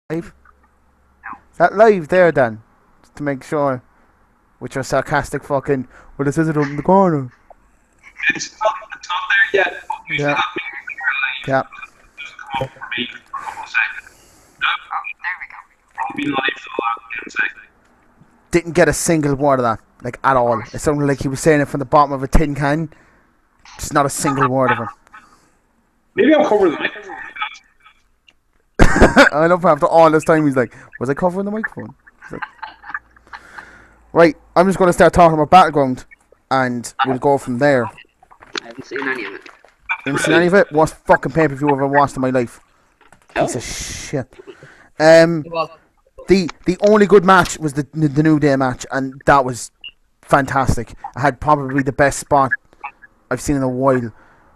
live? Is that live there, Dan? Just to make sure. With your sarcastic fucking, well, this is it up in the corner. It's not there yet. Yeah. Yeah. Just come up for me for a couple of seconds. No, there we go. Probably been live for the last 10 seconds. Didn't get a single word of that, like, at all. It sounded like he was saying it from the bottom of a tin can. Just not a single word of it. Maybe I'm covering the mic. I love after all this time he's like, was I covering the microphone? Like, right, I'm just going to start talking about Battleground, and we'll go from there. I haven't seen any of it. You haven't seen any of it? Worst fucking pay-per-view I've ever watched in my life. Piece of shit. The only good match was the New Day match, and that was fantastic. I had probably the best spot I've seen in a while,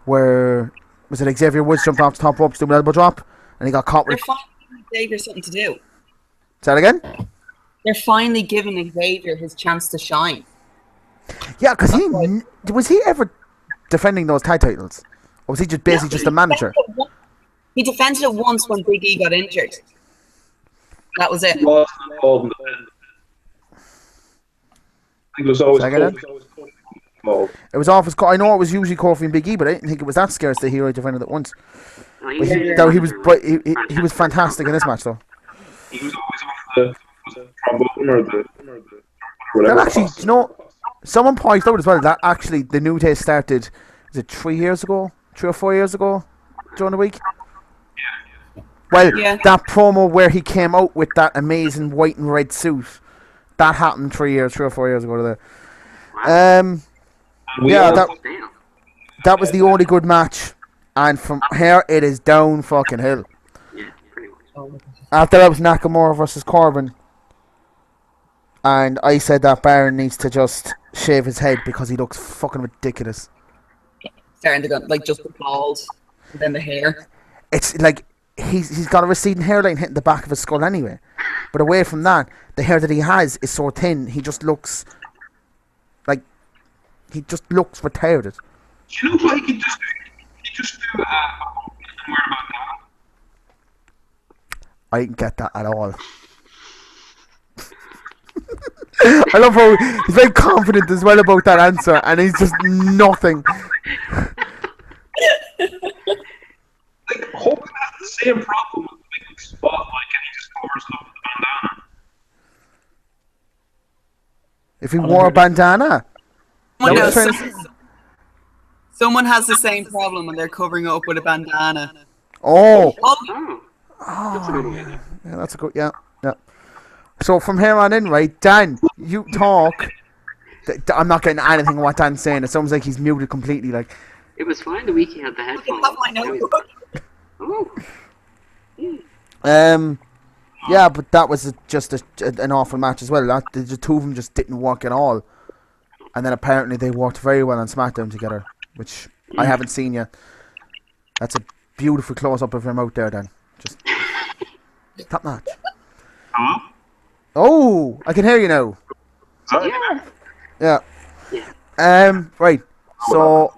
where was it Xavier Woods jumped off the top rope to do an elbow drop, and he got caught with. They're finally giving Xavier something to do. Say that again? They're finally giving Xavier his chance to shine. Yeah, because was he ever defending those tag titles, or was he just basically just a manager? He defended it once when Big E got injured. That was it. Well, I think it was always called. It was off his. I know it was usually Kofi and Big E, but I didn't think it was that scarce that he already defended it once. But he was fantastic in this match, though. He was always off the trombone or the whatever. That actually, you know, someone pointed out as well that actually the New Day started. Was it 3 years ago, 3 or 4 years ago, during the week? Well, that promo where he came out with that amazing white and red suit, that happened 3 or 4 years ago. To there. That was the only good match, and from here it is down fucking hill. Yeah, pretty much. After that was Nakamura versus Corbin, and I said that Baron needs to just shave his head because he looks fucking ridiculous. Starting to go, like, just the balls, and then the hair. It's like he's got a receding hairline hitting the back of his skull anyway, but away from that, the hair that he has is so thin. He just looks retarded. You know what he could just do? He just do and wear a bandana. I didn't get that at all. I love how he's very confident as well about that answer, and he's just nothing. Like, Hogan has the same problem with the big spotlight, and he just covers it up with the bandana. If he wore a bandana, Someone has the same problem and they're covering it up with a bandana. Oh, Yeah. yeah, that's a good, yeah. So from here on in, right, Dan, you talk. I'm not getting anything what Dan's saying. It sounds like he's muted completely. Like, It was fine the week he had the headphones. Have my notebook. yeah, but that was just an awful match as well. The two of them just didn't work at all. And then apparently they worked very well on SmackDown together, which I haven't seen yet. That's a beautiful close-up of him out there, Dan. Just top notch. Hello? Oh, I can hear you now. Yeah. Yeah. Right. So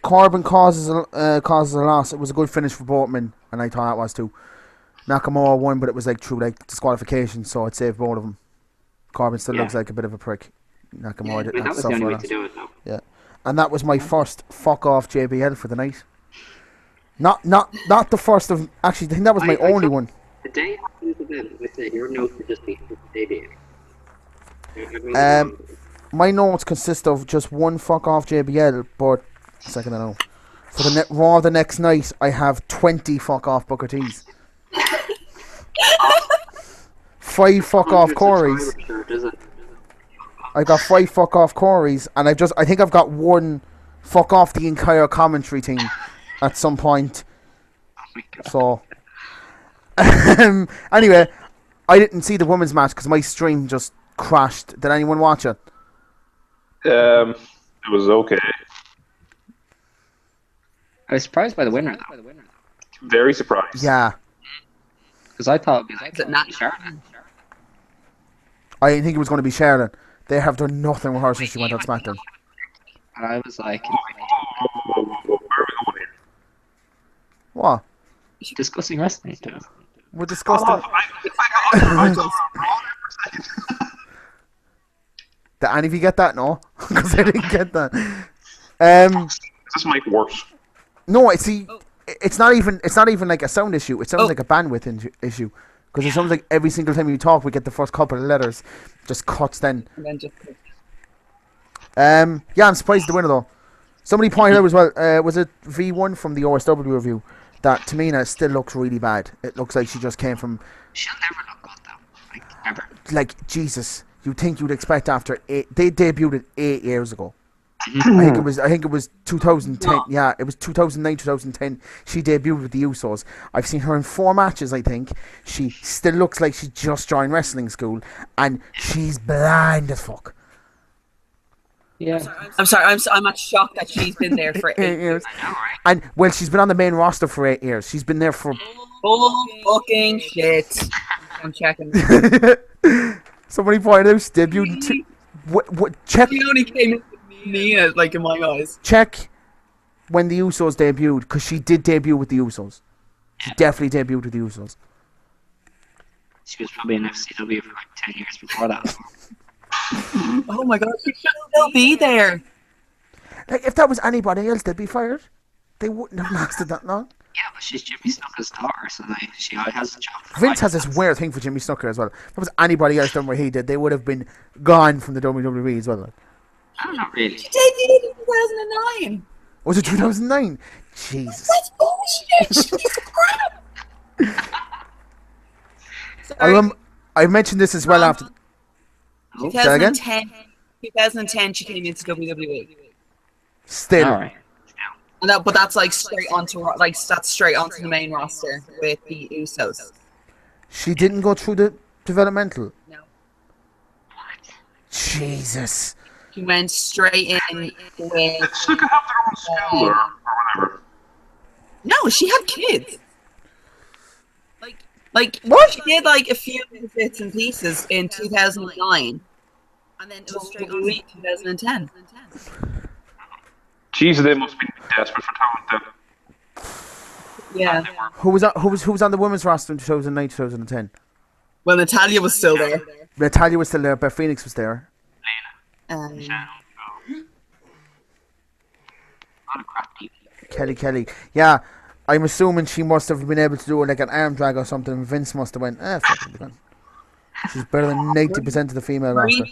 Corbin causes a loss. It was a good finish for both men, and I thought it was too. Nakamura won, but it was like through like disqualification, so it saved both of them. Corbin still looks like a bit of a prick. Nakamura didn't That was the only way to do it, though. Yeah, and that was my first fuck off JBL for the night. Not the first of. Actually, I think that was my only one. The day after the event, I said your notes would just be the day My notes consist of just one fuck off JBL, but second I know. For the Raw the next night, I have 20 fuck off Booker T's. 5 fuck off Corey's. I got 5 fuck off Corey's, and I think I've got 1 fuck off the entire commentary team at some point. So, anyway, I didn't see the women's match because my stream just crashed. Did anyone watch it? It was okay. I was surprised by the winner, though. Very surprised. Yeah. Because I thought it was not Charlotte. I didn't think it was going to be Charlotte. They have done nothing with her since she went on SmackDown. And I was like, Where are we going here? What? Discussing wrestling too. We're discussing. Did any of you get that? No, because I didn't get that. This might worse. No, it's not even like a sound issue. It sounds like a bandwidth issue. Because it sounds like every single time you talk, we get the first couple of letters, just cuts then. And then just Yeah, I'm surprised the winner though. Somebody pointed out as well. Was it V1 from the OSW review that Tamina still looks really bad? It looks like she just came from. She'll never look good though. Like ever. Like Jesus, you'd think you'd expect after 8. They debuted it 8 years ago. I think it was 2010. Yeah, it was 2009, 2010. She debuted with the Usos. I've seen her in 4 matches. I think she still looks like she just joined wrestling school, and she's blind as fuck. Yeah. I'm sorry. I'm actually shocked that she's been there for 8 years. I know, right? And well, she's been on the main roster for 8 years. She's been there for. Bull fucking shit. I'm checking. Somebody pointed out she debuted. Check. She only came in with Nina, like in my eyes. Check when the Usos debuted, because she did debut with the Usos. She definitely debuted with the Usos. She was probably in FCW for like 10 years before that. Oh my god, she should still be there. Like, if that was anybody else, they'd be fired. They wouldn't have lasted that long. Yeah, but she's Jimmy Snuka's daughter, so she has a job. Vince has this weird thing for Jimmy Snuka as well. If that was anybody else done what he did, they would have been gone from the WWE as well. Not really. She debuted in 2009. Was it 2009? Jesus. That's bullshit. She's crap. Sorry. I mentioned this as well after. Oh, 2010, she came into WWE. Still. all right. But that's like straight onto the main roster with the Usos. She didn't go through the developmental. No, Jesus. she went straight in with. Did Snuka have their own school or whatever? No, she had kids. Like What? She did like a few bits and pieces in 2009, and then it was straight on to 2010. Jesus, they must be desperate for talent then. Yeah. Who was on the women's roster in 2009, 2010? Well, Natalia was still there. Natalia was still there. Beth Phoenix was there. A lot of crap people. Kelly. Yeah, I'm assuming she must have been able to do like an arm drag or something. Vince must have went, fuck it, she's better than 90% of the female roster.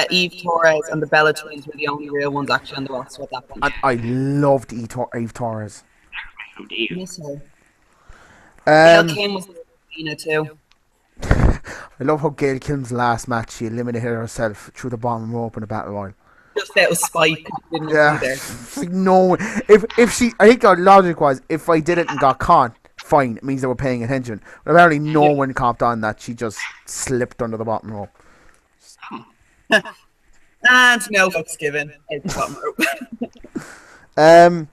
Eve Torres and the Bella Twins were the only real ones actually on the roster at that point. And I loved Eve Torres. Miss her. Um, Gail Kim was Tina too. I love how Gail Kim's last match, she eliminated herself through the bottom rope in a battle royal. Just that was spite. Didn't Yeah, there. it's like no. If she, I think the logic was if I did it and got caught, fine. It means they were paying attention. But apparently, no one copped on that. She just slipped under the bottom rope. And no fucks given. Out the bottom rope.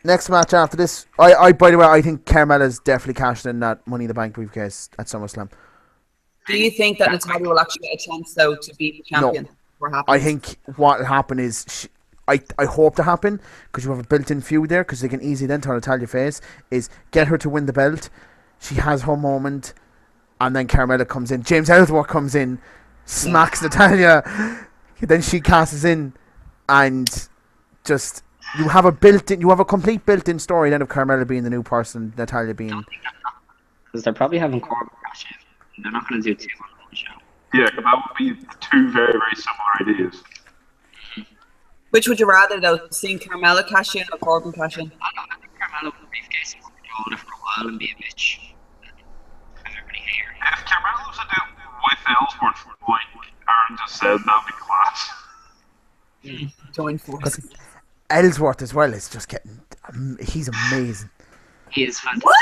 Next match after this, I by the way, I think Carmella's definitely cashed in that Money in the Bank briefcase at SummerSlam. Do you think that Natalia will actually get a chance though to be the champion? No. What happens? I think what will happen is I hope to happen because you have a built-in feud there because they can easily then turn Natalia face is get her to win the belt. She has her moment, and then Carmella comes in. James Ellsworth comes in, smacks Natalia, then she cashes in, and just you have a complete built-in story then of Carmella being the new person, Natalia being. Because they're probably having Corbin crash in. They're not going to do 2 on one show. Yeah, that would be 2 very, very similar ideas. Which would you rather though, seeing Carmella cash in or Corbin cash in? I don't know. I think Carmella with the briefcase will hold it for a while and be a bitch. Everybody here. If Carmella was to do it with Ellsworth, like Aaron just said, that'd be class. Join force. Ellsworth as well is just getting. He's amazing. He is fantastic. What?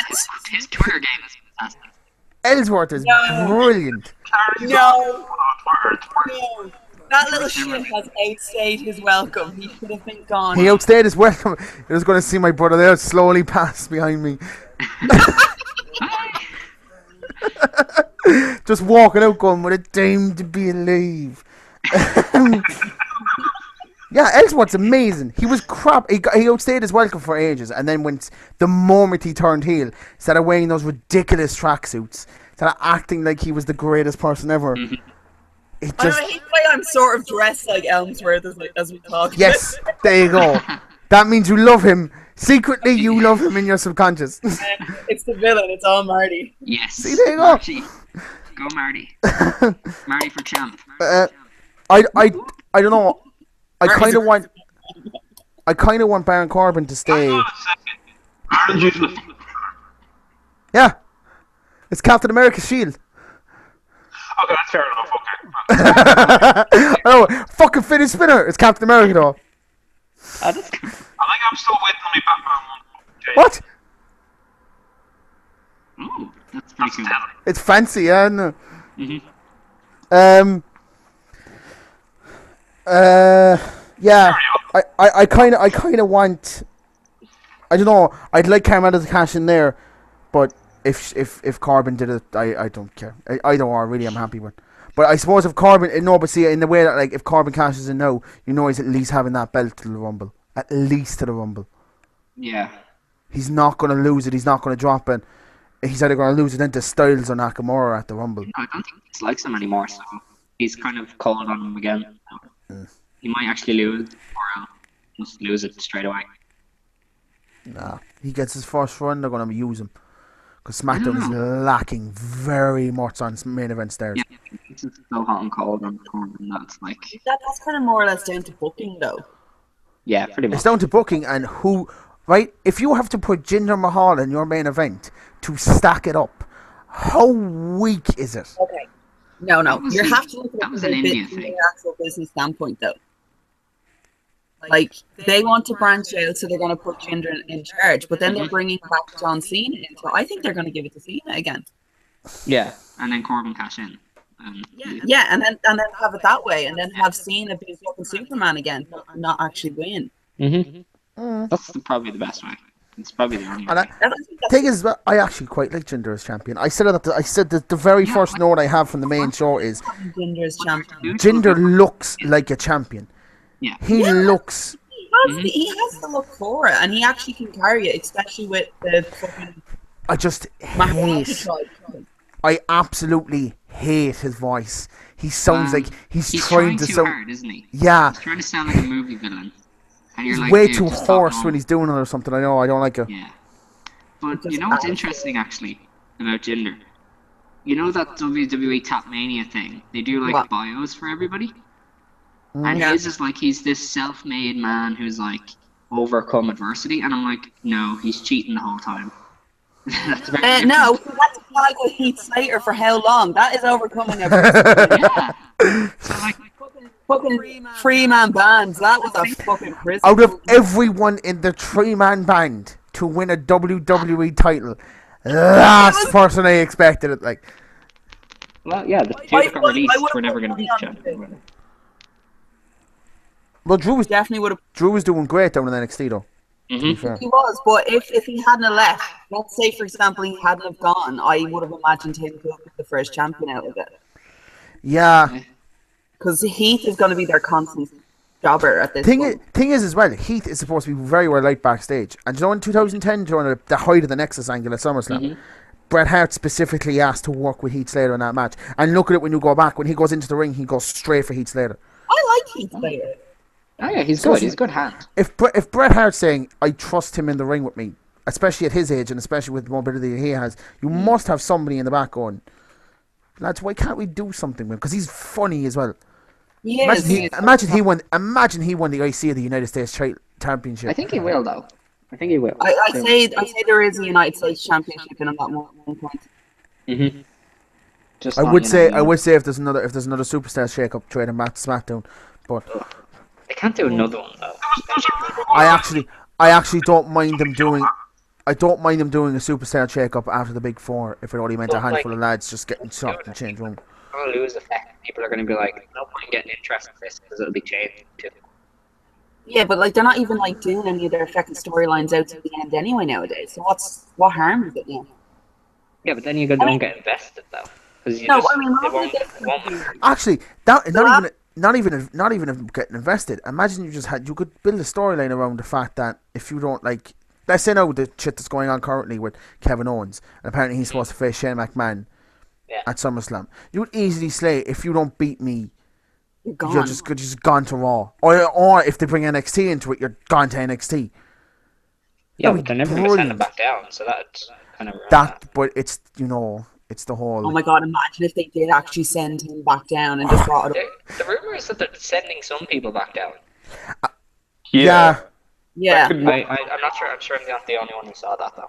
His Twitter game is fantastic. Ellsworth is brilliant. No. That little shit has outstayed his welcome. He should have been gone. He outstayed his welcome. I was going to see my brother there slowly pass behind me. Just walking out going, what a time to be alive. Yeah, Ellsworth's amazing. He was crap. He outstayed his welcome for ages, and then the moment he turned heel, instead of wearing those ridiculous tracksuits, instead of acting like he was the greatest person ever, it just. I hate the way I'm sort of dressed like Elmsworth as we talk. Yes, there you go. That means you love him. Secretly, you love him in your subconscious. It's the villain. It's all Marty. Yes. See, there you go. Marty. Go Marty. Marty for champ. I don't know. I kind of want Baron Corbin to stay. Hang on a second. Aaron's using a Yeah, it's Captain America's shield. Okay, that's fair enough. Okay. Oh, fucking fitting spinner. It's Captain America though. Oh, that's cool. I think I'm still waiting on my Batman one. What? Ooh, that's pretty cool. It's fancy, yeah. No. Yeah. I kind of want. I don't know. I'd like Carmella to cash in there, but if Corbin did it, I don't care. Either or, really, I'm happy with. But I suppose if Corbin, no, but see, in the way that, like, if Corbin cashes in now, you know he's at least having that belt to the Rumble. At least to the Rumble. Yeah. He's not going to lose it. He's not going to drop it. He's either going to lose it into Styles or Nakamura at the Rumble. I don't think he likes him anymore, so he's kind of calling on him again. He might actually lose, or just lose it straight away. Nah. He gets his first run, they're going to use him. Because SmackDown is lacking very much on main event stars. Yeah, it's so hot and cold on Corbin. That's like... That's kind of more or less down to booking, though. Yeah, pretty much. It's down to booking and who... Right? If you have to put Jinder Mahal in your main event to stack it up, how weak is it? Okay. No. You have to look at That was it an from India the thing. actual business standpoint, though. Like, they want to branch out, so they're going to put Jinder in charge, but then they're bringing back John Cena in, so I think they're going to give it to Cena again. Yeah, and then Corbin cash in. Yeah, and then have it that way, and then have Cena be fucking Superman again, but not actually win. That's probably the best way. It's probably the only way. And the thing is, I actually quite like Jinder as champion. I said that the very first note I have from the main show is Jinder as champion. Jinder looks like a champion. Yeah. He looks... He has to look for it, and he actually can carry it, especially with the fucking... I just hate... I absolutely hate his voice. He sounds like he's trying to too hard, isn't he? Yeah. He's trying to sound like a movie villain. And you're He's like, way dude, too just hoarse talk when he's doing it or something. I know, I don't like it. Yeah. But you know what's interesting, actually, about Jinder? You know that WWE Tap Mania thing? They do, like, bios for everybody? And his is like, he's this self-made man who's, like, overcome adversity. And I'm like, no, he's cheating the whole time. That's very no, that's like with Heath Slater for how long? That is overcoming adversity. Yeah. So, like, fucking three-man bands. That was a fucking prison. Out of everyone in the three-man band to win a WWE title, last person I expected it, like... Well, yeah, the two that got released were never going to be champion. Well, Drew was definitely doing great down in NXT though. He was, but if he hadn't have left, let's say for example he hadn't have gone, I would have imagined him being the first champion out of it. Yeah. Because Heath is going to be their constant jobber at this point. Thing is as well, Heath is supposed to be very well liked backstage. And you know in 2010, during the height of the Nexus angle at SummerSlam, Bret Hart specifically asked to work with Heath Slater in that match. And look at it when you go back, when he goes into the ring, he goes straight for Heath Slater. I like Heath Slater. Oh yeah, he's good. He's a good hand. If Bret Hart's saying, I trust him in the ring with me, especially at his age and especially with the mobility he has, you must have somebody in the back going, lads, why can't we do something with him? Because he's funny as well. Imagine he won the IC of the United States Championship. I think he will, though. I think he will. I say there is a United States Championship in that one point. Just I would say if there's another superstar shake up trading back to SmackDown, but they can't do another one though. I actually don't mind them doing. I don't mind them doing a superstar shake up after the Big Four if it only meant a handful of lads just getting shocked and change room. It'll lose effect. People are going to be like, no point getting interest in this because it'll be changed too. Yeah, but like they're not even like doing any of their fucking storylines out to the end anyway nowadays. So what harm is it? Yeah, but then you don't get invested though. Actually, not even getting invested. Imagine you could build a storyline around the fact that if you don't like, let's say now the shit that's going on currently with Kevin Owens, and apparently he's supposed to face Shane McMahon at SummerSlam. You would easily say, if you don't beat me, you're just gone to Raw. Or if they bring NXT into it, you're gone to NXT. Yeah, but they're never going to send him back down, so that's kind of But it's, it's the whole... Oh my god, imagine if they did actually send him back down and just brought it up. The rumor is that they're sending some people back down. Yeah. I'm not sure. I'm sure I'm not the only one who saw that, though.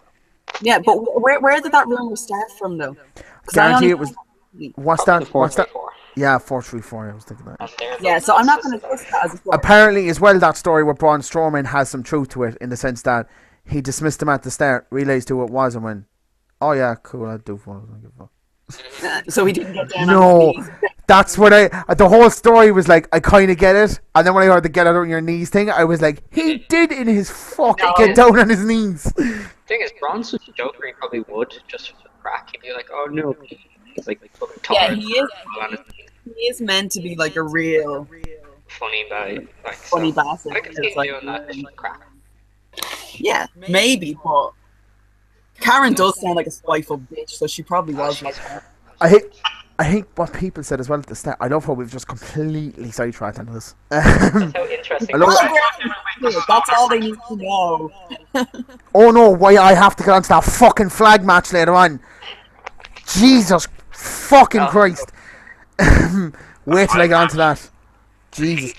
Yeah, but where did that rumor start from, though? Guarantee it was... What's that? 434. Yeah, 434. I was thinking that. Yeah, so I'm not going to twist that as a story. Apparently, as well, that story with Braun Strowman has some truth to it, in the sense that he dismissed him at the start, realised who it was, and went, "Oh yeah, cool, I'll do for it." So he didn't get down No, on his knees. that's what the whole story was like. I kind of get it, and then when I heard the "get out on your knees" thing, I was like, he did in his fucking get down on his knees. The thing is, Braun's such a joker, he probably would just for the crack. He'd be like, "Oh no," he's like fucking tired. Yeah, he is meant to be like a real funny guy, funny bastard. I can see him doing that just for the crack. Yeah, maybe, but Karen does sound like a spiteful bitch, so she probably was like that. I hate what people said as well at the start. I love how we've just completely sidetracked into this. That's so interesting. That's all they need to know. Oh no, why I have to get onto that fucking flag match later on. Jesus fucking Christ. Wait till I get onto that. Jesus.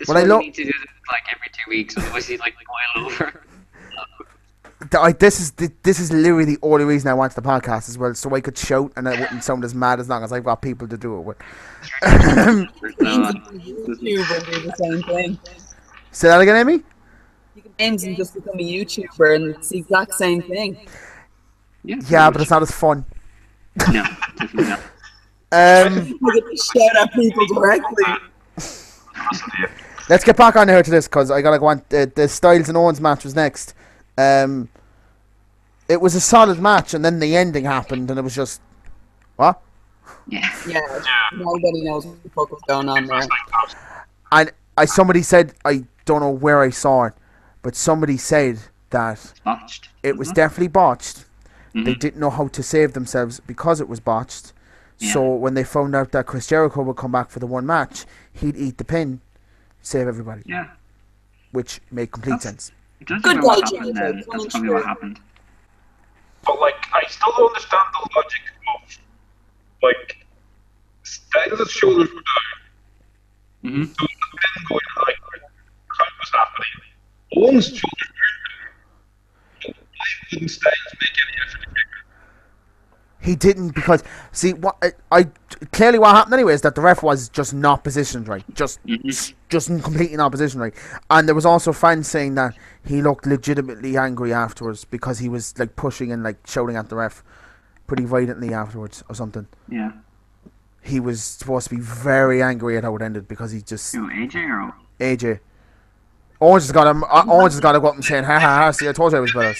But I need to do this like every 2 weeks, otherwise he'd like boil over. This is literally the only reason I wanted the podcast as well, so I could shout and I wouldn't sound as mad as long as I've got people to do it with. YouTube and do the same thing. Say that again, Amy? You can names and just become a YouTuber, and it's the exact same thing. Yeah, but it's not as fun. No, definitely not. You get to shout at people directly. Let's get back on here to this, because I gotta go on. The Styles and Owens match was next. It was a solid match, and then the ending happened, and it was just what? Yeah. Nobody knows what the fuck was going on there. And somebody said, I don't know where I saw it, but somebody said that Botched. it was definitely botched. Mm-hmm. They didn't know how to save themselves because it was botched. Yeah. So when they found out that Chris Jericho would come back for the one match, he'd eat the pin, save everybody. Yeah. Which made complete sense. Good what happened then. That's probably what happened. But like, I still don't understand the logic of like Styles' shoulders were down. Mm-hmm. So the pin going like how was happening. Owens' shoulders were down. Why wouldn't Styles make any effort to fix it? He didn't, because what clearly what happened anyway is that the ref was just not positioned right, just completely not positioned right, and there was also fans saying that he looked legitimately angry afterwards because he was like pushing and like shouting at the ref pretty violently afterwards or something. Yeah. He was supposed to be very angry at how it ended because he just. Who, AJ or? AJ. Owens has got him. Owens has got to go up and saying, "Ha ha ha! See, I told you I was better."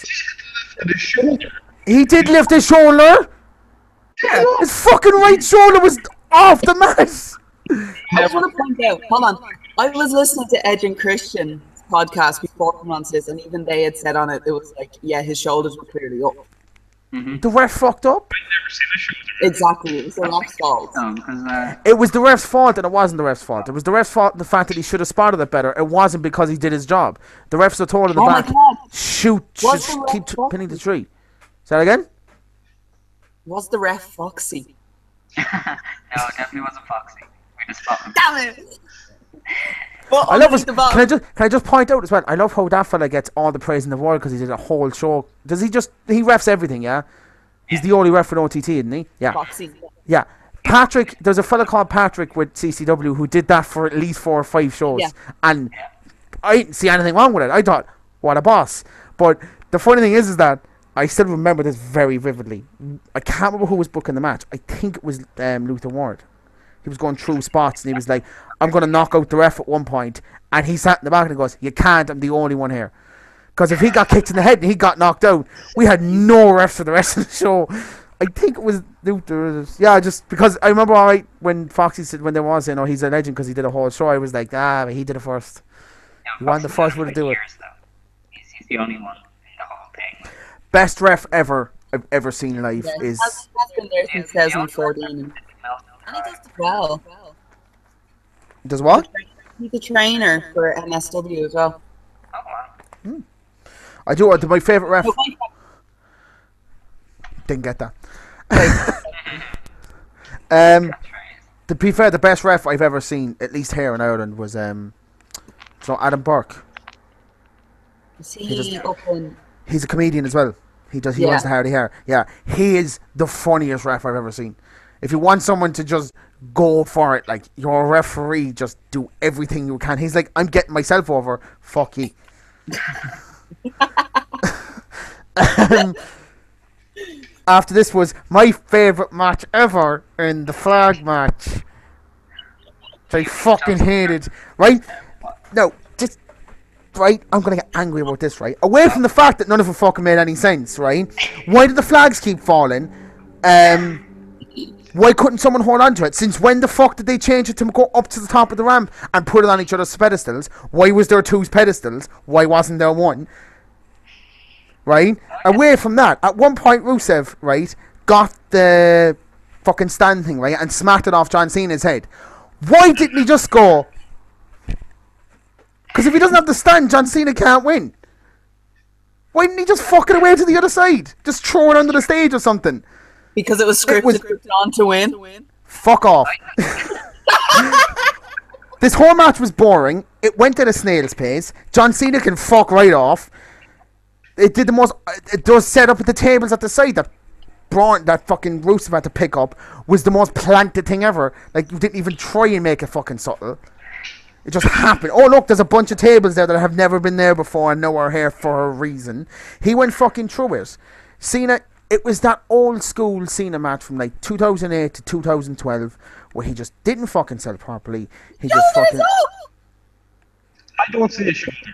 He did lift his shoulder. Yeah. His fucking right shoulder was off the mat. I just want to point out, hold on. I was listening to Edge and Christian's podcast before coming on this, and even they had said on it, it was like, yeah, his shoulders were clearly up. Mm-hmm. The ref fucked up. I've never seen a shoulder. Exactly, it was the ref's fault. It was the ref's fault, and it wasn't the ref's fault. It was the ref's fault in the fact that he should have spotted it better. It wasn't because he did his job. The refs are told in the back, shoot, keep pinning the tree. Say that again? Was the ref foxy? No, it definitely wasn't foxy. We just spot him. Damn it! Well, I love his, can I just point out as well, I love how that fella gets all the praise in the world because he did a whole show. He refs everything, yeah? He's the only ref for OTT, isn't he? Yeah. Foxy. Yeah. Patrick, there's a fella called Patrick with CCW who did that for at least 4 or 5 shows. Yeah. And I didn't see anything wrong with it. I thought, what a boss. But the funny thing is that I still remember this very vividly. I can't remember who was booking the match. I think it was Luther Ward. He was going through spots and he was like, I'm going to knock out the ref at one point. And he sat in the back and he goes, you can't, I'm the only one here. Because if he got kicked in the head and he got knocked out, we had no refs for the rest of the show. I think it was Luther. Yeah, just because I remember when Foxy said when there was, he's a legend because he did a whole show. I was like, but he did it first. Yeah, he wanted the first one to do it. He's the only one in the whole thing. Best ref I've ever seen live is. That's been there since 2014, and he does it well. Does what? He's a trainer for MSW as well. Oh wow. I do. My favorite ref. Didn't get that. To be fair, the best ref I've ever seen, at least here in Ireland, was Adam Burke. He's a comedian as well. He wears the hardy hair. Yeah, he is the funniest ref I've ever seen. If you want someone to just go for it, like you're a referee, just do everything you can. He's like, I'm getting myself over. Fuck you. After this was my favourite match ever in the flag match. Which I fucking hated. Right? No, just... Right? I'm going to get angry about this, right? Away from the fact that none of it fucking made any sense, right? Why did the flags keep falling? Why couldn't someone hold on to it? Since when the fuck did they change it to go up to the top of the ramp and put it on each other's pedestals? Why was there 2 pedestals? Why wasn't there 1? Right? Away from that, at one point Rusev, right, got the fucking stand thing, right, and smacked it off John Cena's head. Why didn't he just go? Because if he doesn't have the stand, John Cena can't win. Why didn't he just fuck it away to the other side? Just throw it under the stage or something. Because it was scripted on to win. Fuck off. This whole match was boring. It went at a snail's pace. John Cena can fuck right off. It did the most. It does set up at the tables at the side that that fucking Rusev had to pick up was the most planted thing ever. Like you didn't even try and make it fucking subtle. It just happened. Oh look, there's a bunch of tables there that have never been there before and now are here for a reason. He went fucking through it. Cena. It was that old school Cena match from like 2008 to 2012 where he just didn't fucking sell properly. He just fucking. I don't see a shoulder.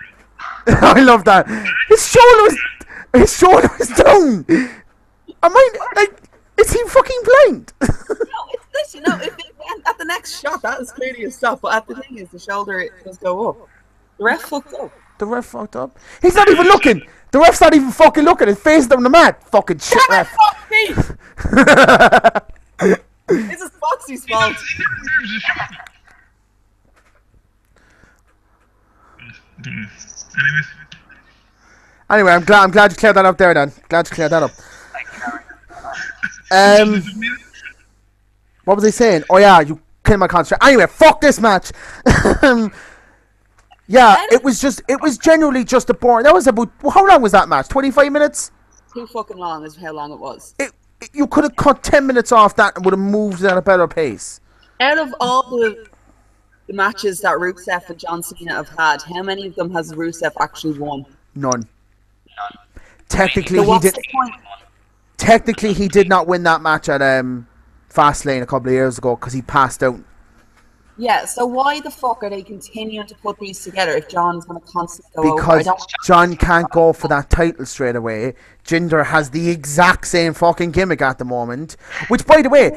I love that. His shoulder was down. I mean, like, is he fucking blind? No, it's this. At the next shot, that is clearly a stop. But at the thing is, the shoulder does go up. The ref fucked up. The ref fucked up. He's not even looking. The ref's not even fucking looking. His face is on the mat. Fucking shit, ref. This is Foxy's fault. Anyway, I'm glad you cleared that up there, Dan. Glad you cleared that up. What was they saying? Oh yeah, you killed my concentration. Anyway, fuck this match. Yeah, it was generally just a boring. That was about, how long was that match? 25 minutes? Too fucking long is how long it was. You could have cut 10 minutes off that and would have moved at a better pace. Out of all the matches that Rusev and John Cena have had, how many of them has Rusev actually won? None. Technically, he did not win that match at Fastlane a couple of years ago because he passed out. Yeah, so why the fuck are they continuing to put these together if John's going to constantly go over? Because John can't go for that title straight away. Jinder has the exact same fucking gimmick at the moment. Which, by the way,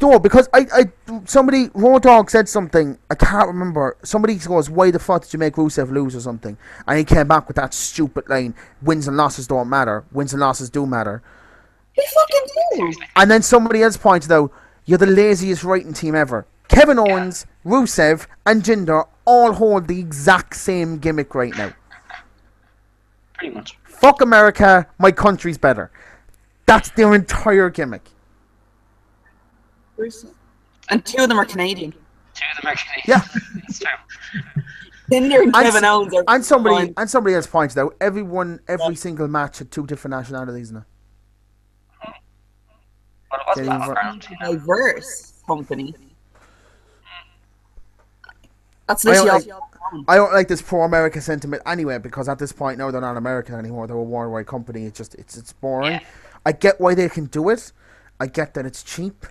no, because Road Dogg said something, I can't remember. Somebody goes, why the fuck did you make Rusev lose or something? And he came back with that stupid line, wins and losses don't matter. Wins and losses do matter. He fucking do. And then somebody else pointed out, you're the laziest writing team ever. Kevin Owens, Rusev, and Jinder all hold the exact same gimmick right now. Pretty much. Fuck America, my country's better. That's their entire gimmick. And 2 of them are Canadian. 2 of them are Canadian. Yeah. It's true. Jinder and Kevin Owens are and somebody else pointed out, every single match had 2 different nationalities now. But it wasn't background, you know. Diverse company. That's literally I don't like this pro-America sentiment anyway, because at this point now they're not American anymore. They're a worldwide company. It's boring. Yeah. I get why they can do it. I get that it's cheap,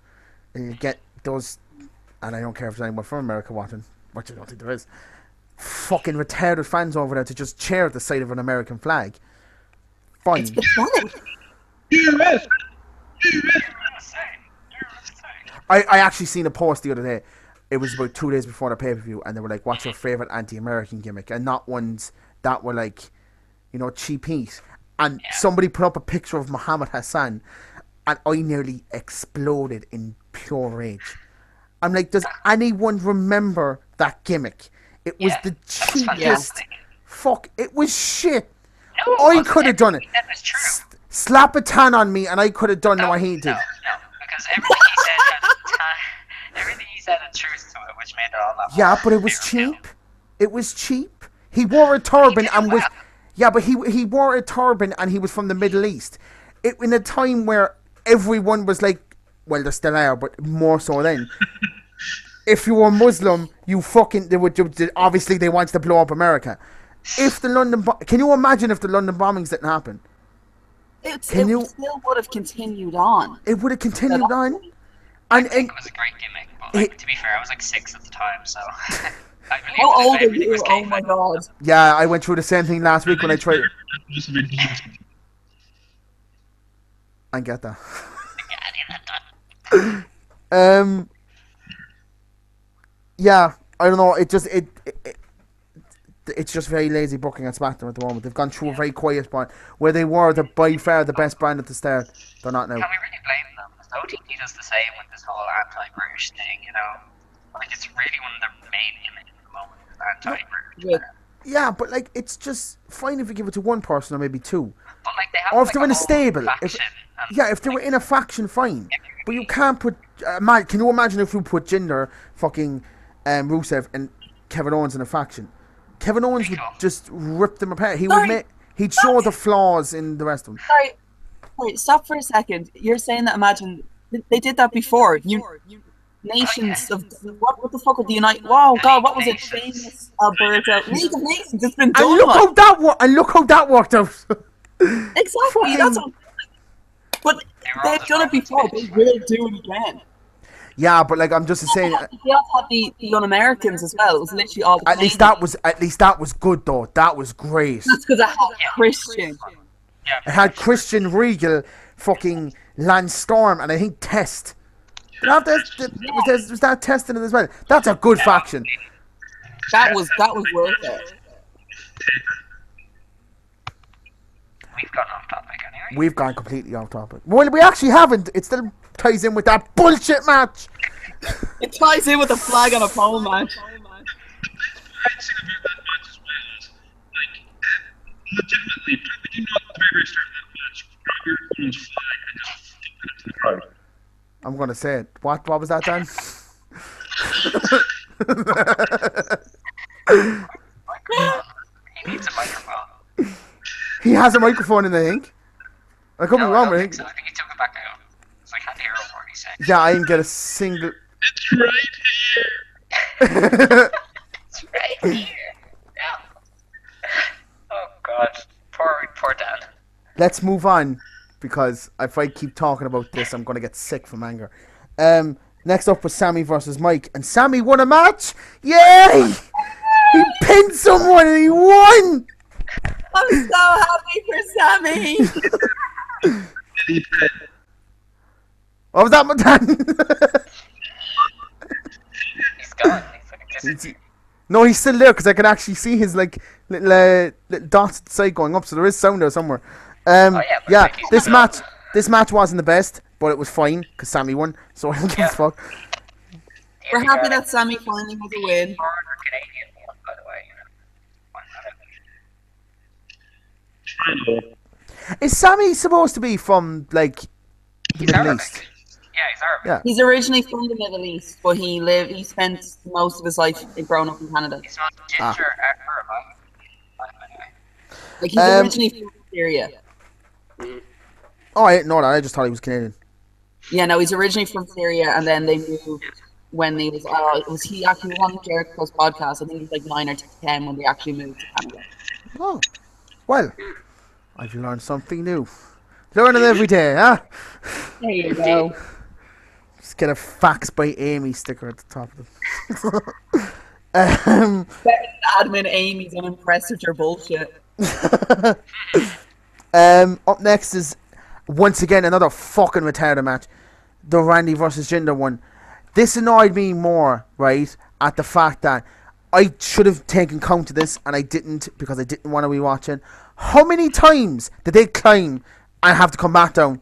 and you get those. And I don't care if there's anyone from America watching, which I don't think there is. Fucking retarded fans over there to just cheer at the sight of an American flag. Fine. It's pathetic. I actually seen a post the other day. It was about 2 days before the pay-per-view, and they were like, what's your favourite anti-American gimmick? And not ones that were like, you know, cheap heat. And somebody put up a picture of Muhammad Hassan, and I nearly exploded in pure rage. I'm like, does anyone remember that gimmick? It was the cheapest. Fuck, it was shit. No, I could have done it. That was true. Slap a tan on me, and I could have done what he did. No, because everything he said had truth to it, which made it all that. Yeah, but it was cheap. It was cheap. He wore a turban and was. Yeah, but he wore a turban and he was from the Middle East. In a time where everyone was like, well, they still are, but more so then. If you were Muslim, obviously they wanted to blow up America. If the can you imagine if the London bombings didn't happen? It still would have continued on. It would have continued on. I think it was a great gimmick, but to be fair, I was like 6 at the time, so. How old are you? Oh my god. Yeah, I went through the same thing last week when I tried. I get that. Yeah, I don't know. It's just very lazy booking at SmackDown at the moment. They've gone through a very quiet spot where they were by far the best brand at the start. They're not now. Can we really blame them? Because OTT does the same with this whole anti-British thing, you know? Like, it's really one of their main images at the moment, is anti-British. Yeah, but like, it's just fine if you give it to one person or maybe two. But like, they have or if they're in a stable. If they were in a faction, fine. But you can't put... can you imagine if you put Jinder, fucking Rusev, and Kevin Owens in a faction? Kevin Owens would just rip them apart. He'd show the flaws in the rest of them. Sorry, stop for a second. You're saying that, imagine, they did that before. Nations of... What the fuck with the United... Wow, God, what was it? Famous Alberta... League of Nations, it's been done. And look how that worked out. Exactly, that's what... But they've done it before. They will do it again. Yeah, but like, I'm just saying. They also had the Un-Americans as well. It was literally all. At least that was good though. That was great. That's because it had Christian. It had Christian Regal, fucking Lance Storm, and I think Test. Was that Test in it as well? That's a good faction. That was worth it. We've gone off topic anyway. We've gone completely off topic. Well, we actually haven't. It still ties in with that bullshit match. It ties in with the flag on a pole match. I'd say about that match as well is, like, legitimately, would you not at the very start of that match grab your opponent's flag and just stick it to the crowd? I'm gonna say it. What was that, Dan? He needs a microphone. He has a microphone in the ink. I could be wrong, but I think he took it back out. So I can't hear what he's saying. Yeah, I didn't get a single. It's right here. It's right here. Yeah. Oh God, poor Dan. Let's move on, because if I keep talking about this, I'm gonna get sick from anger. Next up was Sammy versus Mike, and Sammy won a match. Yay! He pinned someone and he won. I'm so happy for Sammy. What was that, Dan? He's gone. No, he's still there because I can actually see his like little dots at the side going up. So there is sound there somewhere. This match wasn't the best, but it was fine because Sammy won. So I don't give a fuck. We're happy that Sammy finally has a win. Canadian one, by the way. Is Sammy supposed to be from like the Middle East? Yeah, he's Arabic. Yeah. He's originally from the Middle East, but he spent most of his life growing up in Canada. He's not ginger Arabic. Like, he's originally from Syria. Oh, I didn't know that. I just thought he was Canadian. Yeah, no, he's originally from Syria, and then they moved when he was he actually on Jericho's podcast. I think he was like 9 or 10 when they actually moved to Canada. Oh, well, I've learned something new. Learning every day, huh? There you go. Just get a Facts by Amy sticker at the top of it. Admin Amy's unimpressed with your bullshit. Up next is once again, another fucking retarded match. The Randy versus Jinder one. This annoyed me more, right, at the fact that I should have taken count of this and I didn't because I didn't want to be watching. How many times did they climb and have to come back down?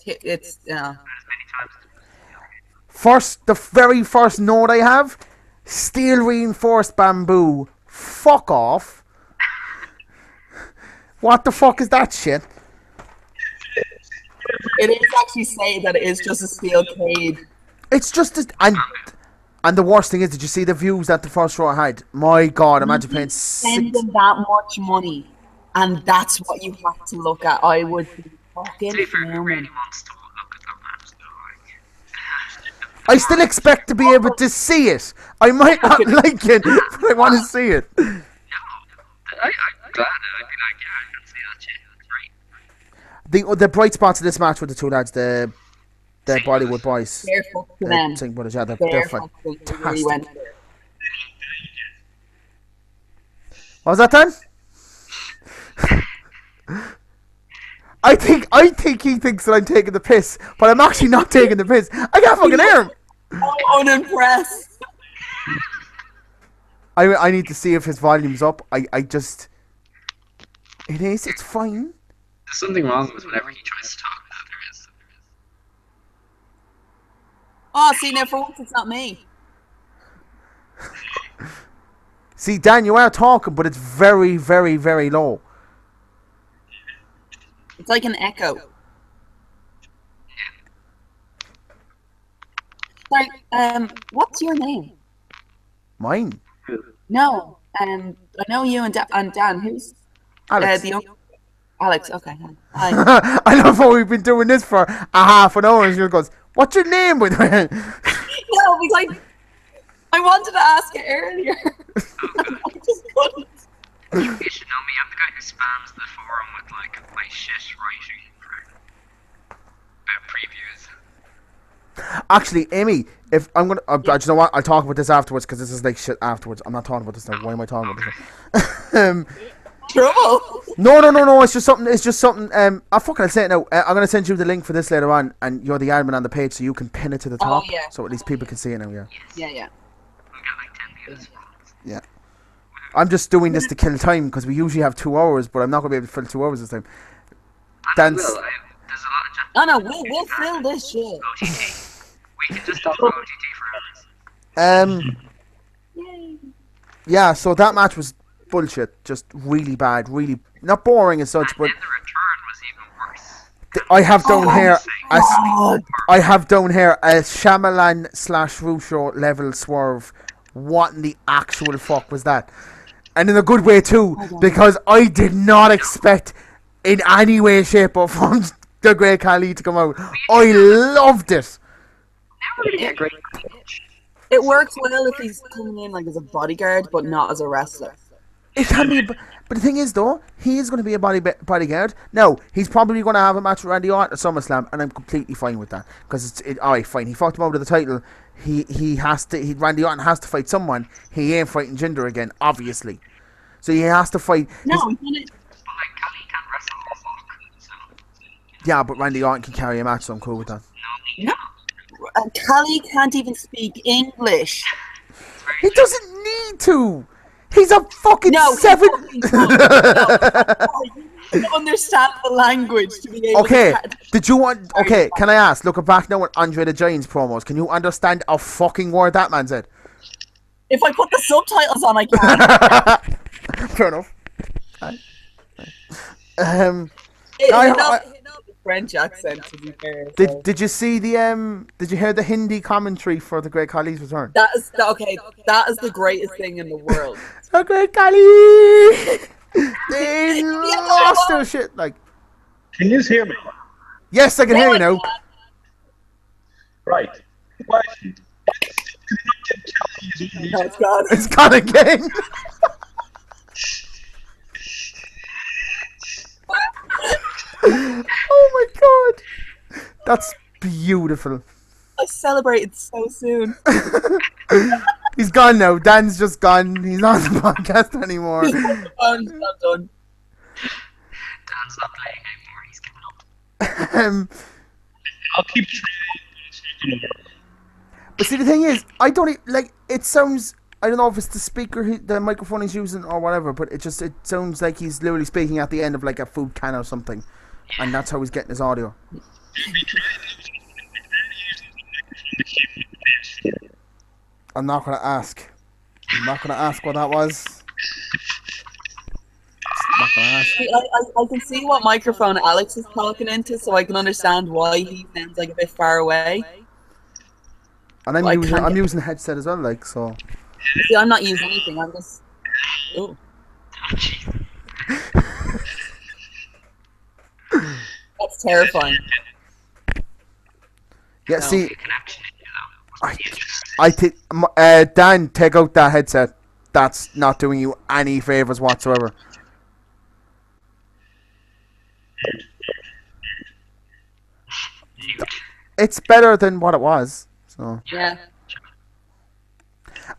It's As many times. The very first note I have, steel reinforced bamboo. Fuck off. What the fuck is that shit? It is actually saying that it is just a steel cage. It's just and the worst thing is, did you see the views that the first row had? My God, imagine paying Spend them that much money, and that's what you have to look at. I would be fucking To be fair, who fuming. really wants to look at that match though? I still expect to be able to see it. I might not like it, but I want to see it. I'm glad. I'd be like, yeah, I can see that shit. That's right. The bright spots of this match were the two lads, the Bollywood boys. Careful to them. Singh brothers, yeah, they're Careful to them. They really went fantastic. for it. What was that, Dan? I think he thinks that I'm taking the piss, but I'm actually not taking the piss. I can't fucking hear him. So unimpressed. I need to see if his volume's up. It's fine. There's something wrong with whenever he tries to talk. There is. Oh, see, now for once it's not me. See, Dan, you are talking, but it's very, very, very low. It's like an echo. Sorry, what's your name? Mine? No, I know you and Dan. Who's Alex. Alex, okay. Hi. I love how we've been doing this for a half an hour and she goes, what's your name, by the way? No, because I wanted to ask it earlier. I just couldn't. You should know me. I'm the guy who spams the forum with like my shit writing for previews. Actually, Amy, if I'm gonna, do you know what? I'll talk about this afterwards because this is like shit afterwards. I'm not talking about this now. Why am I talking about this? Trouble. No. It's just something. I'll say it now. I'm gonna send you the link for this later on, and you're the admin on the page, so you can pin it to the top, yeah. so at least people can see it now. Yeah. Yeah. We got like 10 views. Yeah. I'm just doing this to kill time because we usually have 2 hours, but I'm not gonna be able to fill 2 hours this time. And Dance. there's a lot of chat. Oh no, we'll fill this shit. OTT. We can just talk about OTT for hours. Yay. Yeah. So that match was bullshit. Just really bad. Really not boring as such, but And then the return was even worse. I have down here a Shyamalan / Russo level swerve. What in the actual fuck was that? And in a good way too, because I did not expect in any way, shape or form the Great Khali to come out. I loved it. Never really get great. It works well if he's coming in like as a bodyguard, but not as a wrestler. It can be, but the thing is though, he is going to be a bodyguard. No, he's probably going to have a match with Randy Orton at SummerSlam, and I'm completely fine with that because alright, fine. He fucked him out of the title. Randy Orton has to fight someone. He ain't fighting Jinder again, obviously. So he has to fight. No, But like Khali can't wrestle or fuck. So Yeah, but Randy Orton can carry a match, so I'm cool with that. no. Khali can't even speak English. He doesn't need to. He's a fucking No, seven. You don't understand the language to be able Okay, to. did you want? Okay, can I ask? Looking back now at Andre the Giant's promos, can you understand a fucking word that man said? If I put the subtitles on, I can. Fair enough. The French accent, to be fair. So. Did you see the Did you hear the Hindi commentary for the Great Khali's return? That is okay. That is the greatest thing in the world. The Great Khali. They lost their shit. Like, Can you hear me? yes, I can hear you now. Right. Why can you not tell he's No, it's gone. It's gone again. Oh my god, that's beautiful. I celebrated so soon. He's gone now. Dan's just gone. He's not on the podcast anymore. I'm not done. Dan's not playing anymore. He's given up. I'll keep trying, but it's not gonna work. But see, the thing is, I don't like. It sounds. I don't know if it's the speaker, the microphone he's using, or whatever. But it sounds like he's literally speaking at the end of like a food can or something, and that's how he's getting his audio. We tried using the microphone to keep it PS4. I'm not gonna ask. I'm not gonna ask what that was. Not gonna ask. See, I can see what microphone Alex is talking into, so I can understand why he sounds like a bit far away. And I'm using a headset as well, like so. See, I'm not using anything. I'm just. Oh. That's terrifying. Yeah, No. see, I think Dan, take out that headset. That's not doing you any favors whatsoever. It's better than what it was. So Yeah.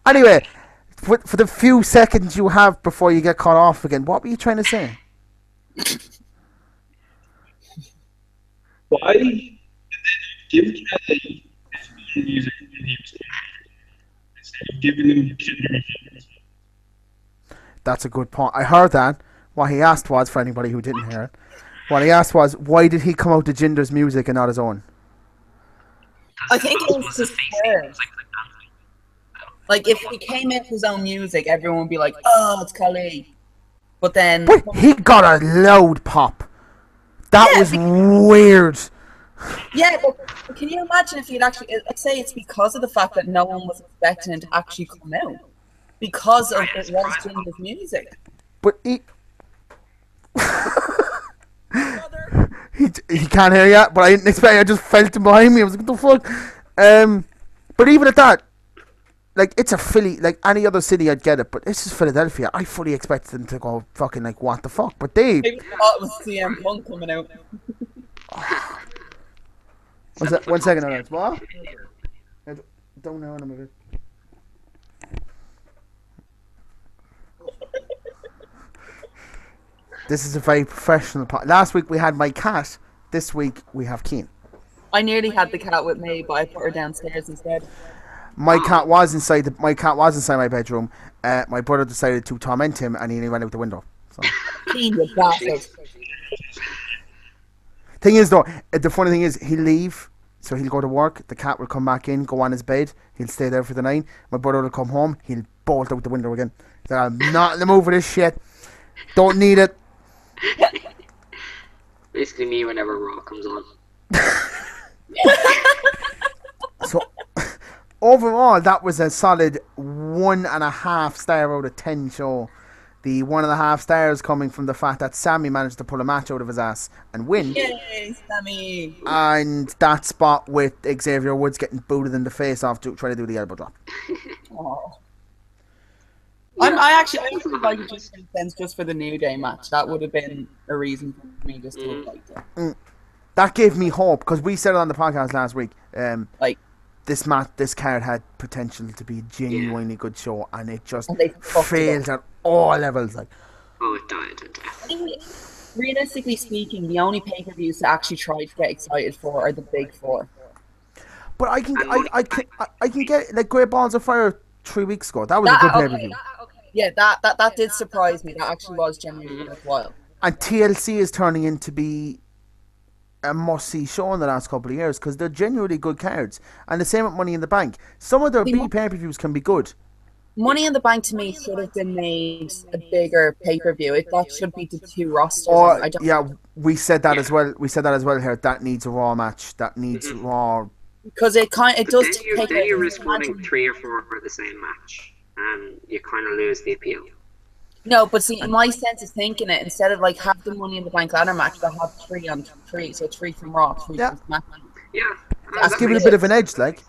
anyway, for the few seconds you have before you get cut off again, what were you trying to say? Why did they give Kelly his own music when he was instead of giving him the Tinder music? That's a good point. I heard that. What he asked was, for anybody who didn't hear it, what he asked was, why did he come out to Jinder's music and not his own? I think it was just fair. Like, if he came in his own music, everyone would be like, oh, it's Khalid. But then... But he got a loud pop. That was weird. Yeah, but can you imagine if he'd actually... I'd say it's because of the fact that no one was expecting him to actually come out. Because of it was Jinder's music. But he can't hear you, but I didn't expect. I just felt him behind me. I was like, what the fuck? But even at that, like, it's a Philly. Like any other city, I'd get it. But this is Philadelphia. I fully expected them to go fucking like, what the fuck? But they. Maybe thought it was CM Punk coming out. One second, no, what? I don't know. I'm a bit. This is a very professional part. Last week we had my cat. This week we have Keen. I nearly had the cat with me, but I put her downstairs instead. My cat was inside. My cat was inside my bedroom. My brother decided to torment him, and he went out the window. So. Keen, you bastard. Thing is, though, the funny thing is, he'll leave, so he'll go to work. The cat will come back in, go on his bed. He'll stay there for the night. My brother will come home. He'll bolt out the window again. So I'm not in the mood for this shit. Don't need it. Basically me whenever Raw comes on. So, overall, that was a solid 1.5 star out of 10 show. The 1.5 stars coming from the fact that Sammy managed to pull a match out of his ass and win. Yay, Sammy! And that spot with Xavier Woods getting booted in the face off to try to do the elbow drop. Oh. I actually like it just in sense just for the New Day match. That would have been a reason for me just to have liked it. That gave me hope because we said it on the podcast last week. Like this card had potential to be a genuinely good show, and it just fucked failed at all levels. Like, Oh, it died. I think, realistically speaking, the only pay-per-views to actually try to get excited for are the big four. but I can get like Great Balls of Fire 3 weeks ago. That was a good pay-per-view. Yeah, that did surprise me. That actually was genuinely worthwhile. And TLC is turning into be a must-see show in the last couple of years because they're genuinely good cards. And the same with Money in the Bank. Some of their B pay-per-views can be good. Money in the Bank to me should have been made a bigger pay-per-view. That should be the two rosters. Or we said that as well. We said that as well here. That needs a Raw match. That needs Raw. Because it does take. Then you risk running 3 or 4 for the same match, and you kind of lose the appeal. No, but see, in my sense of thinking it, instead of like have the Money in the Bank ladder match, they'll have 3 on 3, so 3 from Raw, 3 from SmackDown. Yeah. Let's give it a bit of an edge, like.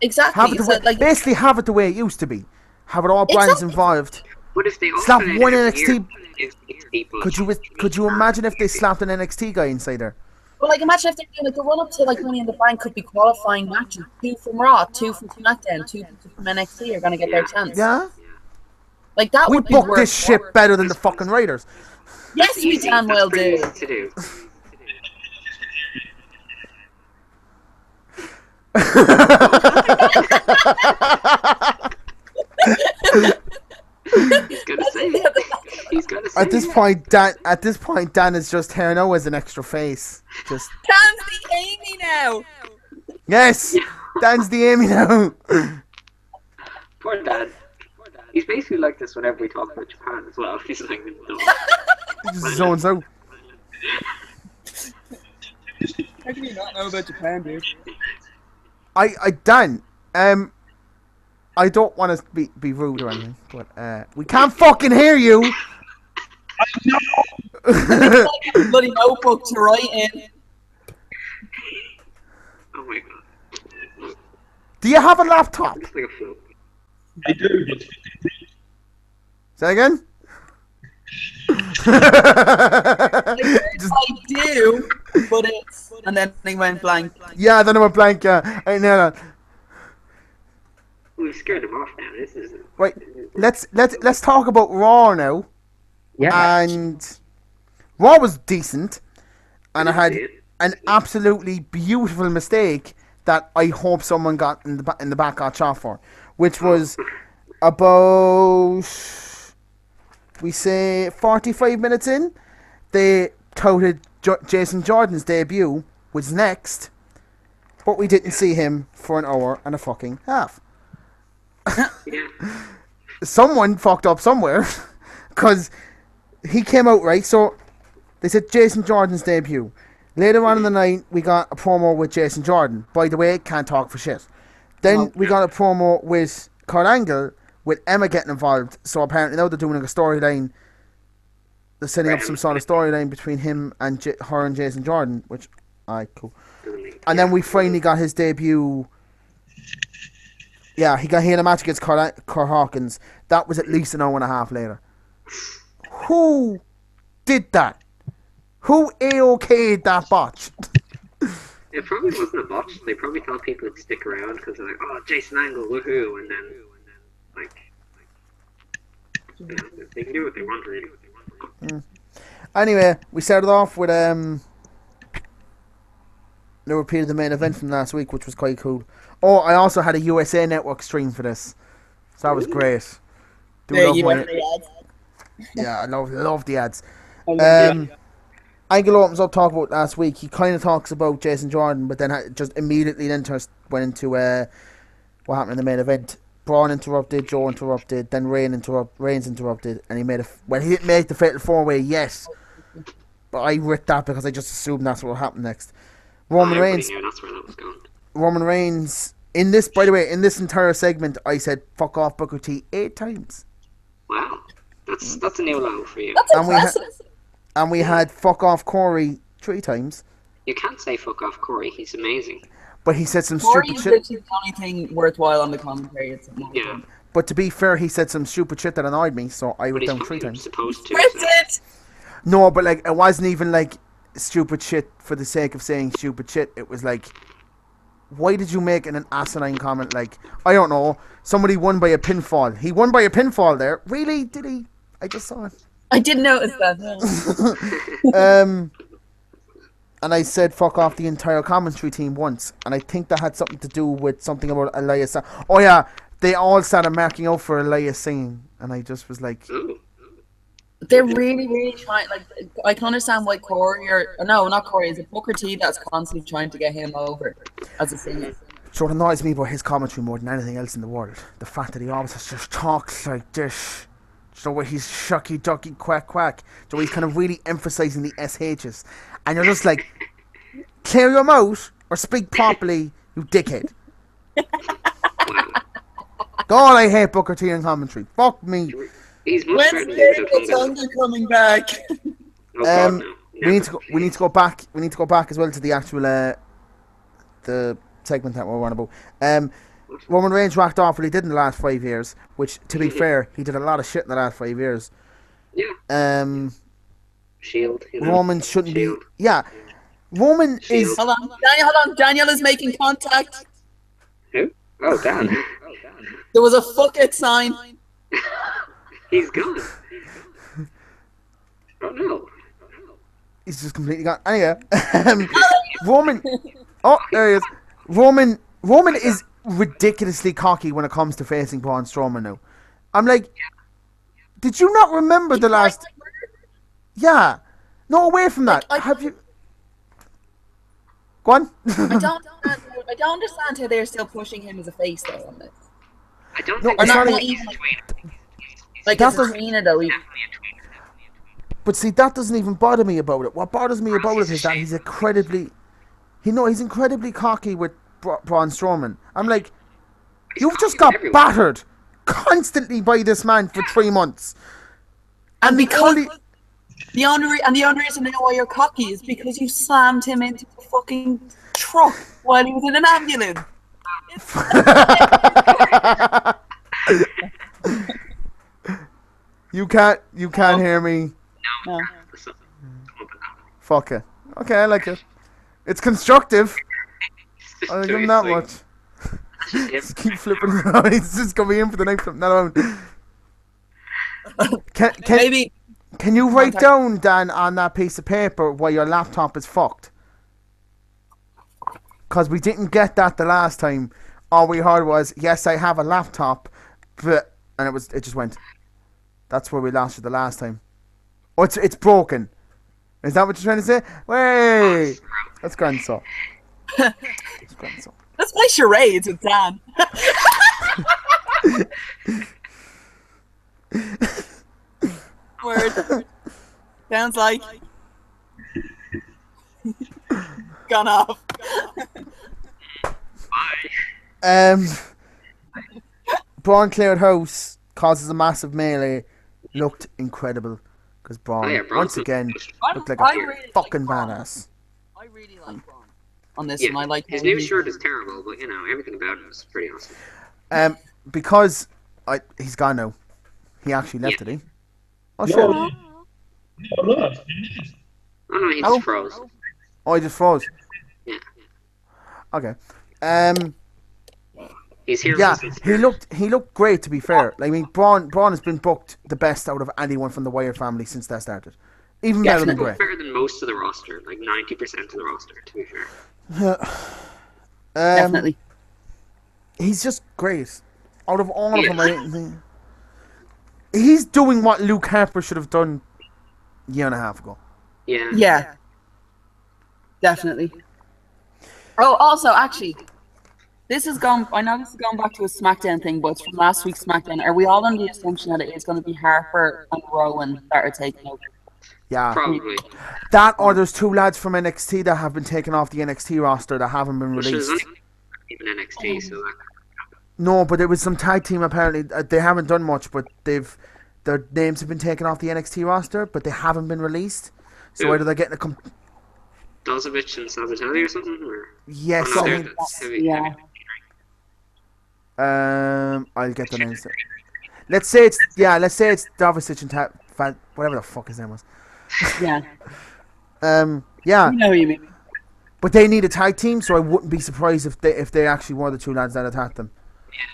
Exactly. Have it basically have it the way it used to be. Have it all brands involved. What if they slap one NXT? Could you imagine if they slapped an NXT guy inside there? Well, like imagine if they're doing like the run up to like Money in the Bank could be qualifying matches. 2 from Raw, 2 from SmackDown, 2 from NXT are gonna get their chance. Yeah. Like that. We would be booked this shit better than the fucking Raiders. Yes, we damn well do. He's gonna say it. He's gonna say At this point, Dan is just here now as an extra face. Just Dan's the Amy now. yes, Dan's the Amy now. Poor Dan. He's basically like this whenever we talk about Japan as well. He's like, no. Just so and so. How can you not know about Japan, dude? Dan, I don't want to be rude or anything, but we can't fucking hear you. Bloody notebook to write in. Oh my god. Do you have a laptop? It's like a flip. I do. It's Say again? I do, but it's... And then they went blank. Yeah, then I went blank, yeah. I know that. We've scared him off now. This is... Right, let's talk about Raw now. Yeah. And Raw was decent, and I had an absolutely beautiful mistake that I hope someone got in the back got shot for, which was about, we say, 45 minutes in, they touted Jason Jordan's debut was next, but we didn't see him for an hour and a fucking half. Someone fucked up somewhere, because he came out right, so they said Jason Jordan's debut. Later on in the night, we got a promo with Jason Jordan. By the way, can't talk for shit. Then we got a promo with Kurt Angle, with Emma getting involved. So apparently now they're doing a storyline. They're setting up some sort of storyline between him and her and Jason Jordan, which, cool. And then we finally got his debut. Yeah, he had a match against Kurt Hawkins. That was at least an hour and a half later. Who did that? Who AOK'd that botch? It probably wasn't a botch. They probably thought people would stick around because they're like, oh, Jason Angle, woohoo, and then like they can do what they want, really. Anyway, we started off with no repeat of the main event from last week, which was quite cool. Oh, I also had a USA Network stream for this, so that was great. Yeah, I love the ads. Angle opens up talk about last week. He kind of talks about Jason Jordan, but then just immediately then went into what happened in the main event. Braun interrupted, Joe interrupted, then Reigns interrupted, and he made he didn't make the Fatal 4-Way yet, but I ripped that because I just assumed that's what happened next. Roman Reigns. Knew that's where that was going. Roman Reigns in this, by the way, in this entire segment, I said "fuck off Booker T" 8 times. Wow, that's a new low for you. That's impressive. And we had "fuck off Corey" 3 times. You can't say "fuck off Corey." He's amazing. But he said some Corey stupid is shit. literally the only thing worthwhile on the commentary. Yeah. But to be fair, he said some stupid shit that annoyed me, so I went down 3 times. Supposed to. It! No, but like it wasn't even like stupid shit for the sake of saying stupid shit. It was like, why did you make an asinine comment? Like, I don't know, somebody won by a pinfall. He won by a pinfall there. Really? Did he? I just saw it. I did notice that. And I said fuck off the entire commentary team once, and I think that had something to do with something about Elias. Oh yeah, they all started marking out for Elias singing, and I just was like, they're really, really trying. Like, I can understand why Corey not Corey, is it Booker T that's constantly trying to get him over as a singer. So what annoys me about his commentary more than anything else in the world, the fact that he always just talks like this. So where he's shucky ducky quack quack. So he's kind of really emphasizing the SHs. And you're just like, clear your mouth or speak properly, you dickhead. God, I hate Booker T in commentary. Fuck me. When's the Thunder coming back? We need to go back. We need to go back as well to the actual the segment that we're on about. Roman Reigns racked off what he did in the last 5 years, which, to be fair, he did a lot of shit in the last 5 years. Yeah. Shield. Roman shouldn't be. Yeah. Roman is. Hold on. Daniel is making contact. Who? Oh, Dan. There was a fuck it sign. He's gone. Oh no. He's just completely gone. Anyway, Roman. Oh, there he is. Roman Roman is ridiculously cocky when it comes to facing Braun Strowman now. I'm like, did you not remember the last? Yeah, no, away from that. Have you? Go on. I don't understand how they're still pushing him as a face though on this. I don't No, think it's he's not a even- tweener. Like That as a doesn't- tweener though. Definitely a tweener. But see, that doesn't even bother me about it. What bothers me about it is that he's incredibly cocky with Braun Strowman. I'm like, you've just got battered constantly by this man for 3 months, And the because only- the only reason I know why you're cocky is because you slammed him into the fucking truck while he was in an ambulance. you can't hear me. No. Fuck it. Okay, I like it. It's constructive. I'll give him that much. Just keep flipping it around. He's just gonna be in for the next flip. Not alone. Maybe Can you write down, Dan, on that piece of paper why your laptop is fucked? Because we didn't get that the last time. All we heard was, yes, I have a laptop, but... And it just went. That's where we lost you the last time. Oh, it's broken. Is that what you're trying to say? Wait! That's grand, so. That's grand, so. let's play charades with Dan. Word. Sounds like gone off. Braun cleared house, causes a massive melee, looked incredible. Because Braun, Braun once again, looked like I a really fucking like Braun. badass. I really like Braun on this Yeah, one. I like his how new he- shirt is terrible, but everything about it is pretty awesome. Because he's gone now. He actually left, Yeah. did he? Oh, shit. No, not. Oh no, he just froze. Oh, he just froze. Yeah. Okay. He's here. Yeah, since- he looked great, to be fair. Like, I mean, Braun has been booked the best out of anyone from the Wyatt family since that started. Even better than Bray. better than most of the roster, like 90% of the roster, to be fair. Definitely. He's just great. Out of all of Yeah. them, he's doing what Luke Harper should have done a year and a half ago. Yeah. Yeah. Definitely. Oh, also, actually, I know this is going back to a SmackDown thing, but it's from last week's SmackDown. Are we all under the assumption that it is going to be Harper and Rowan that are taking over? Yeah. Probably. That or there's 2 lads from NXT that have been taken off the NXT roster that haven't been Which is released. not even NXT, so that. No, but there was some tag team apparently. They haven't done much, but their names have been taken off the NXT roster, but they haven't been released. So Who? either they're getting a Dozovich and Sabatelli or something? Or... yes, Oh, no, I they're think- the heavy, Yeah. heavy. I'll get the names. Let's say it's Dovicic and whatever the fuck his name was. Yeah. Yeah, You know what you mean. but they need a tag team, so I wouldn't be surprised if they actually were the 2 lads that attacked them,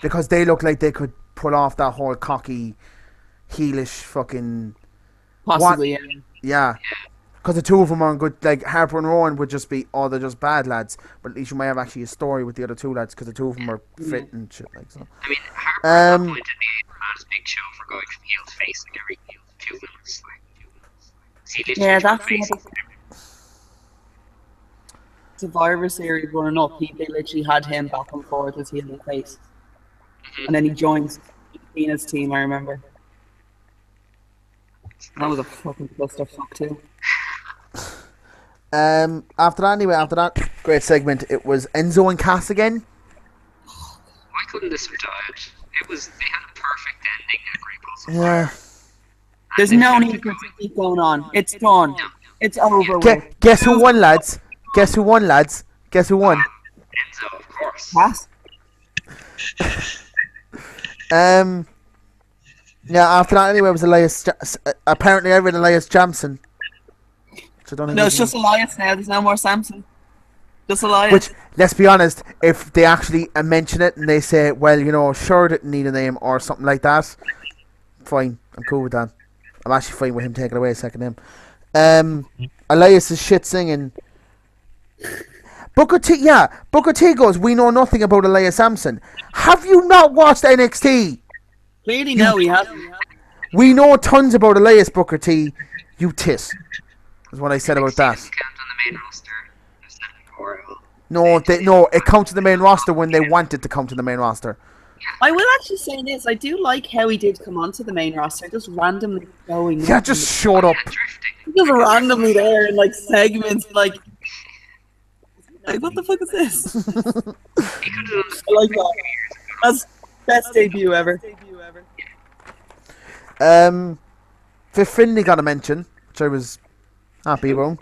because they look like they could pull off that whole cocky, heelish fucking Possibly, yeah. yeah. Because the 2 of them aren't good. Like Harper and Rowan would just be, they're just bad lads. But at least you might have actually a story with the other 2 lads, because the 2 of them are fit and shit like so. I mean, Harper at that point didn't have a big show for going from heel to face like every 2 minutes. He literally Yeah, turned that's face. the Survivor Series running up. They literally had him back and forth as heel and face. And then he joins Tina's team, I remember. That was a fucking clusterfuck too. After that, great segment. It was Enzo and Cass again. Why couldn't this have died? They had a perfect ending every possible. Yeah. There's no need for it to keep going on. It's done. It's over with. Guess who won, lads? Guess who won, lads? Guess who won? Enzo, of course. Cass? Yeah, after that anyway, it was Elias. Apparently, I read Elias Jamson. So I don't think No, it's just Elias now. There's no more Samson. Just Elias. Which, let's be honest, if they actually mention it and they say, well, sure didn't need a name or something like that, fine. I'm cool with that. I'm actually fine with him taking away a second name. Elias is shit singing. Booker T goes, we know nothing about Elias Sampson. Have you not watched NXT? Clearly, no, we haven't. We know tons about Elias, Booker T. You tis. Is what I said about that. Count on the main roster. No, it counts to the main roster when they wanted to come to the main roster. I will actually say this. I do like how he did come onto the main roster, just randomly going. Yeah, just showed up. Just randomly there in like segments, like what the fuck is this? I like that. That's best debut ever. Fit Finley got a mention, which I was happy about.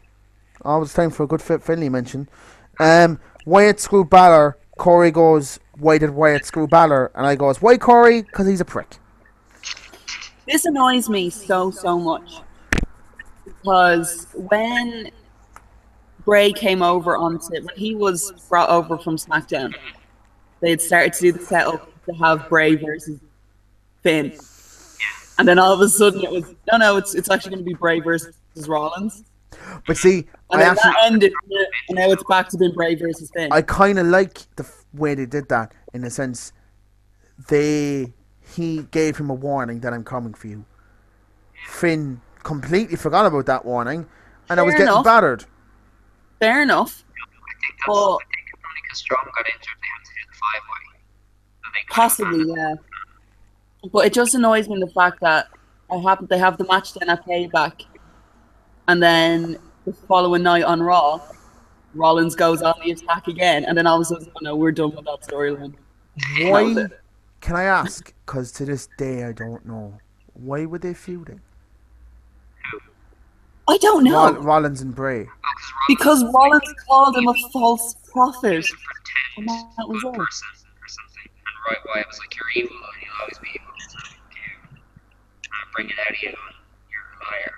Always time for a good Fit Finley mention. Wyatt screwed Balor. Corey goes, why did Wyatt screw Balor? And I goes, why Corey? Because he's a prick. This annoys me so much. Because when Bray came over when he was brought over from SmackDown, they had started to do the setup to have Bray versus Finn. And then all of a sudden it was, no, it's actually going to be Bray versus Rollins. But see, and then that ended, and now it's back to being Bray versus Finn. I kind of like the way they did that, in a sense. He gave him a warning that I'm coming for you. Finn completely forgot about that warning, and I was getting battered. Fair enough. I think only because Strong got injured, they had to do the 5-way. Possibly, yeah. But it just annoys me the fact that they have the match then at Payback, and then the following night on Raw, Rollins goes on the attack again, and then all of a sudden, no, we're done with that storyline. Why? Can I ask? Because to this day, I don't know. Why were they feuding? I don't know. Rollins and Bray. Because Rollins called him a false prophet. And that was it. Or something. And Roy Wyatt was like, you're evil, and you'll always be evil. So you bring it out of you, and you're a liar.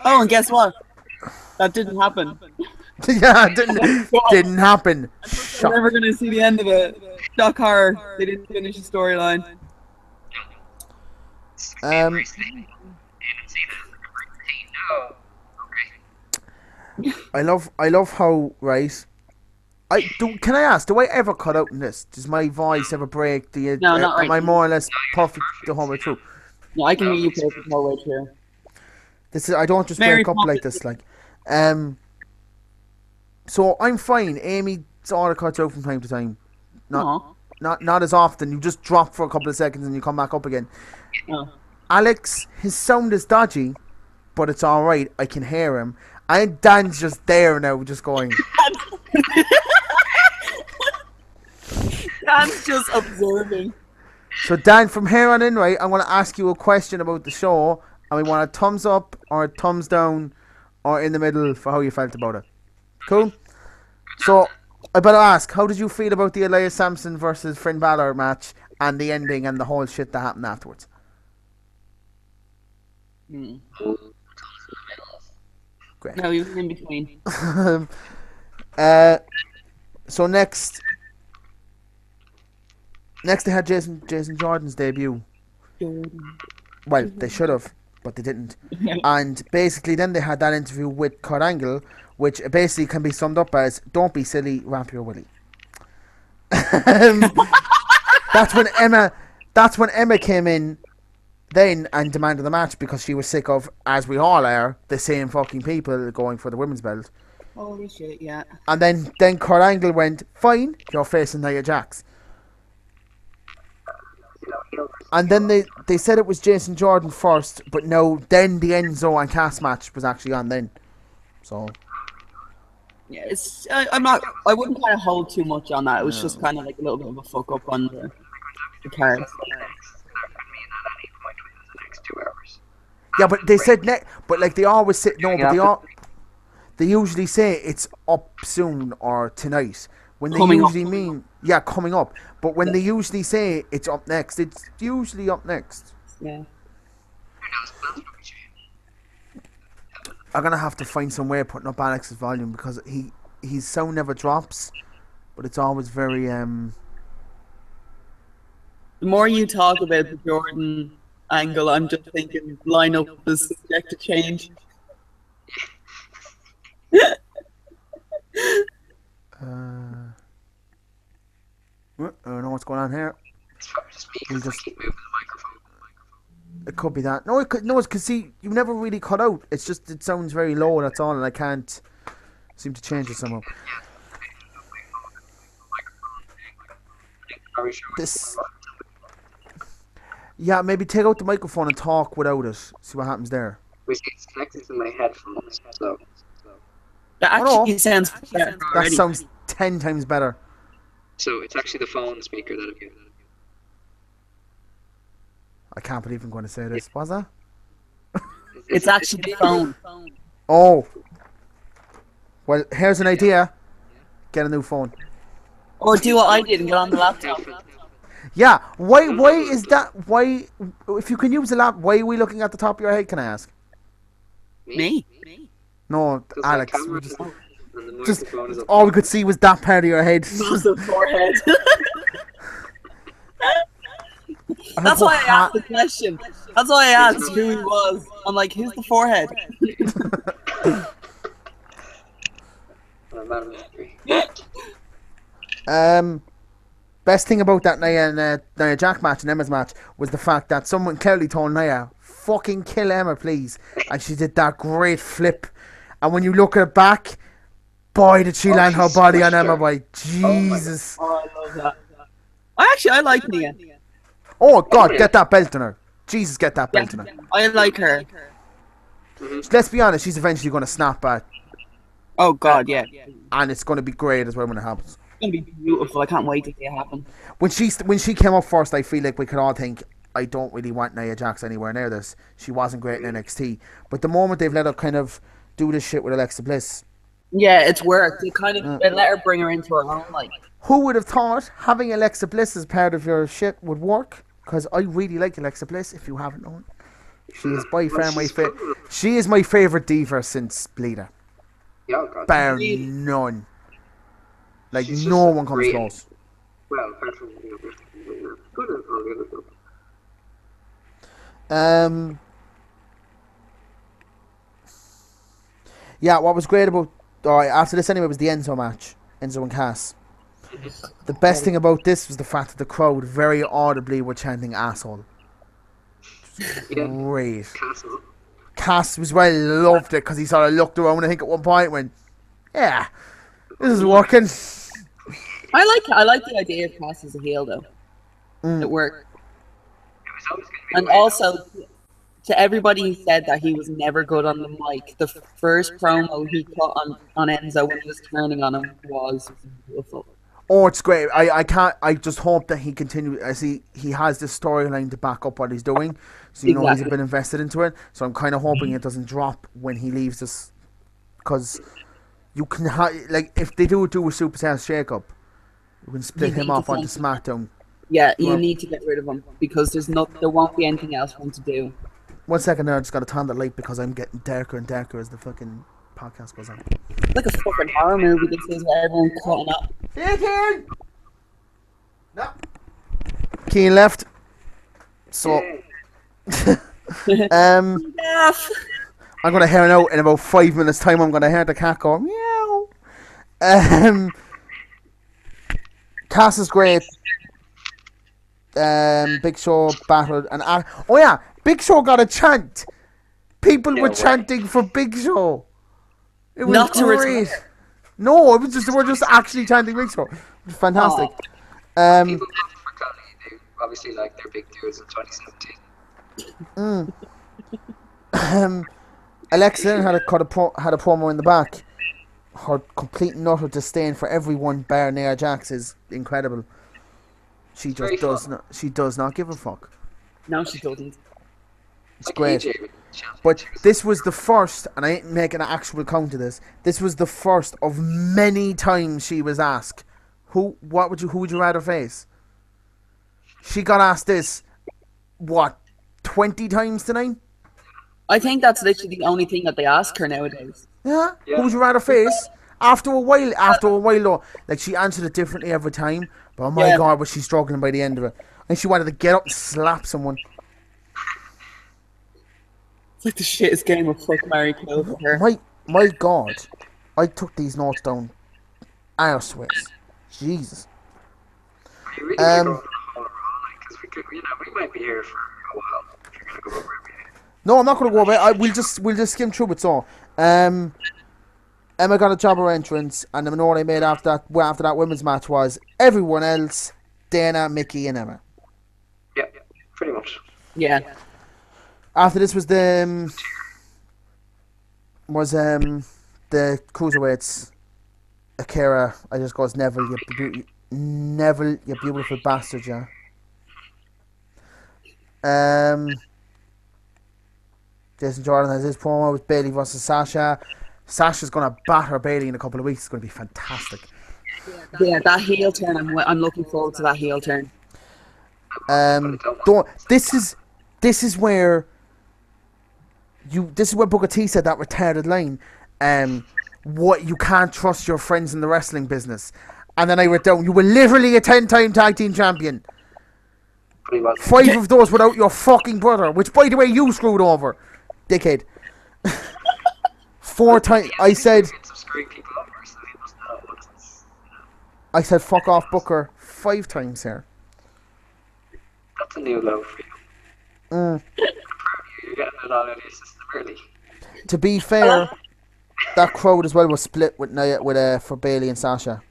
Oh, and guess what? That didn't happen. Yeah, it didn't happen. We're never going to see the end of it. Shock horror. They didn't finish the storyline. I love how, right? Can I ask, do I ever cut out in this? Does my voice ever break? No, not right. Am I more or less perfect the whole way through? No, I can hear you perfect the whole way through. I don't just break up like this, like. So I'm fine. Amy sort of cuts out from time to time. Not as often. You just drop for a couple of seconds and you come back up again. Oh. Alex, his sound is dodgy, but it's all right. I can hear him. And Dan's just there now, just going. Dan's just observing. So Dan, from here on in, right, I'm going to ask you a question about the show, and we want a thumbs up or a thumbs down or in the middle for how you felt about it. Cool? So, I better ask, how did you feel about the Elias Sampson versus Finn Balor match and the ending and the whole shit that happened afterwards? Great. No, he was in between. So next they had Jason Jordan's debut. Well, they should have, but they didn't. And basically then they had that interview with Kurt Angle, which basically can be summed up as, don't be silly, wrap your willy. That's when Emma came in then and demanded the match because she was sick of, as we all are, the same fucking people going for the women's belt. Holy shit, yeah. And then Kurt Angle went, fine, you're facing Nia Jax. And then they said it was Jason Jordan first, but no, then the Enzo and Cass match was actually on then. So yeah, I wouldn't kind of hold too much on that. It was just kind of like a little bit of a fuck up on the card. Yeah, but they said but like they always say they usually say it's up soon or tonight. When they usually mean coming up. But when they usually say it's up next, it's usually up next. Yeah. I'm gonna have to find some way of putting up Alex's volume because his sound never drops, but it's always very The more you talk about the Jordan angle, I'm just thinking lineup is subject to change. speakers that keep moving the microphone. It could be that. No, it's because see, you never really cut out. It's just it sounds very low. That's all, and I can't seem to change it somehow. This. Yeah, maybe take out the microphone and talk without it. See what happens there. Which it's connected to my headphones, so. That actually sounds better. That sounds 10 times better. So it's actually the phone speaker that I've given. I can't believe I'm going to say this. Was that? It's actually the phone. Oh. Well, here's an idea. Get a new phone. Or do what I did and get on the laptop. Yeah. Why is that? Why? If you can use a laptop, why are we looking at the top of your head? Can I ask? Me? No, Alex. Just all we could see was that part of your head. Massive forehead. That's why I asked the question. That's why I asked who he was. I'm like, who's the forehead? Best thing about that Nia Jack match and Emma's match was the fact that someone clearly told Nia, fucking kill Emma, please. And she did that great flip. And when you look at it back, boy, did she land her body on Emma, boy. Jesus. Oh, I love that. I like Nia. Oh, God, get that belt on her. Jesus, get that belt on her. I like her. Let's be honest, she's eventually going to snap back. Oh, God, yeah. And it's going to be great as well when it happens. It's going to be beautiful. I can't wait to see it happen. When she came up first, I feel like we could all think, I don't really want Nia Jax anywhere near this. She wasn't great in NXT. But the moment they've let her kind of do this shit with Alexa Bliss. Yeah, it's worked. They let her bring her into her own, like. Who would have thought having Alexa Bliss as part of your shit would work? Because I really like Alexa Bliss, if you haven't known. She is by far my favorite. She is my favorite diva since Bleeder. Bar none. Like, no one comes close. Well, apart from good and all the other stuff. Yeah, what was great about after this anyway was the Enzo match, Enzo and Cass. The best thing about this was the fact that the crowd very audibly were chanting asshole. Great. Cass was well loved it because he sort of looked around, I think at one point went, yeah, this is working. I like the idea of Cass as a heel though. It worked. And also, to everybody who said that he was never good on the mic, the first promo he cut on Enzo when he was turning on him was beautiful. Oh, it's great. I just hope that he continues. I see he has this storyline to back up what he's doing. So, you know, he's been invested into it. So I'm kind of hoping it doesn't drop when he leaves us. Because you can, like, if they do a Superstar shake-up, you can split him off onto SmackDown. Yeah, you need to get rid of him. Because there won't be anything else for him to do. 1 second there, I just got to turn the light because I'm getting darker and darker as the fucking podcast goes on. Like a fucking horror movie, this is where everyone's cutting up. Keen! No. Keen left. So, I'm gonna hear now in about 5 minutes' time. I'm gonna hear the cat go meow. Cass is great. Big Show battled and oh yeah, Big Show got a chant. People were chanting for Big Show. It was great. No, it was just we're just actually chanting Big Show. It was fantastic. People obviously like their big dudes in 2017. Alexa had a promo in the back. Her complete and utter disdain for everyone bar Nia Jax is incredible. She just does not give a fuck. No, she doesn't. It's great. But this was the first, and I ain't making an actual count to this. This was the first of many times she was asked, who would you rather face? She got asked this, 20 times tonight? I think that's literally the only thing that they ask her nowadays. Yeah? Who would you rather face? After a while though, like she answered it differently every time. But oh my God, was she struggling by the end of it. And she wanted to get up and slap someone. It's like the shittest game of fuck, marry, kill for her. My God. I took these notes down. Arseways. Jesus. Because we we might be here for a while if you're gonna go over everything. No, I'm not going to go over it. We'll just skim through it. So, Emma got a jobber entrance, and the minute they made after that women's match was everyone else, Dana, Mickey, and Emma. Yeah, pretty much. Yeah. After this was the cruiserweights. Akira, I just goes Neville, you beautiful bastard, yeah. Jason Jordan has his promo with Bailey versus Sasha. Sasha's gonna batter Bailey in a couple of weeks. It's gonna be fantastic. Yeah, that heel turn. I'm looking forward to that heel turn. This is where Booker T said that retarded line. What, you can't trust your friends in the wrestling business. And then I wrote down, you were literally a 10-time tag team champion. 5 of those without your fucking brother, which, by the way, you screwed over, dickhead. 4 times. I said fuck off Booker 5 times here. That's a new low for you. You're getting it out of your system early. To be fair, that crowd as well was split with for Bailey and Sasha.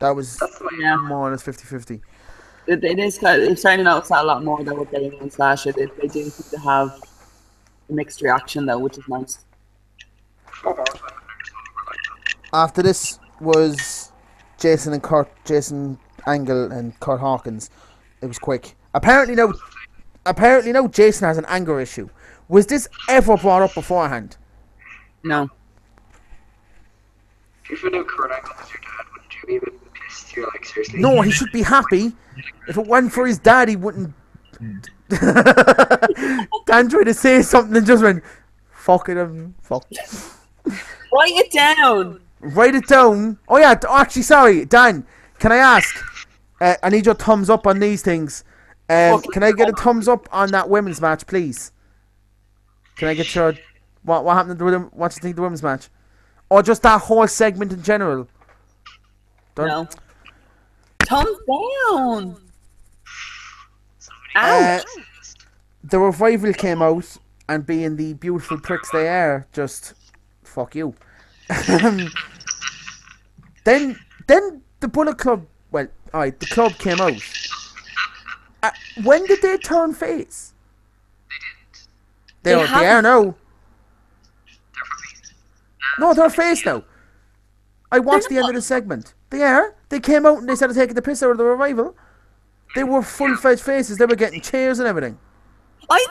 That was more or less 50-50. It is kind of, it's starting to notice that a lot more though with Bailey and Sasha. They do seem to have a mixed reaction though, which is nice. After this was Jason Angle and Kurt Hawkins. It was quick. Apparently now Jason has an anger issue. Was this ever brought up beforehand? No. If you knew Kurt Angle was your dad, wouldn't you be a bit pissed? You're like, seriously? No, he should be happy. If it wasn't for his dad, he wouldn't. Dan tried to say something and just went, fuck it, fuck. Write it down. Write it down. Oh yeah, actually, sorry, Dan. Can I ask? I need your thumbs up on these things. Can I get a thumbs up on that women's match, please? Can I get your what happened to them? What do you think of the women's match, or just that whole segment in general? No. Thumbs down. Ouch. The Revival came out, and being the beautiful pricks they are, just fuck you. Then the Bullet Club. Well, alright, the club came out. When did they turn face? They are now. No, they're face now. I watched the end of the segment. They are. They came out and they started taking the piss out of the Revival. They were full-fledged faces. They were getting chairs and everything. I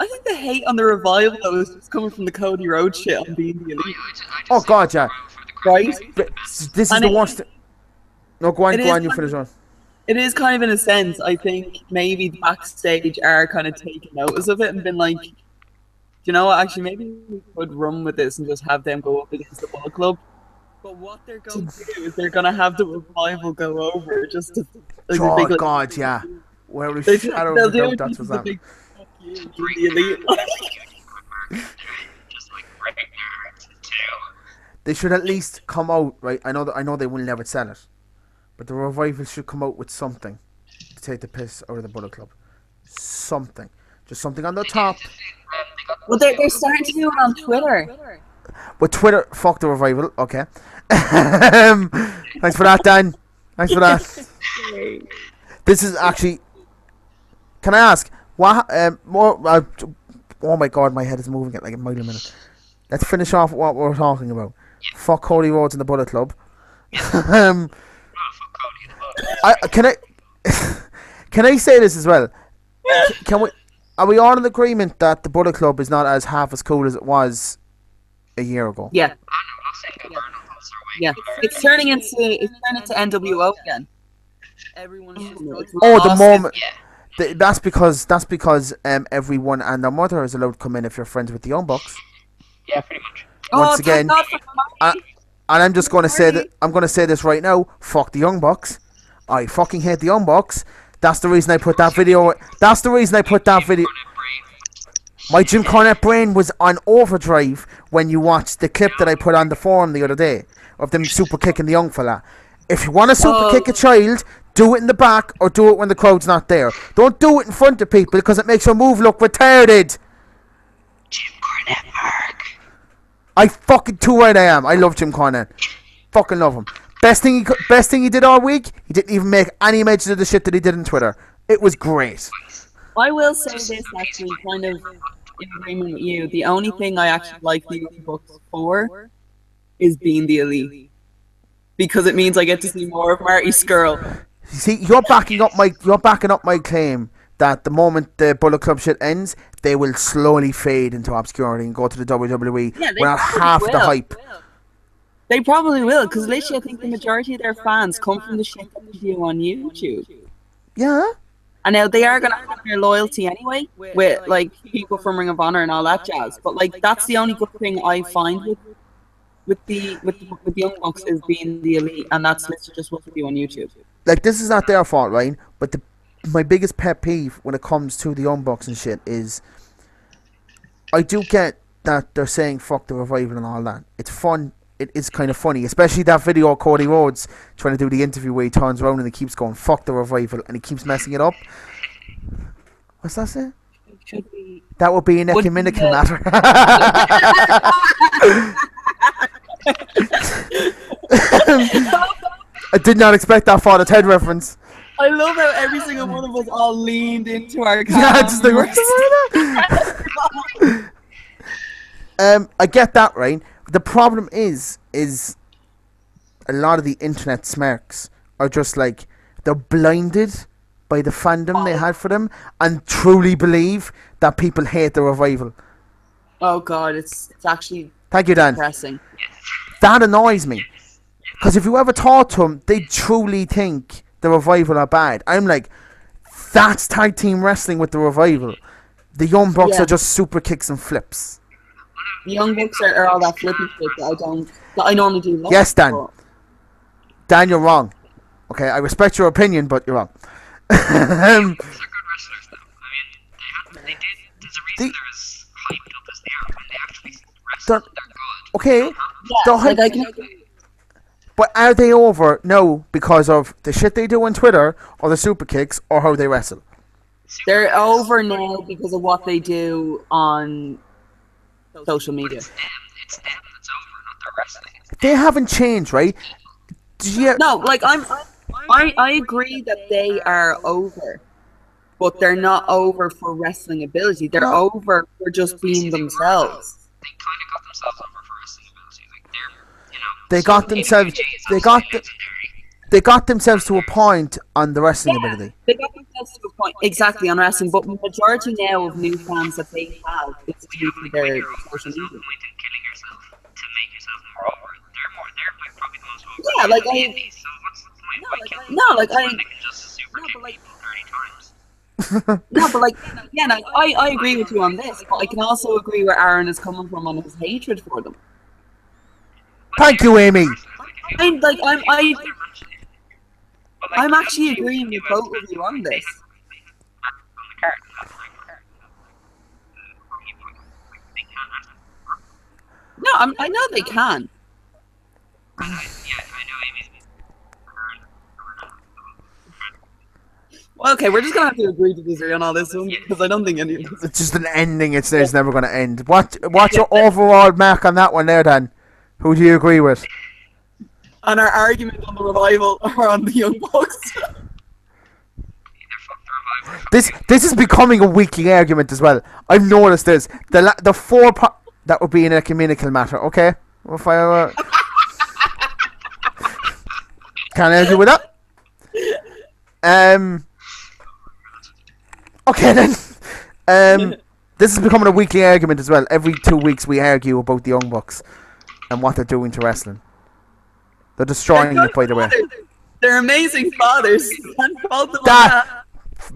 think the hate on the Revival though is just coming from the Cody Rhodes shit on being the elite. Oh god, yeah. Right? This is the worst. No, go on, you finish on. It is kind of in a sense, I think maybe the backstage are kind of taking notice of it and been like, you know what, actually maybe we could run with this and just have them go up against the Bullet Club. But what they're going to do is they're going to have the Revival go over just to... Like, oh god, yeah. Where we shadow the doubt, that's what's happening. The elite. They should at least come out, right? I know they will never sell it, but the Revival should come out with something to take the piss out of the Bullet Club. Something, just something on the top. Well, they're starting to do it on Twitter. With Twitter, fuck the Revival. Okay. Thanks for that, Dan. Thanks for that. This is actually. Can I ask what? Oh my god, my head is moving at like a mile a minute. Let's finish off what we're talking about. Fuck Cody Rhodes and the Bullet Club. Can I say this as well? Are we all in agreement that the Bullet Club is not as half as cool as it was a year ago? Yeah. Yeah. It's turning into NWO again. Everyone's the moment. Yeah. That's because everyone and their mother is allowed to come in if you're friends with the Young Bucks. Yeah, pretty much. Once again, and I'm just going to say that I'm going to say this right now. Fuck the Young Bucks. I fucking hate the Young Bucks. That's the reason I put that video. My Jim Cornette brain was on overdrive when you watched the clip that I put on the forum the other day of them super kicking the young fella. If you want to super kick a child, do it in the back or do it when the crowd's not there. Don't do it in front of people because it makes your move look retarded. Jim Cornette Mark. I fucking too right I am. I love Jim Cornette. Fucking love him. Best thing he did all week, he didn't even make any mention of the shit that he did on Twitter. It was great. I will say this actually, kind of in agreement with you. The only thing I actually like the Young Bucks for is being the elite. Because it means I get to see more of Marty Skrull. See, you're backing up my claim that the moment the Bullet Club shit ends, they will slowly fade into obscurity and go to the WWE without half the hype. They probably will, because literally I think the majority of their fans come from the shit that they do on YouTube. Yeah. And now they are gonna have their loyalty anyway, with like people from Ring of Honor and all that jazz. But like that's the only good thing I find with the Young Bucks is being the elite, and that's literally just what they do on YouTube. Like, this is not their fault, right? But my biggest pet peeve when it comes to the Young Bucks and shit is, I do get that they're saying fuck the Revival and all that. It's fun. It is kind of funny, especially that video of Cody Rhodes trying to do the interview where he turns around and he keeps going fuck the Revival and he keeps messing it up. What's that say? That would be an ecumenical matter. I did not expect that Father Ted reference. I love how every single one of us all leaned into our yeah, it's the worst. I get that, right? The problem is a lot of the internet smarks are just like, they're blinded by the fandom they had for them and truly believe that people hate the Revival. Oh god, it's actually Thank you, Dan. depressing. That annoys me. Because if you ever talk to them, they truly think the Revival are bad. I'm like, that's tag team wrestling with the Revival. The Young Bucks are just super kicks and flips. The Young Bucks are all that flippy shit that I normally do. Yes, Dan. But Dan, you're wrong. Okay, I respect your opinion, but you're wrong. They're good wrestlers, though. I mean, there's a reason they're as hyped up as they are. When they actually wrestle, they're good. Okay. But are they over? No, because of the shit they do on Twitter, or the super kicks, or how they wrestle. They're over now because of what they do on social media. It's them that's over, not their wrestling. They haven't changed, right? No, like I agree that they are over, but they're not over for wrestling ability. They're over for just being themselves. They kind of got themselves over for wrestling ability. Like they got themselves to a point on the wrestling ability. They got themselves to a point exactly on wrestling, but the majority now of new fans that they have is due to their social media. Killing yourself to make yourself more over. They're probably the most over. Yeah, like so what's the point? They can just super kick people 30 times. No, but like, yeah, no, I agree with you on this, but I can also agree where Aaron is coming from on his hatred for them. Thank you, Amy. I'm actually agreeing with both of you on this. No, I know they can. Well, okay, we're just gonna have to agree to disagree on all this one because I don't think any of this. It's just an ending. It's never going to end. What's your overall mark on that one there, Dan? Who do you agree with? On our argument on the Revival or on the Young Bucks? This is becoming a weekly argument as well. I've noticed this. The four that would be an ecumenical matter. Okay, if I can't argue with that. Okay then. This is becoming a weekly argument as well. Every 2 weeks we argue about the Young Bucks and what they're doing to wrestling. They're destroying it, by the way. They're amazing fathers.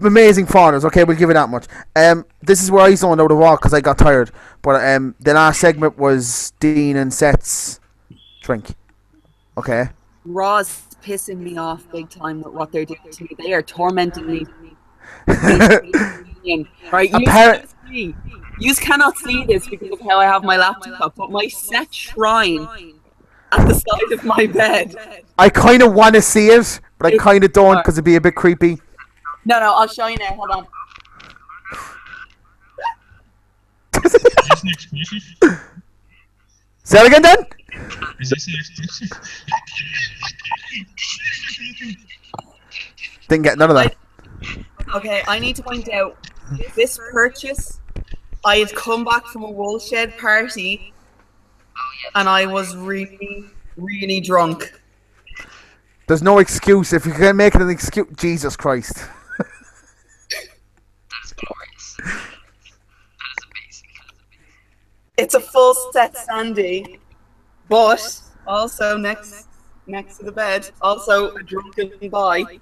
Amazing fathers. Okay, we'll give it that much. This is where I zoned out of walk because I got tired. But the last segment was Dean and Seth's drink. Okay. Raw's pissing me off big time with what they're doing to me. They are tormenting me. Right, you cannot see this because of how I have my laptop, but my set shrine at the side of my bed. I kind of want to see it, but I kind of don't because it'd be a bit creepy. No, I'll show you now. Hold on. Is this an exclusive? Say that again, Dan? Is this an exclusive? Didn't get none of that. Okay, I need to point out this purchase. I had come back from a woolshed party, and I was really, really drunk. There's no excuse. If you can make it an excuse, Jesus Christ. That's glorious. That is amazing. It's a full set Sandy, but also next to the bed, also a drunken boy.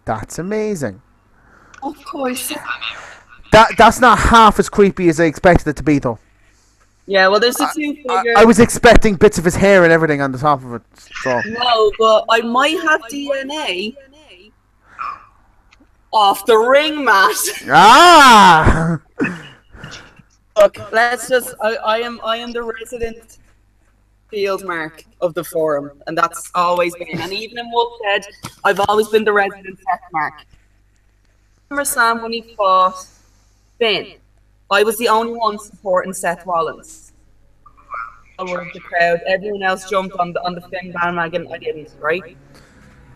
That's amazing. Of course. That's not half as creepy as I expected it to be, though. Yeah, well, there's the two figures. I was expecting bits of his hair and everything on the top of it. So. No, but I might have DNA off the ring mat. Ah! Look, let's just. I am the resident field mark of the forum, and that's always been. And even in Wolfhead, I've always been the resident Seth mark. Remember Sam when he fought Finn? I was the only one supporting Seth Rollins. I was the crowd. Everyone else jumped on the Finn bandwagon. I didn't, right?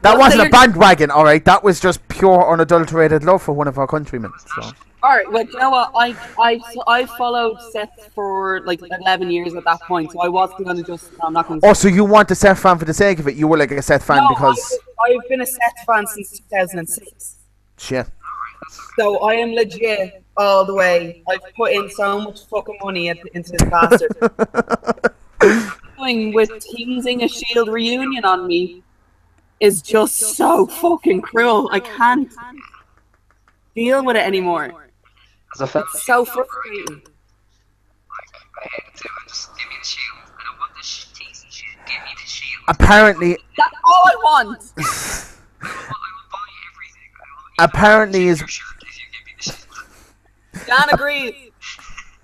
That wasn't a bandwagon, alright. That was just pure unadulterated love for one of our countrymen. So. Alright, well, you know what? I followed Seth for like 11 years at that point, so I wasn't going to just. No, I'm not going to. Oh, so you weren't a Seth fan for the sake of it? You were like a Seth fan because. I've been a Seth fan since 2006. Shit. So I am legit all the way. I've put in so much fucking money into this bastard. With teasing a Shield reunion on me is just so fucking cruel. I can't deal with it anymore. It's so frustrating. I hate it too. Just give me the Shield. I don't want this teasing shit. Give me the Shield. Apparently. That's all I want. I will buy everything. Apparently is. Dan agrees.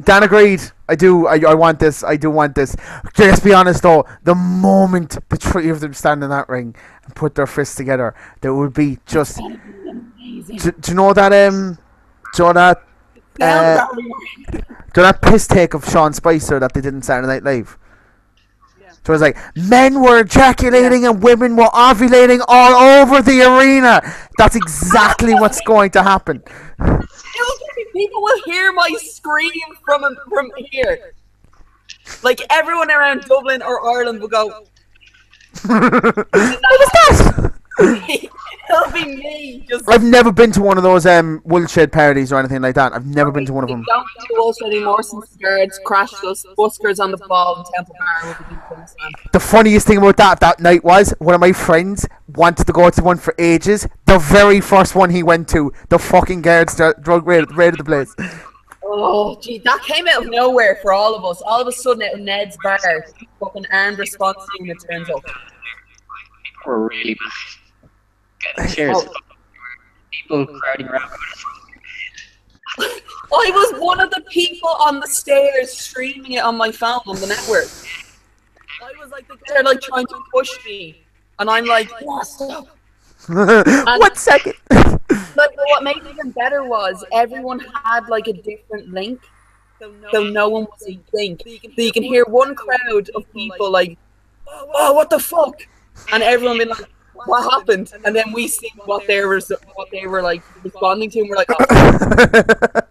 Dan agreed. I do. I want this. I do want this. Let's be honest though. The moment the three of them stand in that ring and put their fists together, there would be just. Do you know that? Do you know that piss take of Sean Spicer that they did in Saturday Night Live? So it's like, men were ejaculating and women were ovulating all over the arena. That's exactly what's going to happen. People will hear my scream from here. Like, everyone around Dublin or Ireland will go, what was that? It'll be me. I've never been to one of those woolshed parties or anything like that. I've never been to one of them. Don't do woolshed anymore since the guards crashed those buskers on the ball in Temple Bar. The funniest thing about that night was one of my friends wanted to go to one for ages. The very first one he went to, the fucking guards drug raided the place. Oh, gee, that came out of nowhere for all of us. All of a sudden, out of Ned's bar, fucking armed response unit turns up. We're really bad. Cheers. People crowding around. I was one of the people on the stairs streaming it on my phone on the network. I was like, they're like trying to push me, and I'm like, stop. 1 second. Like, what made it even better was everyone had like a different link, so no one was in sync. So you can hear one crowd of people like, "Oh, what the fuck," and everyone being like, "What happened?" And then we see what they were like responding to, and we're like, "Oh."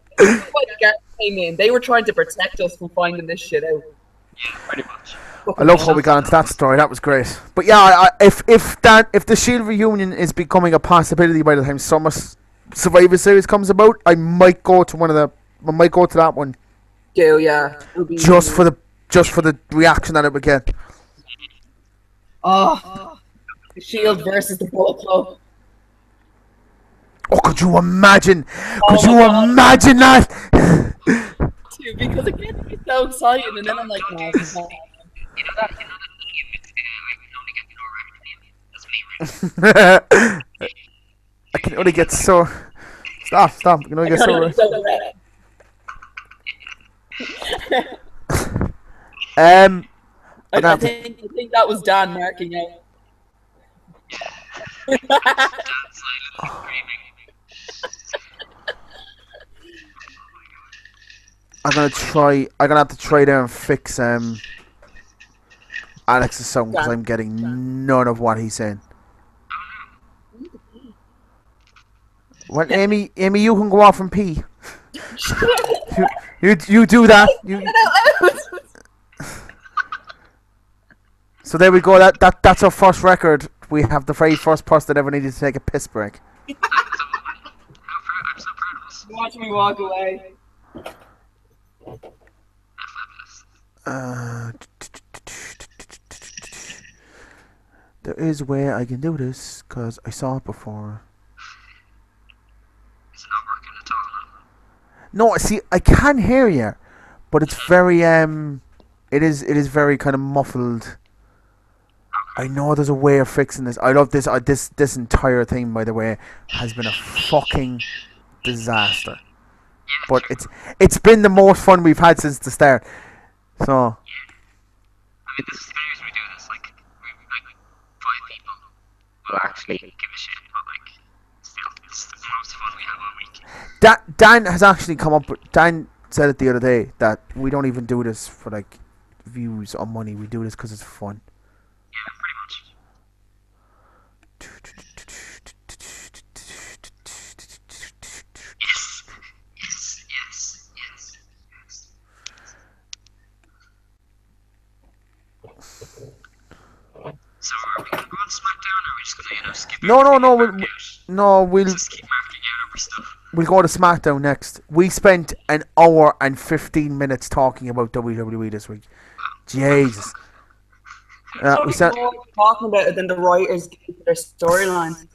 Came in. They were trying to protect us from finding this shit out. Yeah, pretty much. I love how we got into that story. That was great. But yeah, if the Shield reunion is becoming a possibility by the time Summer Survivor Series comes about, I might go to that one. Yeah. Just for the reaction that it would get. Oh, the Shield versus the Bullet Club. Oh, could you imagine? Imagine that? Dude, because it gets me so excited, and then I'm like, no. You know that if it's I can only get the no revenue. That's me. I can only get so. Stop! I can only get so. I think that was Dan marking out. I'm gonna have to try there and fix Alex's sound because I'm getting none of what he's saying. Well, Amy, you can go off and pee. you do that. So there we go. That's our first record. We have the very first person that ever needed to take a piss break. I'm so proud of us. Watch me walk away. There is a way I can do this because I saw it before. Is it not working at all now? No, see, I can hear you, but it's very it is very kind of muffled. I know there's a way of fixing this. I love this. This entire thing, by the way, has been a fucking disaster. But it's been the most fun we've had since the start. So. I mean, this is the years we do this. Like 5 people will actually give a shit, but like, still, it's the most fun we have all week. Dan has actually come up with. Dan said it the other day that we don't even do this for like views or money. We do this because it's fun. Yeah, pretty much. Yes. So are we gonna go on SmackDown, or are we just gonna skip? We'll just keep marking out our stuff. We'll go to SmackDown next. We spent an hour and 15 minutes talking about WWE this week. Jesus. We said talking about it, then the writers gave their storyline.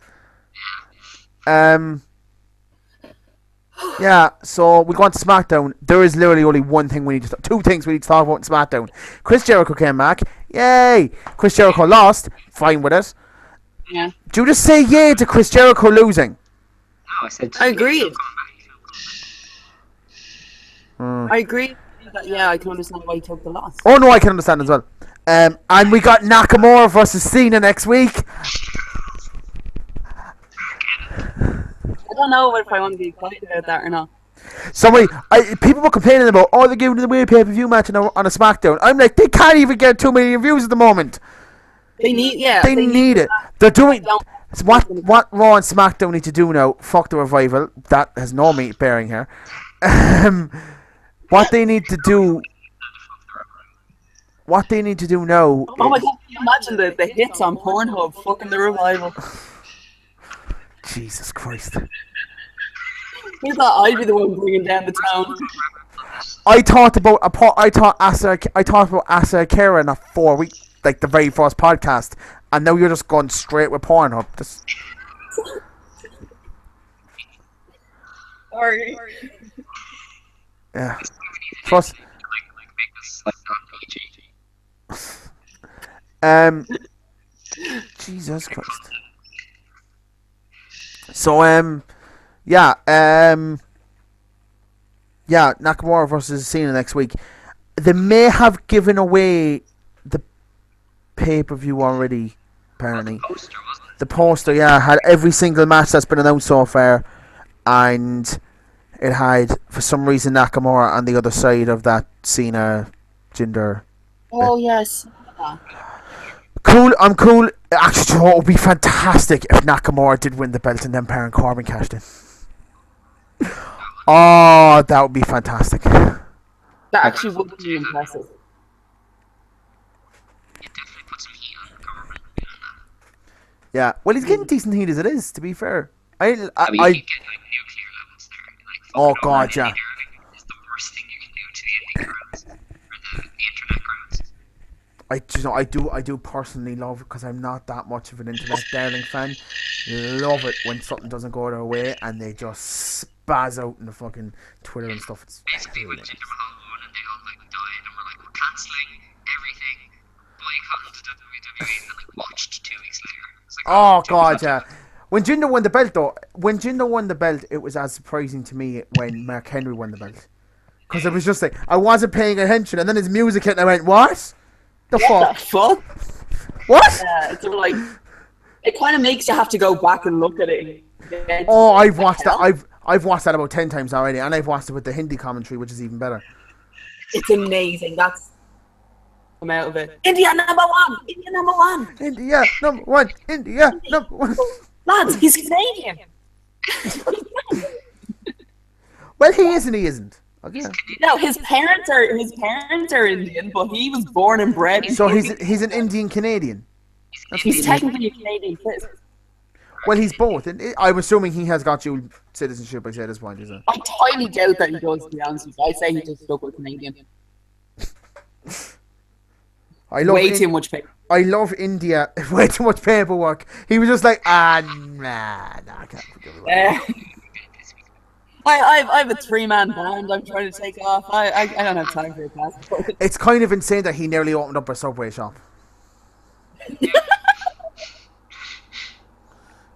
Yeah, so we go on to SmackDown. There is literally only two things we need to talk about in SmackDown. Chris Jericho came back. Yay! Chris Jericho lost. Fine with it. Yeah. Do you just say yay to Chris Jericho losing? No, I said. I agree. I agree. Yeah, I can understand why he took the loss. Oh no, I can understand as well. And we got Nakamura versus Cena next week. I don't know if I want to be excited about that or not. People were complaining about, they're giving it away pay-per-view match on a SmackDown. I'm like, they can't even get 2 million views at the moment. They need it. They're doing what Raw and SmackDown need to do now. Fuck the revival. That has no meat bearing here. What they need to do now. Oh my god! Can you imagine the hits on Pornhub fucking the revival? Jesus Christ! We thought I'd be the one bringing down the town. I thought about Asa Akira in a 4 week, like the very first podcast, and now you're just going straight with Pornhub. Sorry. Yeah. First. Jesus Christ. So Nakamura versus Cena next week. They may have given away the pay-per-view already, apparently. The poster, had every single match that's been announced so far, and it had, for some reason, Nakamura on the other side of that Cena Jinder. Oh yes. Cool, I'm cool. Actually, it would be fantastic if Nakamura did win the belt and then Baron Corbin cashed in. Oh, that would be fantastic. That actually would be impressive. Yeah, well, he's getting decent heat as it is, to be fair. You can get like nuclear levels there. Like, oh god, yeah. It's the worst thing you can do to the indie crowds or the internet crowds. I do personally love it because I'm not that much of an internet darling fan. Love it when something doesn't go their way and they just spaz out in the fucking Twitter and stuff. It's basically when Jinder Mahal won and they all like died and were like, we're cancelling everything, boycotting the WWE, and then like watched 2 weeks later. Like, oh god, yeah. When Jinder won the belt, though, it was as surprising to me when Mark Henry won the belt. Because it was just like, I wasn't paying attention, and then his music hit, and I went, what? The What fuck? the fuck? What? Yeah, it's sort of like, it kind of makes you have to go back and look at it. Oh, I've watched that. I've watched that about 10 times already, and I've watched it with the Hindi commentary, which is even better. It's amazing. That's come out of it. India number one. India number one. India number one. India number one. Lads, he's Canadian. Well, he is and he isn't. Okay. No, his parents are Indian, but he was born and bred. So he's an Indian Canadian. He's technically a Canadian citizen. Well, he's both. And I'm assuming he has got dual citizenship. I say at this point, isn't it? I highly doubt that he does. To be honest with you, I say he just stuck with Canadian. I love way too much paper. I love India. Way too much paperwork. He was just like, nah, I can't forgive it. I have a 3-man band I'm trying to take off. I don't have time for a passport. It's kind of insane that he nearly opened up a Subway shop.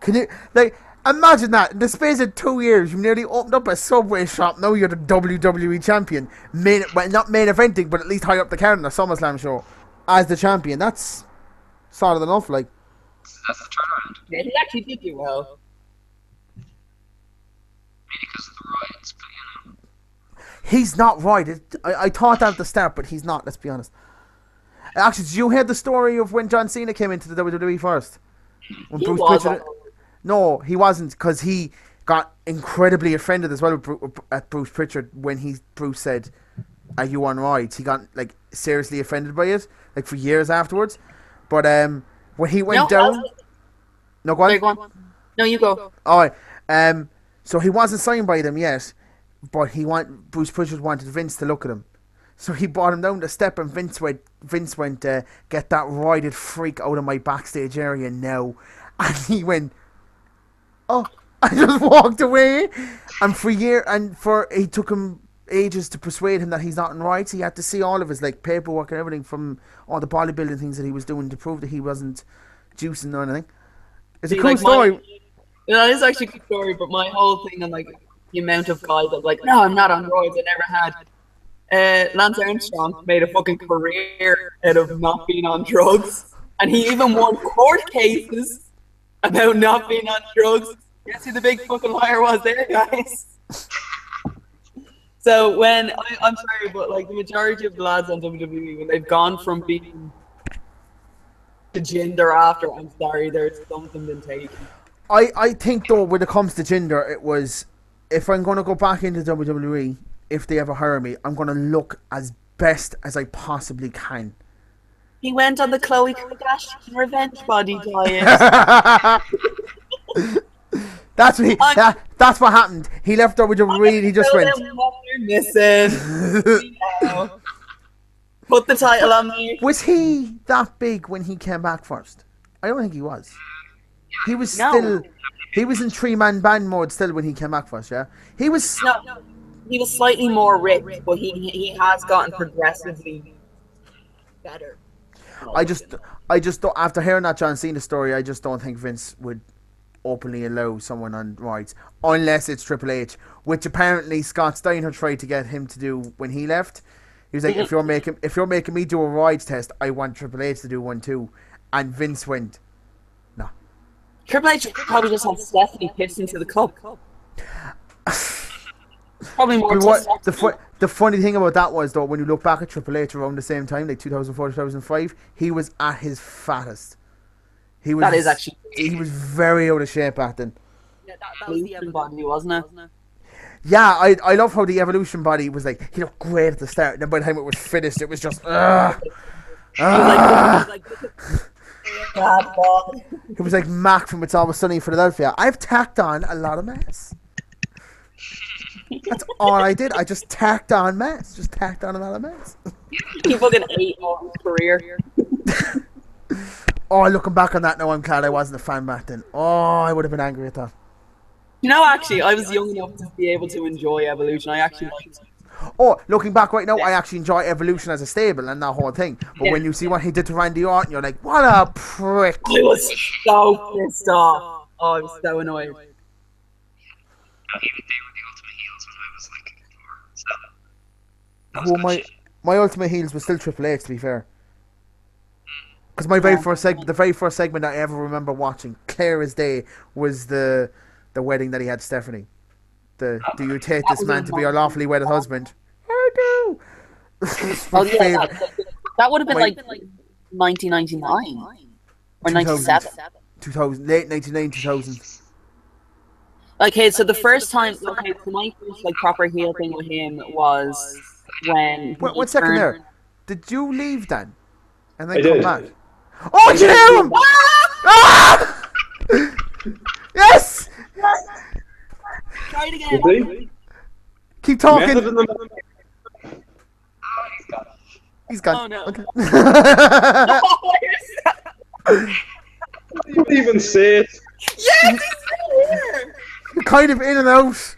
Can you, like, imagine that. In the space of 2 years, you nearly opened up a Subway shop. Now you're the WWE champion. Not main eventing, but at least high up the card in a SummerSlam show as the champion. That's solid enough, like. That's the turnaround. Yeah, he actually did do well. Maybe because of the riots, but you know. He's not right. I thought that at the start, but he's not, let's be honest. Actually, did you hear the story of when John Cena came into the WWE first? When He Bruce was. Pritchard... No, he wasn't, because he got incredibly offended as well at Bruce Pritchard when Bruce said, "Are you on roids?" He got like seriously offended by it, like for years afterwards. But when he went down, no, go on. Go on. No, you go. All right. So he wasn't signed by them yet, but Bruce Pritchard wanted Vince to look at him. So he brought him down the step, and Vince went, "Get that roided freak out of my backstage area now." And he went, "Oh," I just walked away. And it took him ages to persuade him that he's not in rights. He had to see all of his like paperwork and everything from all the bodybuilding things that he was doing to prove that he wasn't juicing or anything. It's a cool story. It is actually a good story, but my whole thing on like the amount of guys that like, no, I'm not on roids. I never had. Lance Armstrong made a fucking career out of not being on drugs, and he even won court cases about not being on drugs. Guess who the big fucking liar was there, guys? So when I'm sorry, but like the majority of the lads on WWE, when they've gone from being the gender after, I'm sorry, there's something been taken. I think though when it comes to gender, it was, if I'm going to go back into WWE, if they ever hire me, I'm going to look as best as I possibly can. He went on the Khloe Kardashian revenge body diet. That's what happened. He left WWE and he just went. What you're missing. Put the title on me. Was he that big when he came back first? I don't think he was. He was still. He was in 3-man band mode still when he came back first. Yeah, he was. No, he was slightly more ripped, but he has gotten progressively better. I just don't, after hearing that John Cena story, I just don't think Vince would openly allow someone on rights unless it's Triple H, which apparently Scott Steiner tried to get him to do when he left. He was like, if you're making me do a rights test, I want Triple H to do one too. And Vince went, no. Triple H probably just had Stephanie pissed into the cup. Probably more. The funny thing about that was though, when you look back at Triple H around the same time, like 2004, 2005, he was at his fattest. He was very out of shape back then. Yeah, that was the body, wasn't it? Yeah, I love how the Evolution body was like, he looked great at the start, and then by the time it was finished, it was just it was like Mac from It's Always Sunny in Philadelphia. I've tacked on a lot of mass. That's all I did. I just tacked on mass. Just tacked on a lot of mass. You fucking ate on his career. Oh, looking back on that now, I'm glad I wasn't a fan back then. Oh, I would have been angry at that. You know, actually, I was young enough to be able to enjoy Evolution. I actually liked it. Oh, looking back right now, I actually enjoy Evolution as a stable and that whole thing. But when you see what he did to Randy Orton, you're like, what a prick. I was so pissed off. Oh, I was so annoyed. They were the ultimate heels when I was like 4, so. who my ultimate heels was still Triple H, to be fair. Because my very first the very first segment I ever remember watching, clear as day, was the wedding that he had Stephanie. Do you take this man to be your lawfully wedded husband? I do. That would have been like 1999 or 97. 2000, late 99, 2000. Okay, so the first time, so my first like proper heel thing with him was when. One second there. Did you leave then, and then I come did. back? Oh, did you hear him? Ah! Yes. Try it again. See? Keep talking. Method in the He's gone. Oh no. Okay. You didn't even say it. Yes, he's still here. Kind of in and out.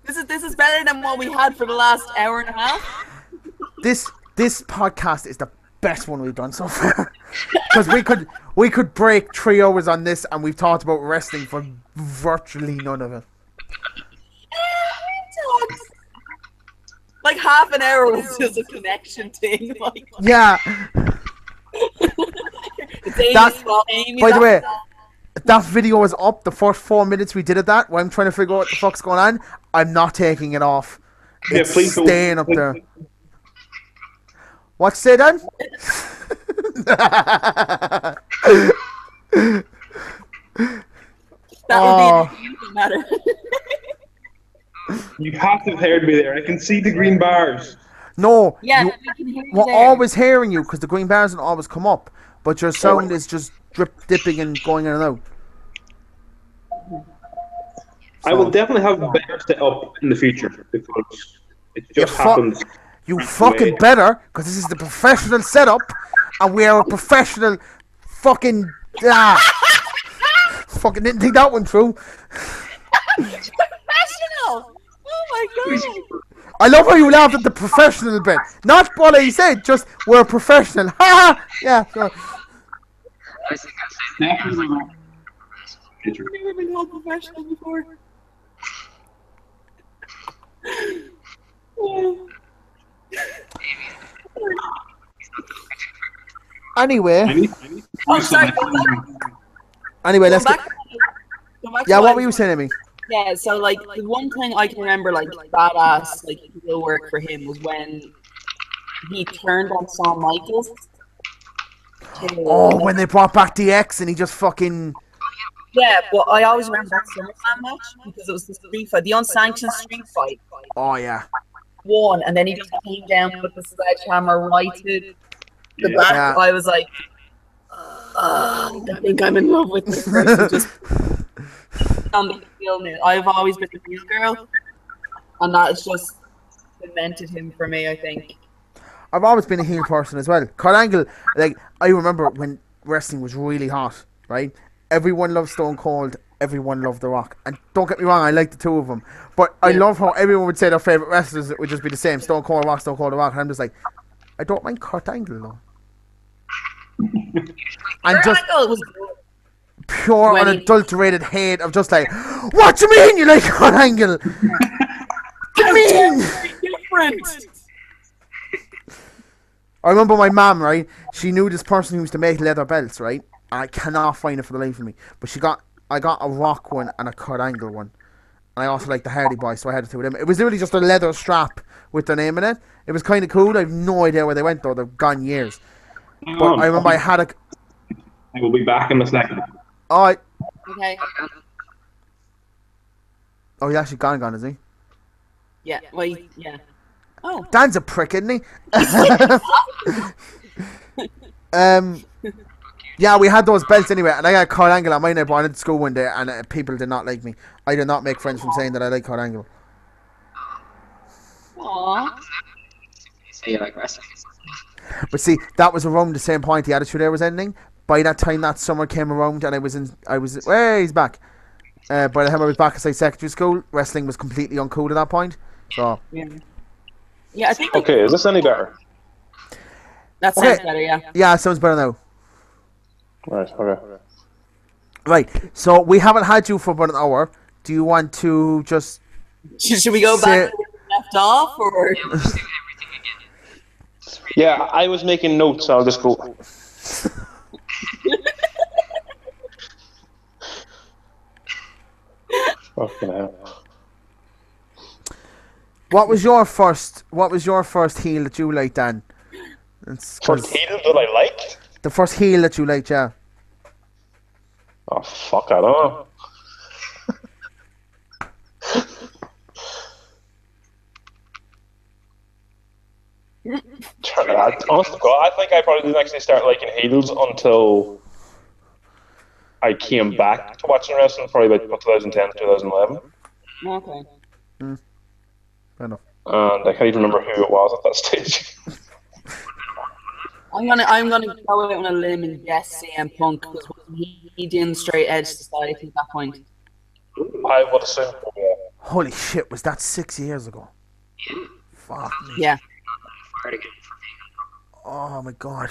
This is better than what we had for the last hour and a half. This podcast is the best one we've done so far. Because we could break 3 hours on this, and we've talked about wrestling for virtually none of it. Like half an hour was just a connection thing. Like, Yeah. By the way, that video is up. The first 4 minutes we did of that, where I'm trying to figure out what the fuck's going on. I'm not taking it off. Yeah, It's please don't. staying up there. What say then? that would be the matter. You have to have heard me there. I can see the green bars. No, Yeah, we can hear you we're there. always hearing you because the green bars don't always come up, but your sound is just dipping and going in and out. I will definitely have a better setup in the future because it just happens. You fucking better, because this is the professional setup, and we are a professional fucking. Fucking didn't think that one through. Professional! Oh my god! I love how you laughed at the professional bit. Not what I said, just we're a professional. Ha ha! Yeah, sure. I think I said that. I've never been called professional before. Anyway. Oh, sorry. Anyway, let's get. Go back Yeah, to what were you saying to me? Yeah, so like the one thing I can remember, like badass, like real work for him was when he turned on Shawn Michaels. Oh, when they brought back DX and he just fucking. Yeah, but I always remember that SummerSlam match because it was the street fight, the unsanctioned street fight. Oh yeah. Won, and then he just came down with the sledgehammer right to the back. Yeah. I was like, I think I'm in love with this person. Just on the heel now. I've always been a heel girl, and that has just cemented him for me, I think. I've always been a heel person as well. Kurt Angle, like, I remember when wrestling was really hot, right? Everyone loved Stone Cold, everyone loved The Rock. And don't get me wrong, I like the two of them. But I love how everyone would say their favourite wrestlers, it would just be the same. Stone Cold, Rock, Stone Cold, The Rock. And I'm just like, I don't mind Kurt Angle, though. And just Angle was pure, when unadulterated hate of just like, what do you mean you like Kurt Angle? You mean? different. I remember my mom, right? She knew this person who used to make leather belts, right? And I cannot find it for the life of me. But I got a Rock one and a Kurt Angle one. And I also like the Hardy Boy, so I had the two of them. It was literally just a leather strap with their name in it. It was kind of cool. I have no idea where they went, though. They've gone years. But I remember I had a... I will be back in a second. Oh, Okay. oh, he's actually gone, is he? Yeah. Well, yeah. Oh. Dan's a prick, isn't he? Yeah, we had those belts anyway, and I got Kurt Angle on mine. I brought it to school one day, and people did not like me. I did not make friends from saying that I like Kurt Angle. Aww. Say you like wrestling. But see, that was around the same point the Attitude Era was ending. By that time, that summer came around, and hey, he's back. By the time I was back at secondary school, wrestling was completely uncool at that point. So Yeah. Yeah, I think Okay, is this any better? that sounds better. Yeah. yeah, it sounds better now. Right, okay. Right, so we haven't had you for about an hour. Do you want to just Should we go say- back to left off, or? Yeah, we'll just do everything again. Yeah, I was making notes, so I'll just go. Fucking hell. What was your first heel that you liked, Dan? First heel that I liked? The first heel that you liked, yeah. Oh, fuck, I don't know. Honest to God, I think I probably didn't actually start liking heels until I came back to watching wrestling, probably about 2010, 2011. Okay. Fair enough. And I can't even remember who it was at that stage. I'm gonna go out on a limb and guess CM Punk, because he doing straight edge society at that point. I would assume. Yeah. Holy shit, was that 6 years ago? Yeah. Fuck me. Yeah. Oh my god.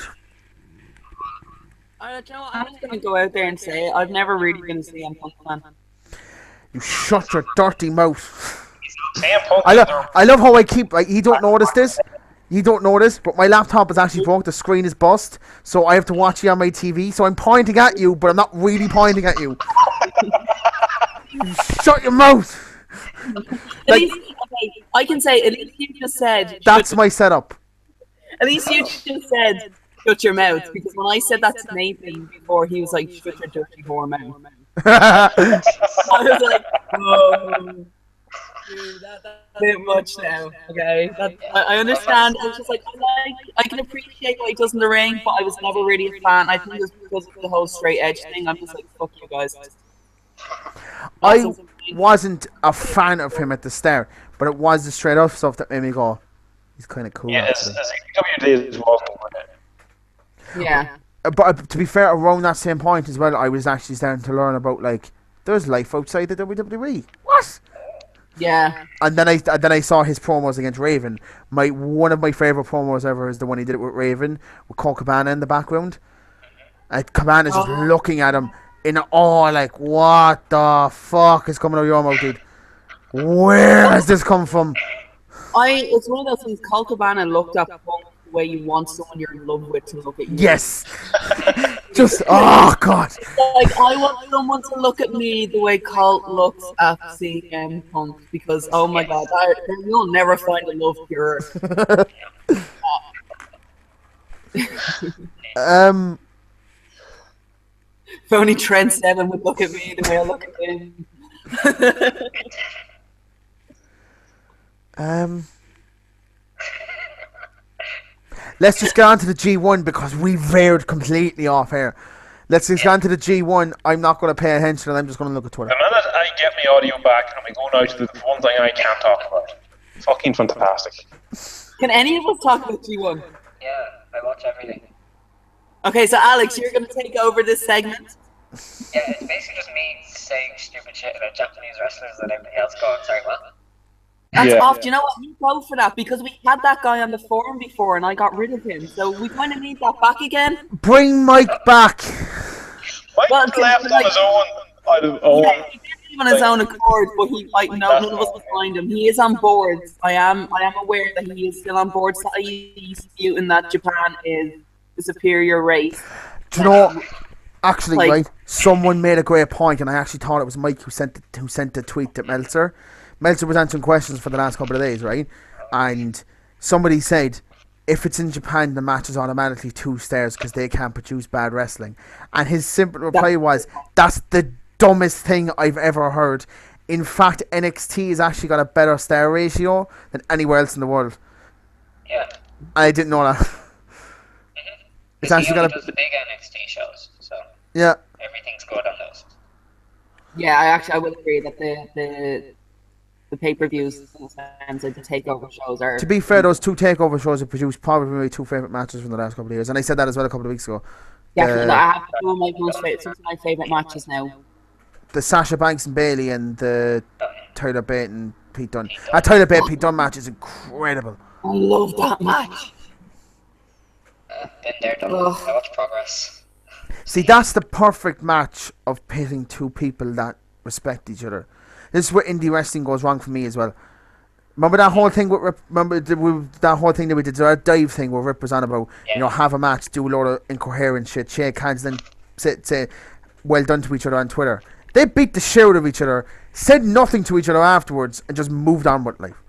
You know what, I'm just gonna go out there and say I've never really been a CM Punk fan. You shut your dirty mouth. CM Punk. I love how I keep, like, you don't notice this, but my laptop is actually broke, the screen is bust, so I have to watch you on my TV, so I'm pointing at you, but I'm not really pointing at you. Shut your mouth. At least, okay, I can say, at least you just said... That's my setup. At least you just said, shut your mouth, because when I said that to Nathan before, he was like, shut your dirty whore mouth. I was like, oh... Dude, that's a bit much now. Okay, I understand. I was just like, I can appreciate what he does in the ring, but I was never really a fan. I think it was because of the whole straight edge thing. I'm just like, fuck you guys. I wasn't a fan of him at the start, but it was the straight up stuff that made me go, he's kind of cool. Yeah, as EW days was. Yeah. But to be fair, around that same point as well, I was actually starting to learn about, like, there's life outside the WWE. What? Yeah. And then I saw his promos against Raven. One of my favourite promos ever is the one he did it with Raven, with Cole Cabana in the background. And Cabana's just looking at him in awe, like, what the fuck is coming out of your mouth, dude? Where has this come from? It's one of those things. Cole Cabana looked at Punk the way you want someone you're in love with to look at you. Yes. Just, oh god. Like, I want someone to look at me the way Colt looks at CM Punk, because, oh my god, you'll never find a love cure. If only Trent Seven would look at me the way I look at him. Let's just get on to the G1 because we veered completely off here. Let's just get on to the G1. I'm not going to pay attention and I'm just going to look at Twitter. The minute I get my audio back and we go now to the one thing I can't talk about. Fucking fantastic. Can any of us talk about G1? Yeah, I watch everything. Okay, so Alex, you're going to take over this segment. Yeah, it's basically just me saying stupid shit about Japanese wrestlers and everybody else going, sorry, what? That's off. Do you know what? You go for that because we had that guy on the forum before and I got rid of him. So we kind of need that back again. Bring Mike back. Mike left on his own. Yeah, he did leave on his own accord, but none of us will find him. He is on board. I am aware that he is still on board. So he's disputing that Japan is the superior race. Do you know? Actually, right, someone made a great point, and I actually thought it was Mike who sent the tweet to Meltzer. Meltzer was answering questions for the last couple of days, right? And somebody said, if it's in Japan, the match is automatically 2 stars because they can't produce bad wrestling. And his simple reply was, that's the dumbest thing I've ever heard. In fact, NXT has actually got a better star ratio than anywhere else in the world. Yeah. I didn't know that. It's actually got the big NXT shows, so yeah, everything's good on those. Yeah, I would agree that the pay-per-views and the takeover shows are... To be fair, those 2 takeover shows have produced probably my 2 favourite matches from the last couple of years. And I said that as well a couple of weeks ago. Definitely, I have 2 of my favourite matches now. The Sasha Banks and Bayley and the Tyler Bate and Pete Dunne. Tyler Bate Pete Dunne match is incredible. I love that match. Been there, done. I watch Progress. See, that's the perfect match of pitting 2 people that respect each other. This is where indie wrestling goes wrong for me as well. Remember that whole thing with that whole thing that we did, that dive thing where Rip was on about, have a match, do a lot of incoherent shit, shake hands, then say well done to each other on Twitter. They beat the shit out of each other, said nothing to each other afterwards, and just moved on with life.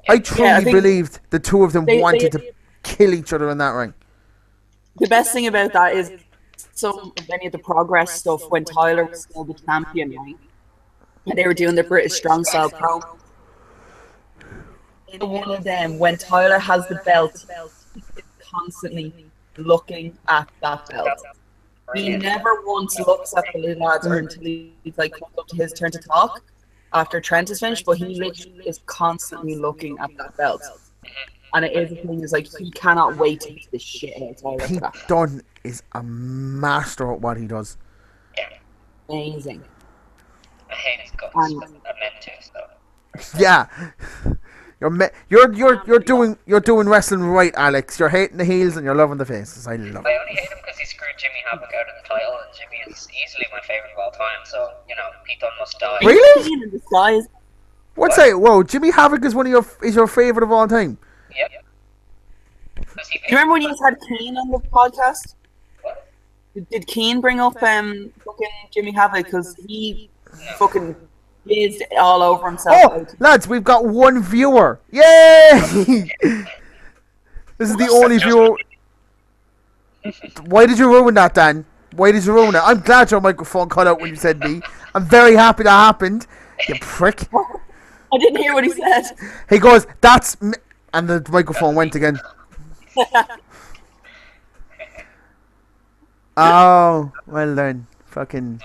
I truly believed the two of them wanted to kill each other in that ring. The best thing about that is so many of the progress stuff when Tyler was still the champion, right? And they were doing the British Strong Style promo. One of them, when Tyler has the belt, he's constantly looking at that belt. He never once looks at the ladder until he's like comes up to his turn to talk after Trent is finished, but he literally is constantly looking at that belt. And it is the thing is like he cannot wait to beat the shit out of Tyler. Pete Dunne is a master at what he does. Amazing. I hate his guts. I meant to, so. Yeah. You're doing wrestling right, Alex. You're hating the heels and you're loving the faces. I love it. I only hate him because he screwed Jimmy Havoc out of the title, and Jimmy is easily my favorite of all time. So Pete Dunne must die. Really? What's that? Whoa, Jimmy Havoc is your favorite of all time. Yep. Do you remember when you had Kane on the podcast? What? Did Kane bring up fucking Jimmy Havoc because he fucking is all over himself? Oh, lads, we've got one viewer. Yay! This is the only viewer. Why did you ruin that, Dan? Why did you ruin it? I'm glad your microphone cut out when you said me. I'm very happy that happened. You prick. I didn't hear what he said. He goes, that's me. And the microphone went again. Oh, well then. Fucking.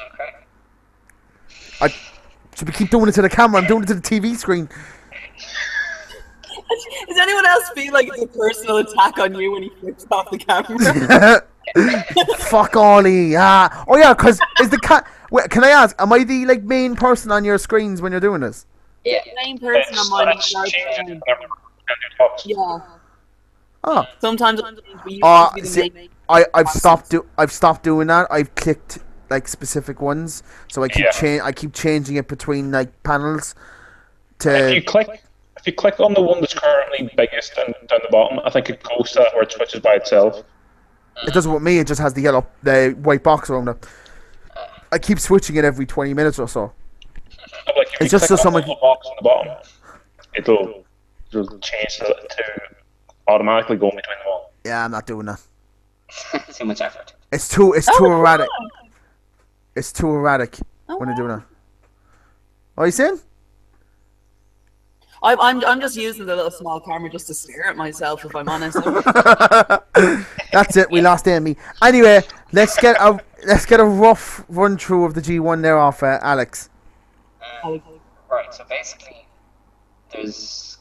Should we keep doing it to the camera? I'm doing it to the TV screen. Does anyone else feel like it's a personal attack on you when he flips off the camera? Fuck Ollie. Oh yeah, because is the cat. Wait, can I ask? Am I the main person on your screens when you're doing this? Yeah, main person on mine. Yeah. Oh. Sometimes I've stopped doing that. I've clicked specific ones, so I keep changing it between panels. If you click on the one that's currently biggest down the bottom, I think it goes to that where it switches by itself. It doesn't with me. It just has the white box around it. I keep switching it every 20 minutes or so. It's just so someone box on the bottom. It'll change to automatically go between them all. Yeah, I'm not doing that. Too much effort. It's too erratic. It's too erratic when I do that. What are you saying? I'm just using the little small camera just to stare at myself, if I'm honest. That's it. We lost Amy. Anyway, let's get a rough run through of the G1 there off Alex. Right. So basically, there's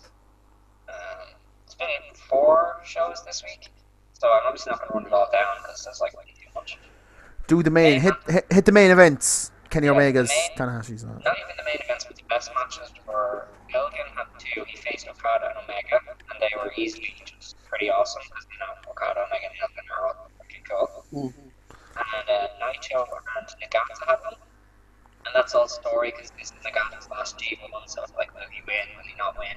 it's been 4 shows this week. So I'm obviously not going to run it all down because there's way too much. Do the main hit the main events. Kenny Omega's, Tanahashi's. Not even the main events, but the best matches were Elgin had 2. He faced Okada and Omega, and they were easily just pretty awesome because Okada, Omega, and Elgin are all fucking cool. And Naito and Nagata had one, and that's all story because this is Nagata's last G1, so it's will he win? Will he not win?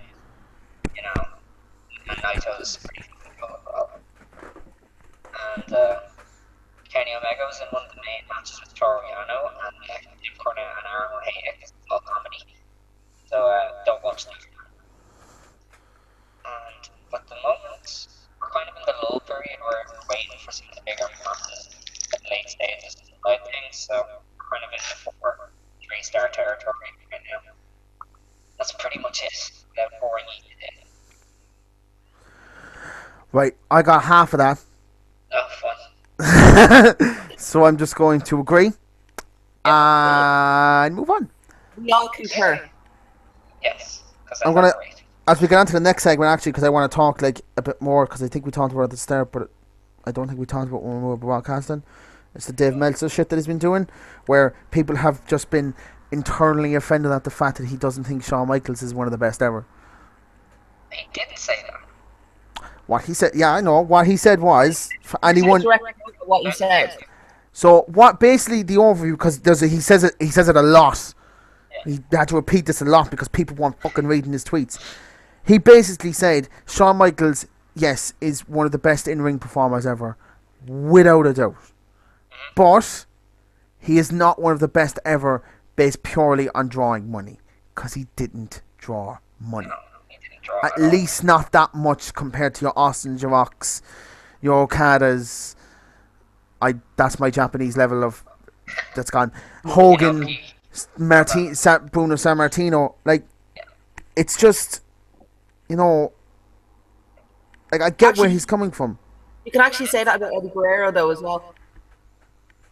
And Naito's pretty fucking cool as well. And Kenny Omega was in one of the main matches with Toru Yano, and Jim Cornette and Aaron will hate it because it's all comedy. So don't watch that. But the moment we're kind of in the lull period where we're waiting for some of the bigger matches at late stages to decide things. So we're kind of in the 3-star territory right now. That's pretty much it. Without boring you today. Right, I got half of that. Oh, fun. So I'm just going to agree and move on. We all concur. Yes, I'm gonna, as we get on to the next segment, actually, because I want to talk a bit more, because I think we talked about it at the start, but I don't think we talked about when we were broadcasting. It's the Dave Meltzer shit that he's been doing, where people have just been internally offended at the fact that he doesn't think Shawn Michaels is one of the best ever. He didn't say that. What he said, yeah, I know. What he said was, anyone. What you said. So what? Basically, the overview, because he says it a lot. He had to repeat this a lot because people weren't fucking reading his tweets. He basically said Shawn Michaels, yes, is one of the best in-ring performers ever, without a doubt. But he is not one of the best ever based purely on drawing money, because he didn't draw money. No, he didn't draw At least not that much compared to your Austin Rocks, your Okadas. That's my Japanese level of that's gone. Hogan, Bruno Sammartino. Like, it's just, you know, like, I get where he's coming from. You can actually say that about Eddie Guerrero though as well.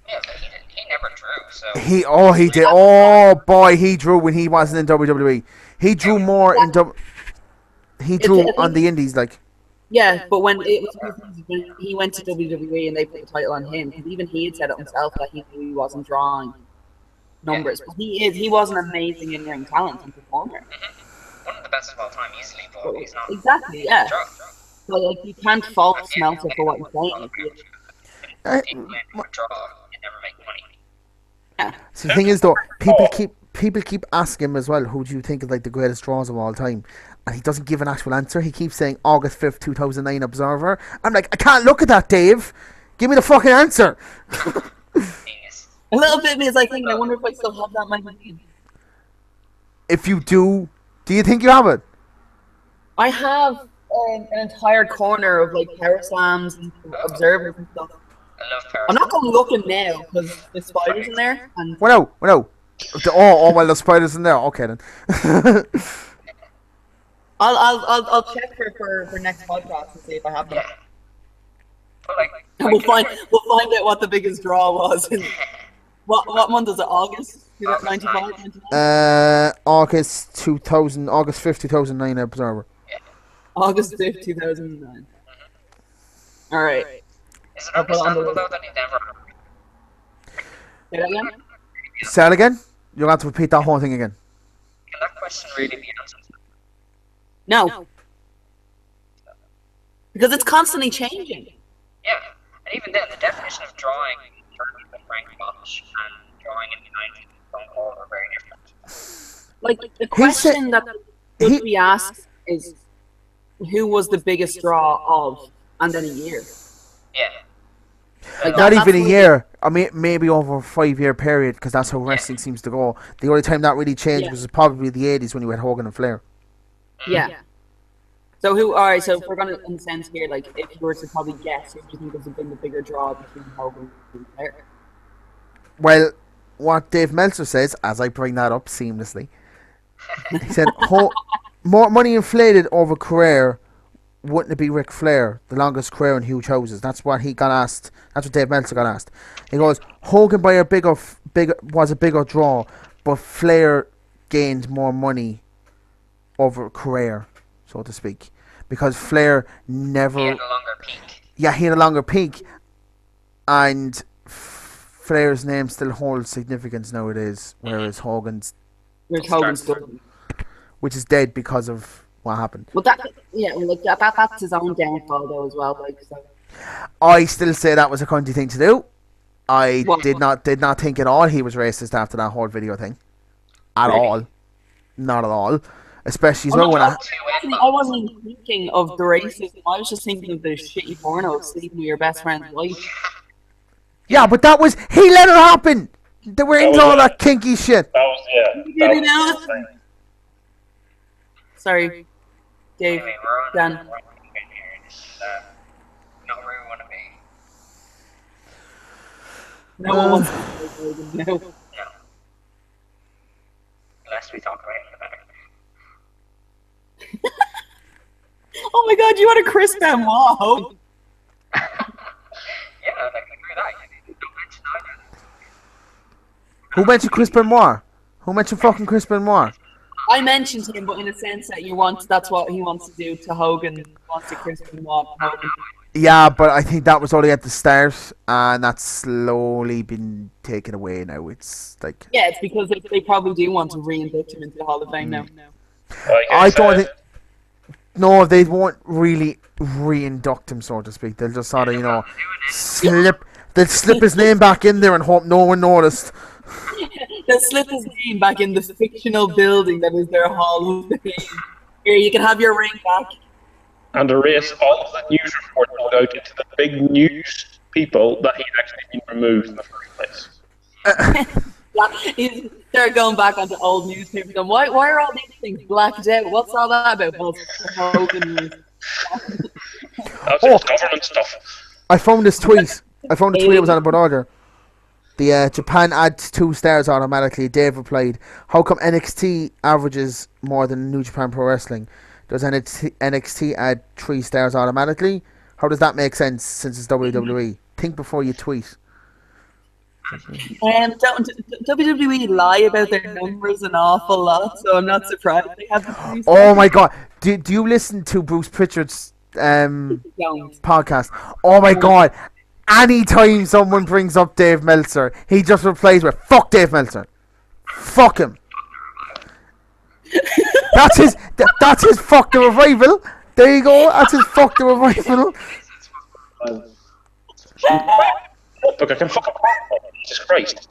Yeah, but he never drew. So He did. Oh boy, he drew when he wasn't in WWE. He drew more in He drew on the Indies, like. Yeah, but when he went to WWE and they put the title on him, because even he had said it himself that he knew he wasn't drawing numbers. But he was an amazing in-ring talent and performer. One of the best of all time, easily, but he's not. Exactly, yeah. So, like, you can't fault Smeltzer for what he's saying. People draw, you never make money. Yeah. So the thing is, though, people keep asking him as well, who do you think is like the greatest draws of all time? And he doesn't give an actual answer. He keeps saying August 5th, 2009 Observer. I'm like, I can't look at that, Dave. Give me the fucking answer. A little bit of me is like thinking, I wonder if I still have that magazine. If you do you think you have it? I have an entire corner of like power slams and observers and stuff. I love Paris. I'm not going looking now because the spiders in there. And Well, no. Well, the spiders in there. Okay then. I'll check for next podcast and see if I have them. Yeah. But like, We'll find out what the biggest draw was. What month is it? August 95? August 5th, 2009 Observer. August 5th, 2009. All right. Is it understandable though that he never? Say that again? Say it again? You'll have to repeat that whole thing again. Can that question really be answered? No. Because it's constantly changing. Yeah, and even then, the definition of drawing in terms of Frank Bosch and drawing in the 90s Stone Cold are very different. Like, the question that should be asked is, who was the biggest draw of, and then a year? Yeah. Like, Not even a year. I mean, maybe over a 5-year period, because that's how wrestling seems to go. The only time that really changed was probably the 80s when you had Hogan and Flair. Yeah. So alright, so if we're gonna, in a sense here, like, if you were to probably guess, who do you think has been the bigger draw between Hogan and Flair? Well, what Dave Meltzer says, as I bring that up seamlessly, he said, more money inflated over career, wouldn't it be Ric Flair, the longest career in huge houses? That's what he got asked. That's what Dave Meltzer got asked. He goes, Hogan was a bigger draw, but Flair gained more money over career, so to speak, because Flair never. He had a longer peak. Yeah, he had a longer peak, and Flair's name still holds significance nowadays, whereas Hogan's story, which is dead because of what happened. Well, that's his own downfall though as well. Like, so. I still say that was a cunty thing to do. I did not think at all he was racist after that whole video thing, at all, not at all. Especially as well when I wasn't even thinking of the racism. I was just thinking of the shitty porno of sleeping with your best friend's wife. Yeah, but he let it happen. They were into all that kinky shit. That was Sorry, Dave, Dan. Not where we want to be. No one wants to no. No. Unless we talk about it better. Oh my god, you had a Chris Benoit. Yeah, I can agree with that. Don't mention either. Who mentioned Chris Benoit? Who mentioned fucking Chris Benoit? I mentioned him, but in a sense that that's what he wants to do to Hogan. He wants to Chris Benoit Hogan. Yeah, but I think that was only at the start, and that's slowly been taken away now. It's like... Yeah, it's because they probably do want to re-induct him into the Hall of Fame now. I don't think... No, they won't really re-induct him, so to speak. They'll just sort of, they'll slip his name back in there and hope no one noticed. They'll slip his name back in the fictional building that is their Hall of Fame. Here, you can have your ring back. And erase all of the news report put out into the big news people that he'd actually been removed in the first place. They're going back onto old newspapers going, why are all these things blacked out? What's all that about? Well, That's just government stuff. I found this tweet. I found a tweet that was on about order. The Japan adds 2 stars automatically. Dave replied, "How come NXT averages more than New Japan Pro Wrestling? Does NXT add 3 stars automatically? How does that make sense since it's WWE? Think before you tweet." Don't WWE lie about their numbers an awful lot, so I'm not surprised they have the 3 stars. Oh my god! Do you listen to Bruce Pritchard's podcast? Oh my god! Anytime someone brings up Dave Meltzer, he just replies with "Fuck Dave Meltzer, fuck him." That's his fuck the revival. There you go. That's his fuck the revival. Look, I can fuck up. Jesus Christ.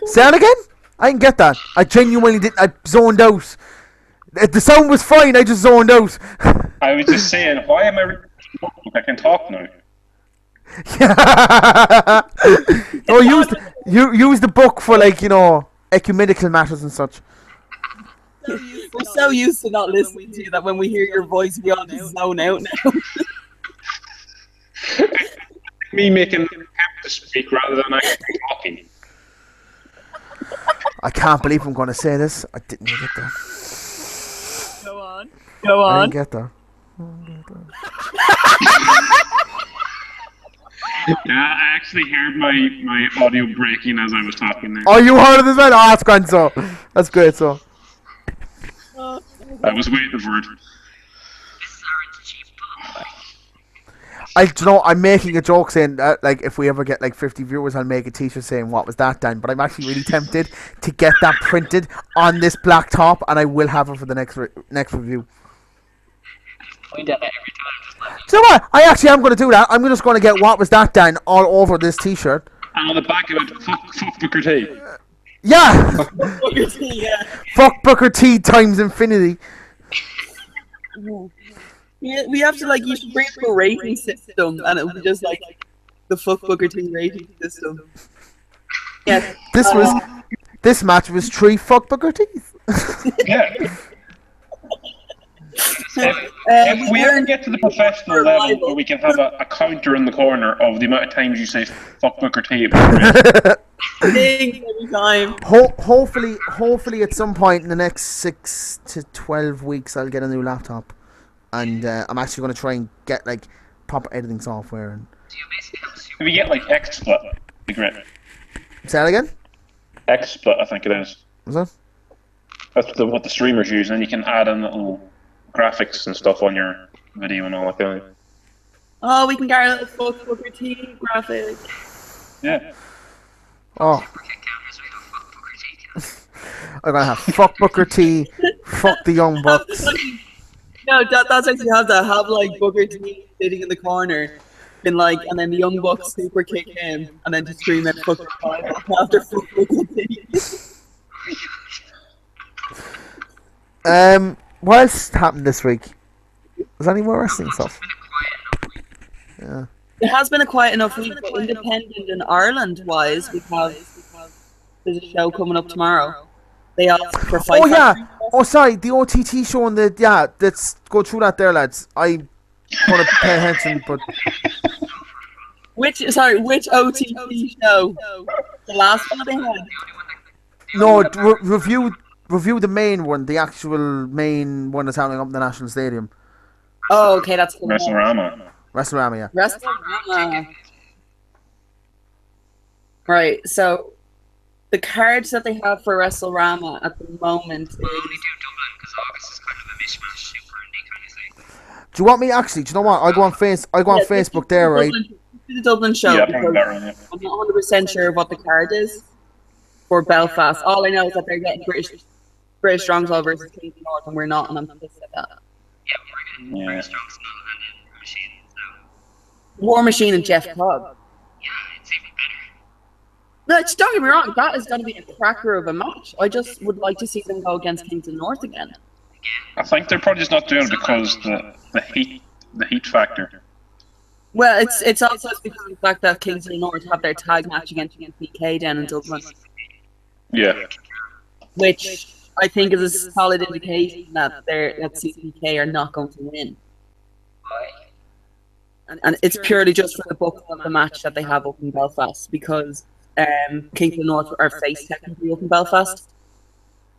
Say that again? I didn't get that. I genuinely did. I zoned out. The sound was fine. I just zoned out. I was just saying, why am I reading this book? I can talk now. Oh, use the book for ecumenical matters and such. We're so used to not listening to you that when we hear your voice, we all just zone out now. Me making an attempt to speak rather than actually talking. I can't believe I'm going to say this. I didn't get that. Go I on. didn't get that. Yeah, I actually heard my audio breaking as I was talking there. Oh, you heard it as well? Oh, that's grand, so. That's great, so. I was waiting for it. I'm making a joke saying that, if we ever get 50 viewers, I'll make a t-shirt saying "What was that, Dan?" But I'm actually really tempted to get that printed on this black top, and I will have it for the next review. Point at it every time. So what? I actually am going to do that. I'm just going to get "What was that, Dan?" all over this t-shirt. And on the back of it, fuck Booker T. Yeah. Yeah. Fuck Booker T times infinity. Yeah, we have to you should bring up a rating system, and it would be just the fuck Booker T rating system. Yeah. This match was 3 fuck Booker T's. Yeah. If we ever get to the professional level where we can have a counter in the corner of the amount of times you say fuck Booker T, every time. Hopefully at some point in the next 6 to 12 weeks I'll get a new laptop. And I'm actually going to try and get proper editing software. And if we get XSplit, it'd be great. Say that again? XSplit, I think it is. Is that? That's what the streamers use, and then you can add in little graphics and stuff on your video and all that kind of thing. Oh, we can get a little fuck Booker T graphic. Yeah. Oh. I'm going to have fuck Booker T, fuck the Young Bucks. No, that's actually have Booker T sitting in the corner, and then the Young Bucks super kick him, and then just scream at fuck after fuck Booker T. What else happened this week? Was there any more wrestling stuff? Yeah. It has been a quiet enough week, but independent in Ireland wise, because there's a show coming up tomorrow. They asked for 5. Oh yeah. Oh sorry, the OTT show on the let's go through that there, lads. I want to pay attention, but which OTT show? The last one they had. No, review the main one, the actual main one that's happening up in the National Stadium. Oh, okay, that's cool. WrestleRama, yeah. WrestleRama. Right, so the cards that they have for WrestleRama at the moment is... Well, we do Dublin because August is kind of a mishmash, super indie kind of thing. Do you want me actually? Do you know what? I go on Facebook there, right? The Dublin show. Yeah, I'm not 100% sure of what the card is for Belfast. All I know is that they're getting British Stronghold versus Kings of North, and we're not, and I'm pissed at that. Yeah, we're getting British Strong Style and then Machine now. War Machine and Jeff Cobb. Yeah, it's even better. No, don't get me wrong. That is going to be a cracker of a match. I just would like to see them go against Kings of the North again. I think they're probably just not doing it because the heat factor. Well, it's also because of the fact that Kings of the North have their tag match against PK down in Dublin. Yeah. Which I think is a solid indication that CPK are not going to win. And it's purely just for the book of the match that they have up in Belfast, because Kings of the North are faced technically up in Belfast.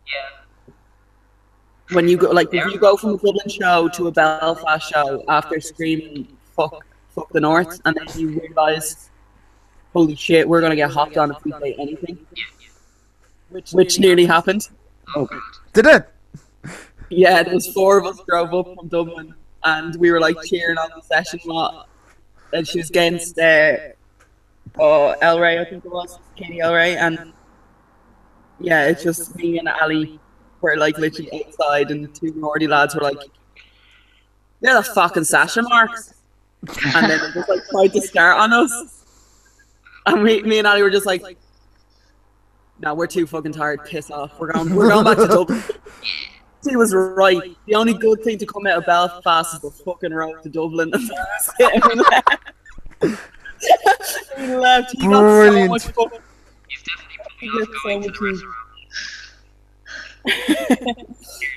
Yeah. When you go, if you go from a Dublin show to a Belfast show after screaming fuck the North, and then you realise, holy shit, we're gonna get hopped on if we say anything, which nearly happened. Oh, Did it? Yeah, there was 4 of us drove up from Dublin, and we were cheering on the session lot, and she was against El Ray, I think it was, Katie El Ray, and yeah, it's just me and Ali were literally outside, and the 2 Nordy lads were they're the fucking session marks, and then they just tried to start on us, and me and Ali were just no, we're too fucking tired, piss off, we're going back to Dublin. She was right. The only good thing to come out of Belfast is the fucking road to Dublin. He left. He Brilliant. got so much fun. He's definitely putting us going to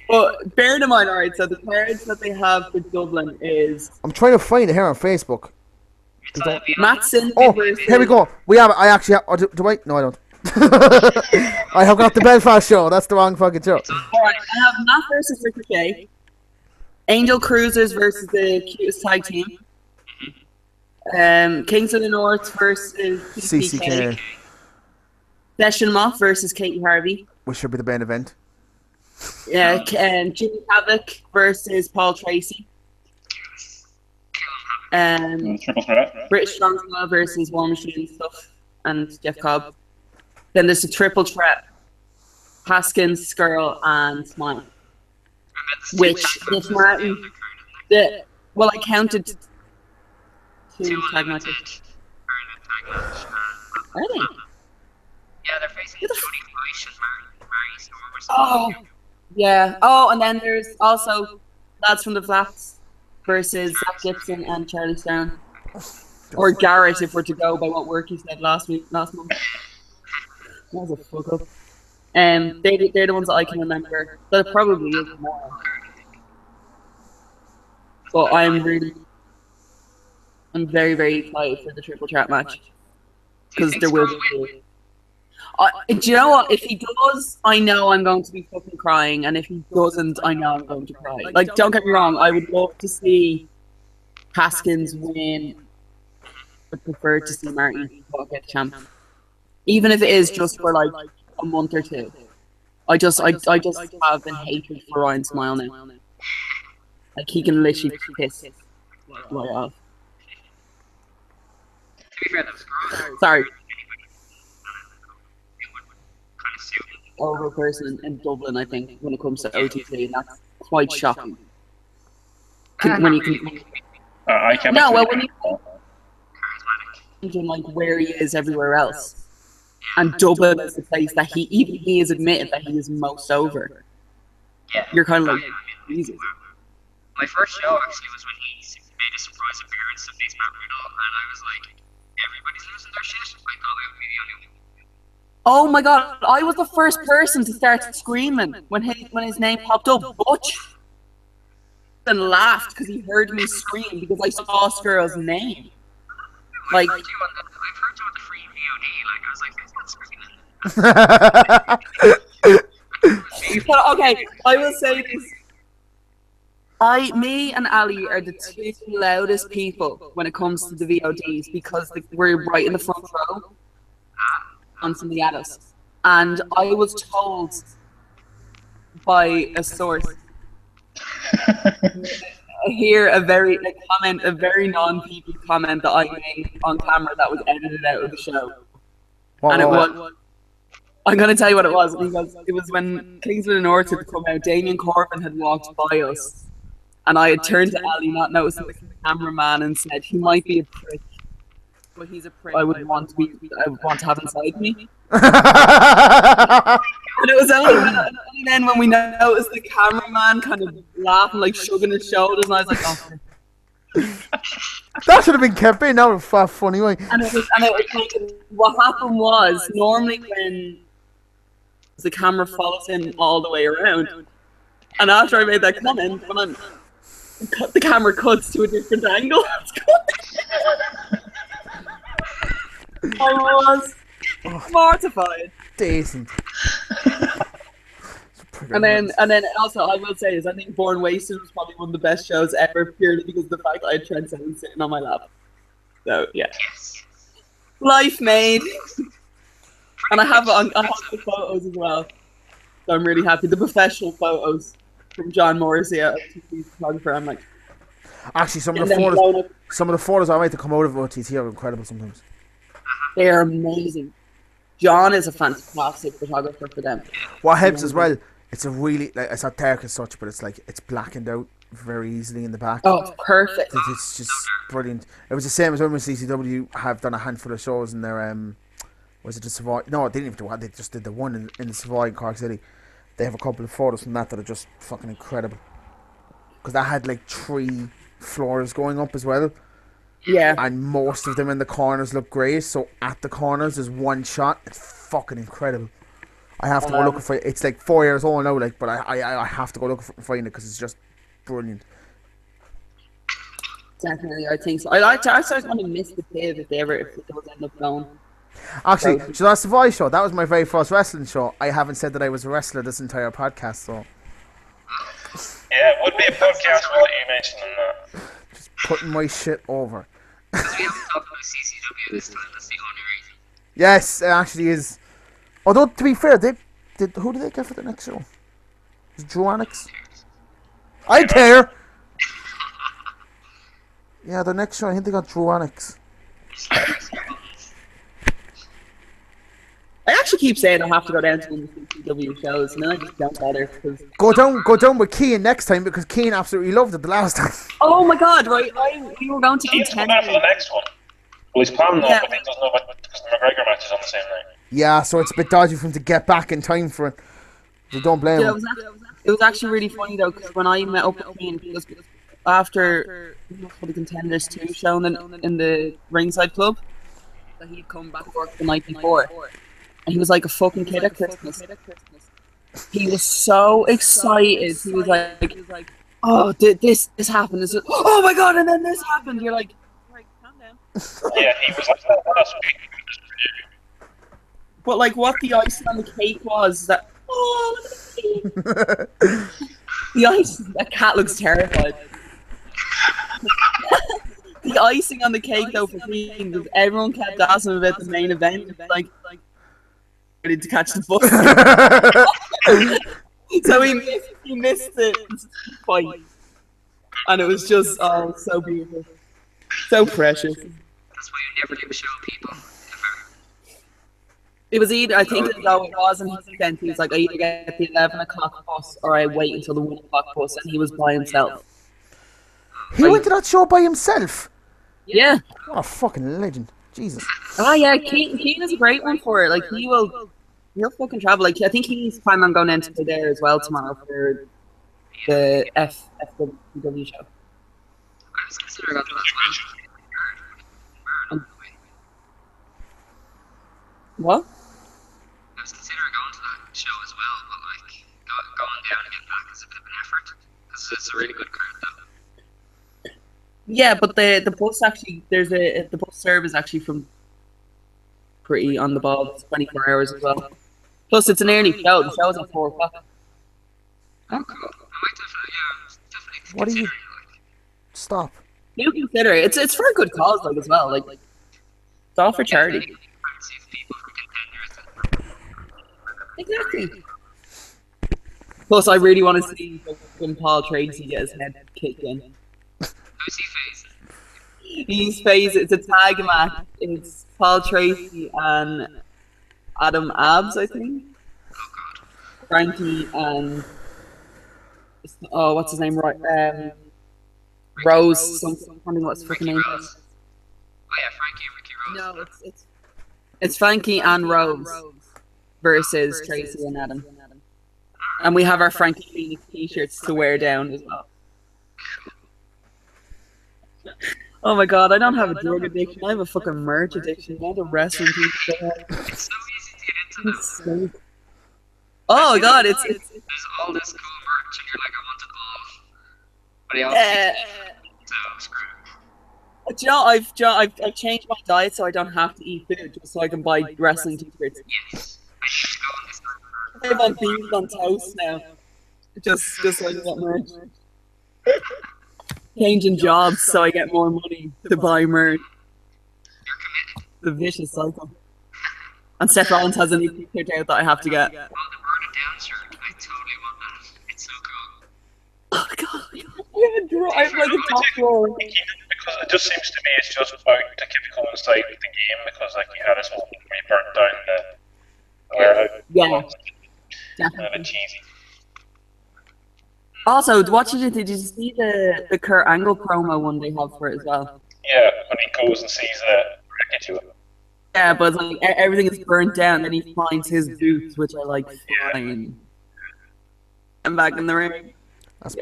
But bear in mind, alright, so the cards that they have for Dublin is I'm trying to find it here on Facebook. Matson. Oh, here we go. We have. I actually have. Oh, do I? No, I don't. I have got the Belfast show. That's the wrong fucking show. Alright, I have Matt versus Ricochet, Angel Cruisers versus the Cutest Tag Team, Kings of the North versus CCK. Session Moth versus Katie Harvey. Which should be the main event. Yeah, Jimmy Havoc versus Paul Tracy. Triple threat. British Strongman versus War Machine and stuff, and Jeff Cobb. Then there's a triple threat: Haskins, Skrull, and Smile. Which, if Martin, I counted 2 tag matches. Are they? Yeah, they're facing Jody Fleisch and Mary Storm. Oh, yeah. Oh, and then there's also lads from the Flats versus Zach Gibson and Charlie Stone. Or Garrett, if we're to go by what work he said last month. That was a fuck up. They're the ones that I can remember. There probably is more. But I'm very, very excited for the triple threat match. Because there will be. Do you know what? If he does, I know I'm going to be fucking crying, and if he doesn't, I know I'm going to cry. Don't get me wrong, I would love to see Haskins win. I prefer to see Martin get champ, even if it is just for a month or 2. I just have a hatred for Ryan Smile now. He can literally piss right off. To be fair, that's Sorry. Over person in Dublin, I think, when it comes to OTT, and that's quite shocking. When you can, I can't. no, well, when you imagine where he is everywhere else, and Dublin is the place that he has admitted that he is most over. Yeah. You're kind of Jesus. My first show actually was when he made a surprise appearance to face Matt Riddle, and I was like, everybody's losing their shit. I thought I would be the only one. Oh my god, I was the first person to start screaming when his name popped up, Butch, and laughed because he heard me scream because I saw Skrull's name. I've heard you on the free VOD, I was like, But okay, I will say this. Me and Ali are the 2 loudest people when it comes to the VODs because we're right in the front row. Constantly at us, and I was told by a source here a very non-people comment that I made on camera that was edited out of the show. It was. I'm gonna tell you what it was because it was when Kings of the North had come out. Damien Corbin had walked by us, and I had turned to Ali, not noticing the cameraman, and said he might be a prick. but he's a prick. I would want to have inside me. And it was only then when we noticed the cameraman kind of laughing, like shrugging his shoulders, and I was like, oh. That should have been kept in. That was a funny way. And it was like, what happened was, normally when the camera follows him all the way around, and after I made that comment, when the camera cuts to a different angle, I was mortified. Decent. And then also I will say is I think Born Wasted was probably one of the best shows ever, purely because of the fact that I had Trent Seven sitting on my lap. So yeah, life made. And I have the photos as well. So I'm really happy. The professional photos from John Morrissey, a TV photographer. I'm like, actually, some of the photos I made to come out of OTT are incredible sometimes. They are amazing. John is a fantastic photographer for them. What helps as well, it's a really, like, it's not dark as such, but it's like, it's blackened out very easily in the back. Oh, it's perfect. It's just brilliant. It was the same as when CCW have done a handful of shows in their, was it the Savoy? No, they didn't even do one, they just did the one in the Savoy in Cork City. They have a couple of photos from that are just fucking incredible. Because that had like 3 floors going up as well. Yeah. And most of them in the corners look great. So at the corners there's one shot. It's fucking incredible. I have to go looking for it. It's like 4 years old now, like, but I have to go looking for and find it because it's just brilliant. Definitely, I think so. I started going to miss the Cave if it does end up going. Actually, so that's the Voice show. That was my very first wrestling show. I haven't said that I was a wrestler this entire podcast, so. Yeah, it would be a podcast without you mentioning that. Just putting my shit over. Because we haven't talked about CCW this time, that's the only reason. Yes, it actually is. Although, to be fair, who did they get for the next show? Is it Drew Annex? I care! Yeah, the next show, I think they got Drew Annex. I actually keep saying I have to go down to the CCW shows, and then I just don't bother. Go down with Keane next time, because Keane absolutely loved it the last time. Oh my god, right, we were going to Keane's coming out for the next one. Well, he's planning on, but he doesn't know because the McGregor match is on the same night. Yeah, so it's a bit dodgy for him to get back in time for it. So don't blame him. It was actually really funny though, because when I met up with Keane, after for the Contenders 2 show in the Ringside Club, that he'd come back to work the night before. And he was like a fucking kid at Christmas. He was so excited. He was like, oh, this happened. This was, oh my god, and then this happened. You're like, right, calm down. Yeah, he was like that last week. But like, what the icing on the cake was that, oh, look at the ice. That cat looks terrified. The icing on the cake though for me, because everyone kept asking about the main event. Like ready to catch the bus. So he missed it fight. And it was just so beautiful. So precious. That's why you never do a show, people. Ever. It was either, I think though it was, and he was like, I either get the 11 o'clock bus or I wait until the 1 o'clock bus, and he was by himself. He went to that show by himself? Yeah. What a fucking legend. Jesus. Oh yeah, Keane is a great one for it. Like he'll fucking travel. Like I think he's planning on going into there as well tomorrow for the FW show. I was considering going to that as well. What? I was considering going to that show as well, but like going down and getting back is a bit of an effort because it's a really good card though. Yeah, but the bus actually the bus service actually from pretty on the ball. It's 24 hours as well. Plus, it's an early show. The show's at 4 o'clock. Oh, cool. I might definitely What do you? consider it, like. Stop. You consider it. It's for a good cause, like as well. Like it's all for charity. See the people from Contenders. Exactly. Plus, I really want to see fucking Paul Tracy get his head kicked in. Who's he facing? He's facing. It's a tag match. It's Paul Tracy and Adam Abs, I think. Oh god. Frankie and what's his name? Right, Rose. Something. What's the freaking name? Rose. Oh yeah, Frankie and Ricky Rose. No, it's Frankie and Rose versus Tracy and Adam. And we have our Frankie Phoenix t-shirts to wear down as well. Oh my god, I don't have a drug addiction. I have a fucking merch addiction. I have a wrestling t-shirt. It's so easy to get into them. Oh god, it's There's all this cool merch, and you're like, I want it all. But I also so screw it. Do you know, I've changed my diet so I don't have to eat food, just so I can buy wrestling t-shirts. Yes. I should go on this time. I have on beans on toast now. Just so I can get merch. Changing jobs so I get more money to buy merch. You're committed. The vicious cycle. And Seth Rollins has a new t-shirt out that I have to get. Well, the Burn It Down shirt, I totally want that. It's so cool. Oh god, I have like a top roll. Because it just seems to me it's just about the typical inside of the game, because like you had this whole where you burnt down the warehouse. Yeah. A bit cheesy. Also, did you see the Kurt Angle promo one they have for it as well? Yeah, when he goes and sees the wreckage of it. Yeah, but like everything is burnt down, then he finds his boots, which are like fine. I'm back in the ring. That's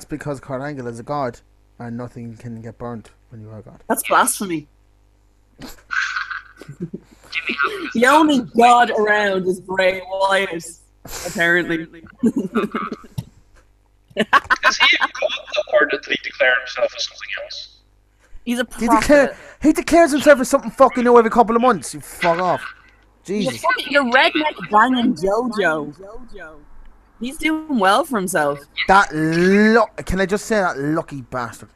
because Kurt Angle is a god, and nothing can get burnt when you are a god. That's blasphemy. Jimmy Havoc The only god around is Bray Wyatt, apparently. Does he even go up, or did he declare himself as something else? He's a prophet. He declares himself as something fucking new every couple of months. You fuck off. Jesus. You're redneck banging JoJo. He's doing well for himself. Can I just say that lucky bastard?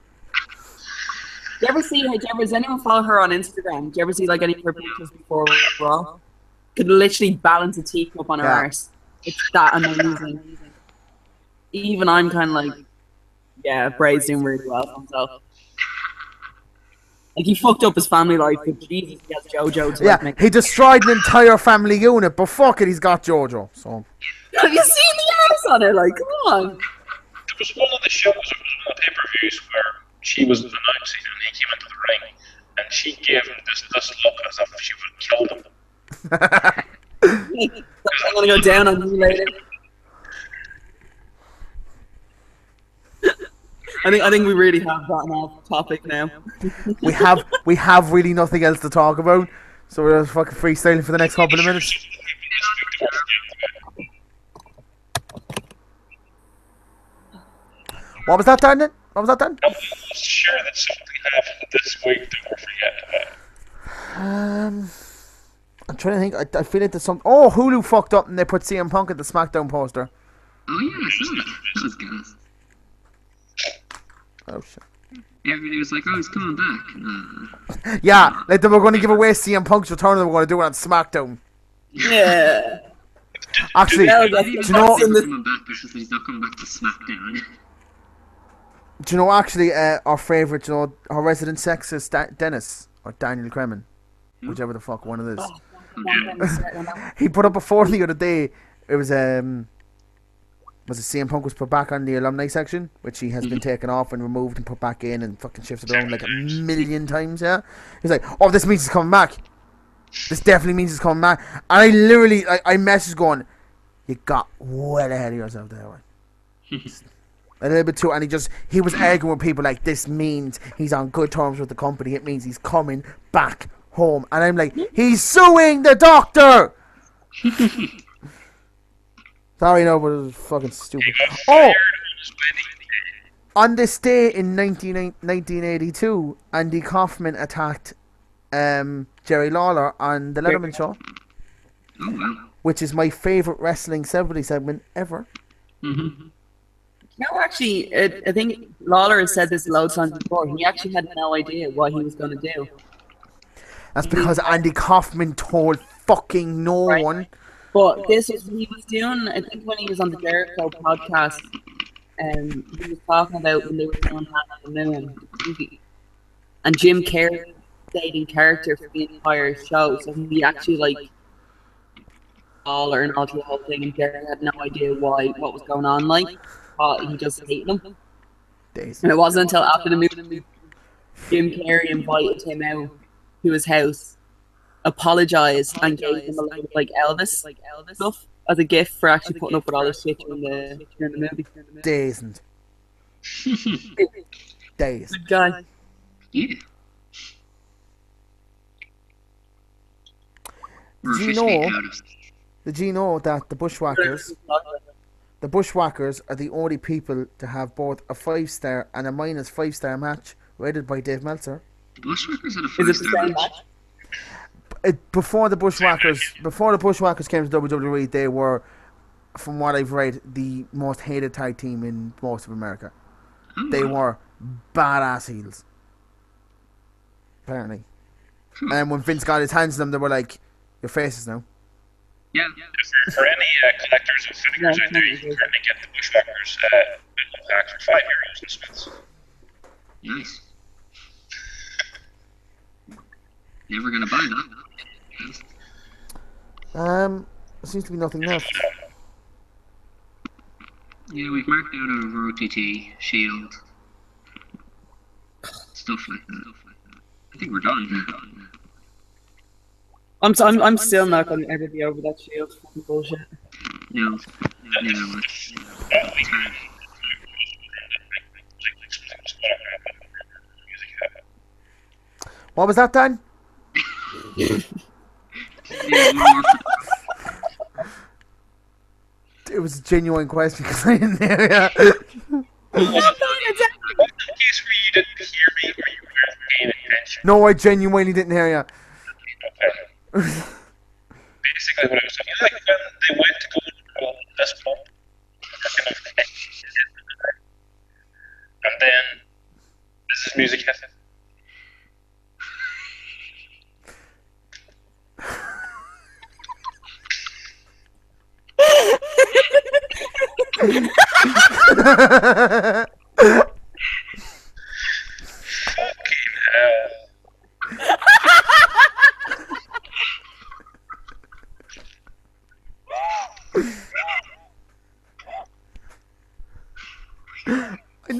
Do you ever does anyone follow her on Instagram? Do you ever see like any of her pictures before Raw? Could literally balance a teacup on her arse. It's that amazing. Even I'm kind of like, yeah, Bray's doing really well for himself. Like, he fucked up his family life, but Jesus, he has JoJo to Yeah, he destroyed an entire family unit, but fuck it, he's got JoJo. So. Have you seen the arse on her? Like, come on. There was one of the shows, it was one of the pay-per-views where she was announcing and he came into the ring and she gave him this look as if she would have killed him. I'm gonna go down on you later. I think we really have gotten off topic now. we have really nothing else to talk about, so we're just fucking freestyling for the next couple of minutes. What was that, Dan? What was that, Dan? I'm sure that something happened this week that we're forgetting about. I'm trying to think. I feel like there's some. Oh, Hulu fucked up and they put CM Punk at the SmackDown poster. Oh yeah, I saw that. That was gas. Oh shit. Everybody was like, oh, he's coming back. Yeah, like they were going to give away CM Punk's return and they were going to do it on SmackDown. Yeah. Actually, Yeah, do you know? He's coming back because he's not coming back to SmackDown. Do you know actually our favourite, you know, our resident sexist Dennis or Daniel Kremen, whichever the fuck one it is. He put up a photo the other day. It was CM Punk was put back on the alumni section, which he has been taken off and removed and put back in and fucking shifted around like a million times. Yeah, he's like, oh, this means he's coming back. This definitely means he's coming back. And I literally, I messaged going, you got well ahead of yourself there, man. A little bit too, and he was arguing with people like, this means he's on good terms with the company. It means he's coming back home. And I'm like, he's suing the doctor. Sorry, no, but it was fucking stupid. Oh, on this day in 1982, Andy Kaufman attacked Jerry Lawler on the Letterman show, which is my favourite wrestling celebrity segment ever. No, actually, I think Lawler has said this loads of times before. He actually had no idea what he was going to do. That's because Andy Kaufman told fucking no one. But this is what he was doing, I think, when he was on the Jericho podcast. He was talking about when they were doing Half the Moon. And Jim Carrey stayed in character for the entire show. So he actually, like, Lawler and all the whole thing, and Jerry had no idea what was going on, like. He just hated him. Days. And it wasn't until after the movie Jim Carrey invited him out to his house, apologized, and gave him a load of like Elvis stuff as a gift for actually putting up with all this shit during the movie. Dazed. Dazed. Good guy. Yeah. Did you know that the Bushwhackers are the only people to have both a 5-star and a minus 5-star match rated by Dave Meltzer? The Bushwhackers are the Is it the 5-star same match. match? Before the Bushwhackers came to WWE, they were, from what I've read, the most hated tag team in most of America. They were badass heels, apparently. And when Vince got his hands on them, they were like, "Your faces now." Yeah. For any collectors of figures out there, you can currently get the Bushwhackers pack for €5 in Smiths. Nice. Never gonna buy that. There seems to be nothing left. Yeah, we've marked out our OTT, Shield, stuff like that. I think we're done. I'm still not going to ever be over that Shield fucking bullshit. No. What was that, Dan? Yeah, one more. It was a genuine question because I didn't hear you. Was it the case where you didn't hear me or you weren't paying attention? No, I genuinely didn't hear you. Okay. Basically, what I was saying, like when they went to go to this pub, and then this is music hit. Fucking hell. I'm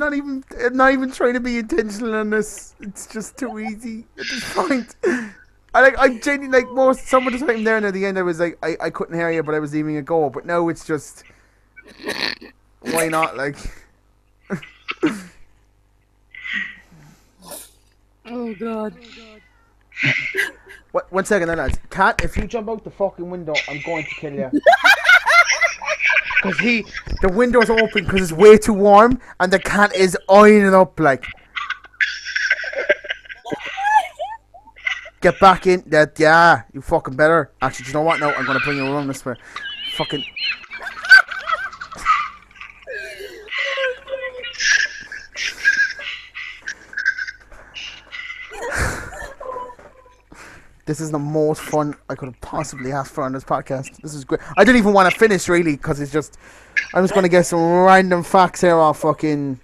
not even trying to be intentional on this. It's just too easy at this point. I genuinely, like, some of the time there and at the end I was like, I couldn't hear you, but I was leaving a go. But now it's just, why not, like? Oh god. What? 1 second, then, lads. Cat, if you jump out the fucking window, I'm going to kill you. Because the window's open because it's way too warm, and the cat is eyeing it up like. Get back in. Yeah, you fucking better. Actually, do you know what? No, I'm gonna bring you around this way. Fucking. This is the most fun I could have possibly asked for on this podcast. This is great. I didn't even want to finish, really, because it's just... I'm just going to get some random facts here off fucking...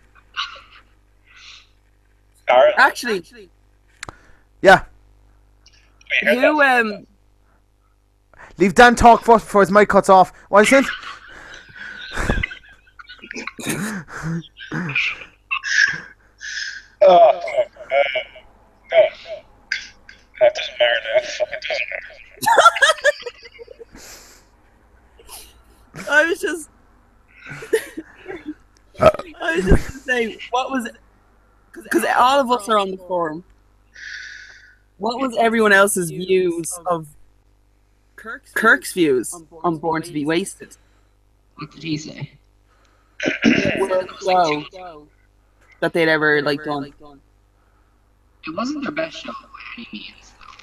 Actually... Yeah. You, Leave Dan talk first before his mic cuts off. What is it? No. That doesn't matter now. That fucking doesn't matter. I was just gonna say, what was it? Because all of us are on the forum. What was everyone else's views of Kirk's views on Born to Be Wasted? What did he say? Show that they'd ever like done. It wasn't their best show by any means, though.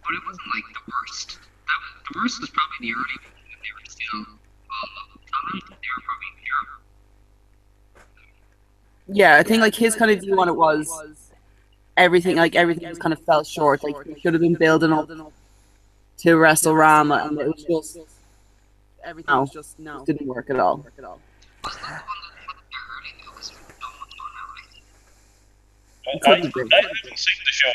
But it wasn't like the worst. The worst was probably the early one when they were still all talent. They were probably pure. Yeah, I think like his kind of view on it was everything just kind of fell short. Like they should have been building up to WrestleRama, and it was just everything just didn't work at all. I haven't seen the show.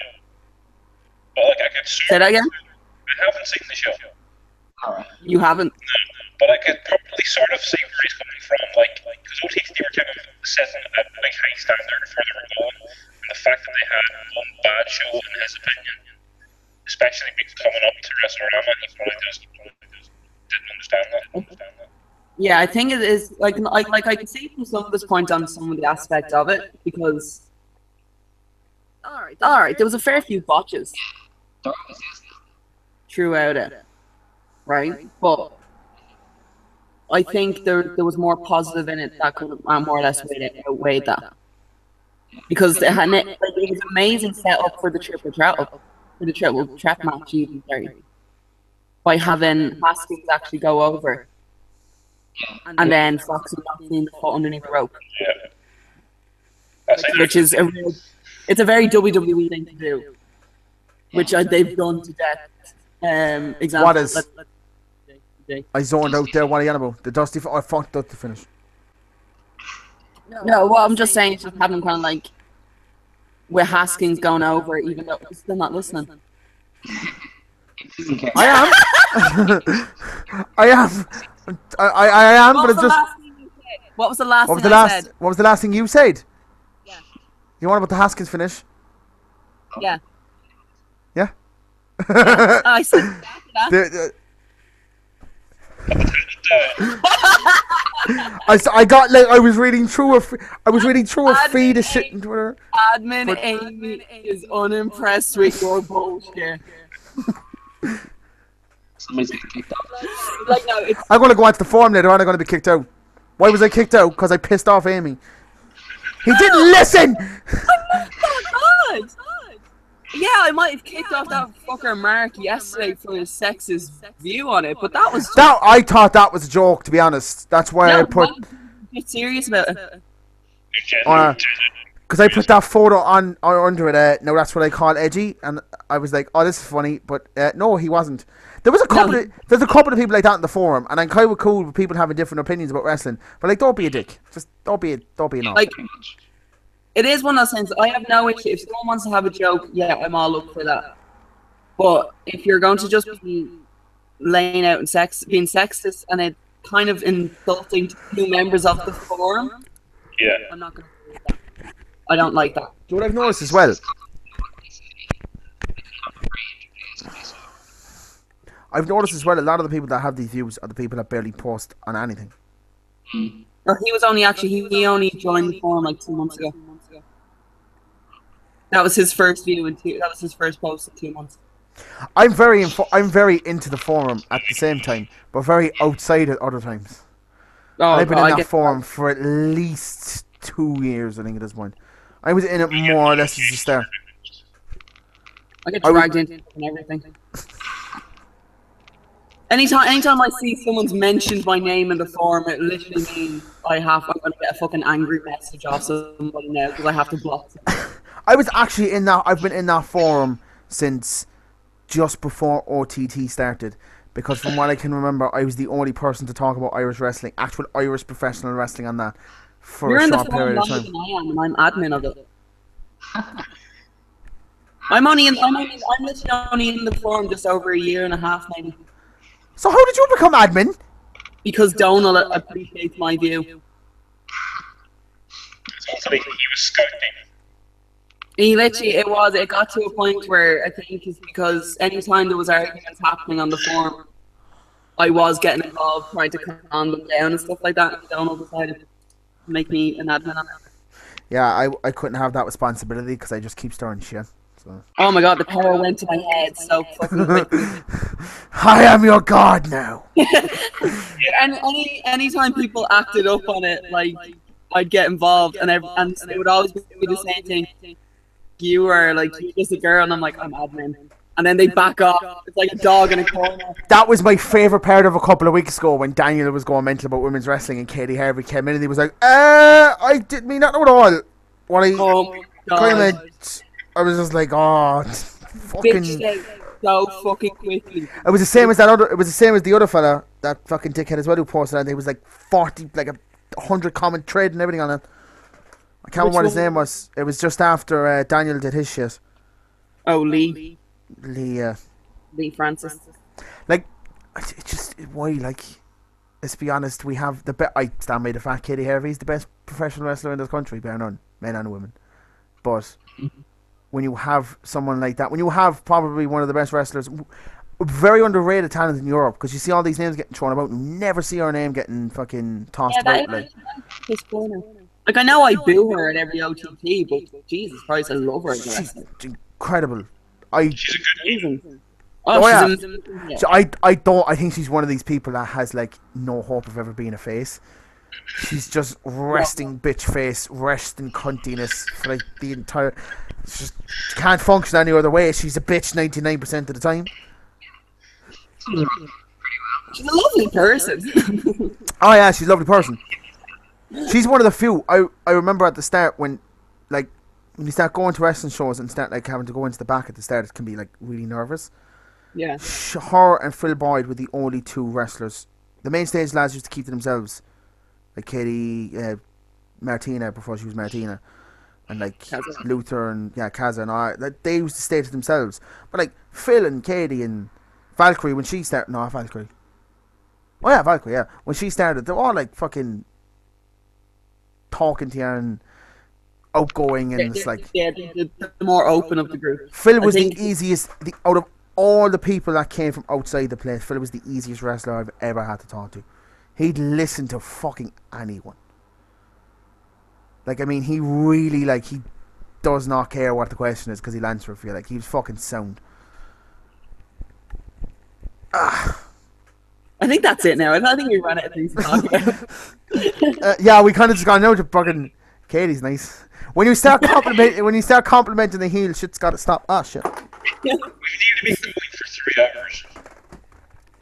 But like I could Say that again? I haven't seen the show. Alright. You haven't? No, but I could probably sort of see where he's coming from. Like because OTT were kind of setting a big high standard for they were going, and the fact that they had one bad show, in his opinion, especially coming up to WrestleMania, he probably just didn't understand that. Yeah, I think it is like I can see from some of this point on some of the aspect of it because all right, there was a fair few botches throughout it, right? But I think there was more positive in it that could have more or less outweighed that because it was an amazing setup for the triple threat match even by having Haskins actually go over. And then Fox not seeing the foot underneath the rope. Yeah. Which is it's a very WWE thing to do. Which they've done to death. Example. What is? I zoned out there. What are you on about? The Dusty. I fucked up the finish. No, what I'm just saying is just having kind of like with Haskins going over, even though he's still not listening. I am. I am. I am, but it's just. What was the last thing I said? What was the last thing you said? Yeah. You want about the Haskins finish? Yeah. Yeah. I said that. I got like I was reading through a feed of shit in Twitter. Admin Amy is unimpressed with your bullshit. Somebody's getting kicked out. Like no, it's I'm gonna go onto the forum later on. I'm gonna be kicked out. Why was I kicked out? Because I pissed off Amy. He didn't listen. oh my god. Yeah, I might have kicked off that fucker Mark yesterday for his sexist view on it, but that was just... that. I thought that was a joke, to be honest. That's why I put. Get serious about it. Because I put that photo on under it. Now that's what I call edgy, and I was like, "Oh, this is funny," but no, he wasn't. There's a couple of people like that in the forum, and I'm kind of cool with people having different opinions about wrestling. But like, don't be a dick. Just don't be an off. Like, it is one of those things. I have no issue if someone wants to have a joke. Yeah, I'm all up for that. But if you're going to just be laying out and being sexist and it kind of insulting to new members of the forum, yeah, I'm not going to do that. I don't like that. Do you know what I've noticed as well? I've noticed as well a lot of the people that have these views are the people that barely post on anything. Or he was only he only joined the forum like 2 months ago. That was his first view that was his first post in 2 months. I'm very into the forum at the same time, but very outside at other times. I've been in that forum for at least 2 years, I think, at this point. I was in it more or less as a start. I get dragged into it and everything. Anytime I see someone's mentioned my name in the forum, it literally means I'm gonna get a fucking angry message off somebody now because I have to block them. I was actually in that. I've been in that forum since just before OTT started, because from what I can remember, I was the only person to talk about Irish wrestling, actual Irish professional wrestling, on that for a short period of time. I am, and I'm admin of it. I'm literally only in the forum just over a year and a half, maybe. So how did you become admin? Because Donald appreciates my view. Hopefully he was scouting. It got to a point where I think it's because anytime there was arguments happening on the forum, I was getting involved, trying to calm them down and stuff like that, and Donald decided to make me an admin on it. Yeah, I couldn't have that responsibility because I just keep stirring shit. So. Oh my god, the power went to my head so fucking quickly. I am your god now. And anytime people acted up on it, like, I'd get involved, and it would always be the same thing. You are like, you're just a girl, and I'm like, I'm admin. And then they back off. It's like a dog in a corner. That was my favourite part of a couple of weeks ago when Daniel was going mental about women's wrestling and Katie Harvey came in and he was like, I didn't mean that at all. I was just like, oh, fucking. So fucking quickly. It was the same as the other fella, that fucking dickhead as well, who posted it. There was like 100 comment thread and everything on it. I can't remember what his name was. It was just after Daniel did his shit. Oh, Lee. Lee Francis. Like, why? Like, let's be honest. We have I stand by the fact Katie Harvey's the best professional wrestler in this country, bar none, men and women. But when you have someone like that, when you have probably one of the best wrestlers, very underrated talent in Europe, because you see all these names getting thrown about, and you never see her name getting fucking tossed about. Like, I know I boo her at every OTT, but Jesus Christ, I love her as a wrestler. She's incredible. She's a good Amazing. Oh, yeah. yeah. So I think she's one of these people that has like no hope of ever being a face. She's just resting bitch face, resting cuntiness for like the entire. She can't function any other way. She's a bitch 99% of the time. She's a lovely person. Oh yeah, she's a lovely person. She's one of the few. I remember at the start when you start going to wrestling shows and start like having to go into the back at the start, it can be like really nervous. Yeah. Her and Phil Boyd were the only two wrestlers. The main stage lads used to keep to themselves. Like Katie Martina before she was Martina. And like Kaza. Luther and Kaza and all that, they used to stay to themselves. But like Phil and Katie and Valkyrie when she started, no, Valkyrie. Oh yeah, Valkyrie, yeah. When she started, they were all like fucking talking to you and outgoing, and it's like the more open of the group. Phil was the easiest out of all the people that came from outside the place. Phil was the easiest wrestler I've ever had to talk to. He'd listen to fucking anyone. Like, I mean, he really, like, he does not care what the question is because he'll answer it for you. Like, he was fucking sound. I think that's it now. I think we ran out of things to talk about. Yeah, we kind of just got out to fucking Katie's nice. When you start complimenting the heel, shit's got to stop. Ah, shit. We need to be going for 3 hours.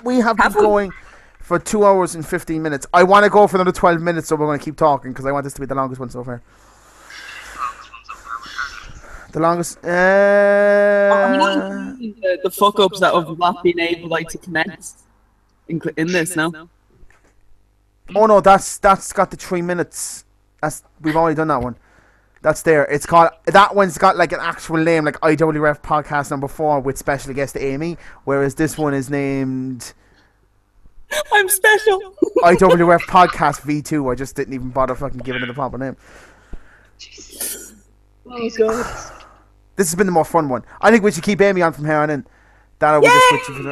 We have been going for 2 hours and 15 minutes. I want to go for another 12 minutes, so we're going to keep talking because I want this to be the longest one so far. The longest. The fuck ups that have not been able to connect in this, no? Oh no, that's got the 3 minutes. We've already done that one. That's there. It's called, that one's got like an actual name, like IWF Podcast number 4 with special guest Amy, whereas this one is named I'm special. IWF Podcast V2. I just didn't even bother fucking giving it a proper name. Oh god. This has been the more fun one. I think we should keep Amy on from here on in. That we just switch it for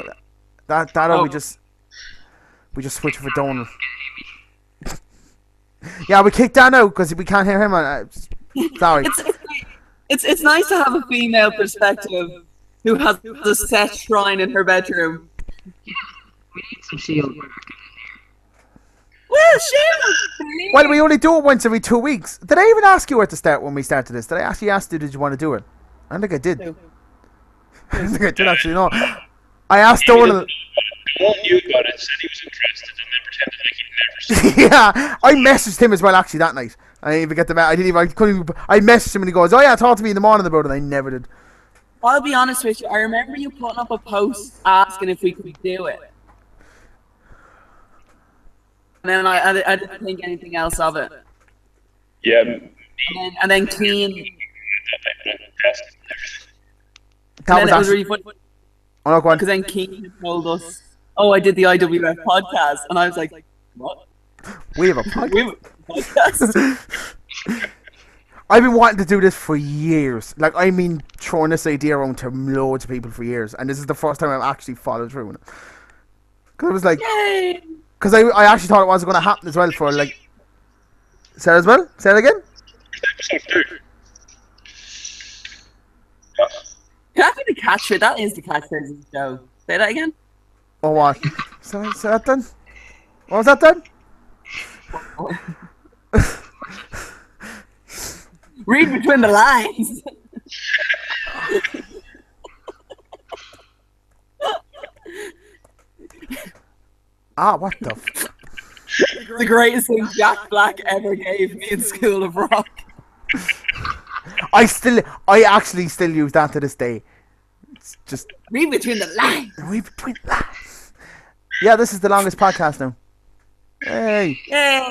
we just switch it for Donald. Yeah, we kicked Dan out because we can't hear him. Sorry. It's nice to have a female perspective who has a set shrine in her bedroom. We need some shield. Well, shield. Well, we only do it once every 2 weeks. Did I even ask you where to start when we started this? Did I actually ask you, did you want to do it? I don't think I did. I don't think I did actually, no. I asked Donald. One knew about it, said he was interested, and then pretended like he'd never seen it. Yeah, I messaged him as well actually that night. I didn't even get the I messaged him and he goes, "Oh yeah, talk to me in the morning about it." I never did. I'll be honest with you. I remember you putting up a post asking if we could do it, and then I didn't think anything else of it. Yeah. And then Keen. That was really funny. Oh no, go on. Because then Keen told us, "Oh, I did the IWF podcast," and I was like, "What? We have a podcast." I've been wanting to do this for years. Like, I mean, throwing this idea around to loads of people for years, and this is the first time I've actually followed through on it. Because I was like, yay! Because I actually thought it wasn't going to happen as well for like. Say it as well. Say it again. Can I be the catchphrase? That is the catchphrase of the show. Say that again. Oh what? Say that then. What was that then? Read between the lines. What the The greatest thing Jack Black ever gave me in School of Rock. I actually still use that to this day. It's just read between the lines. Read between the lines. Yeah, this is the longest podcast now. Hey. Yay.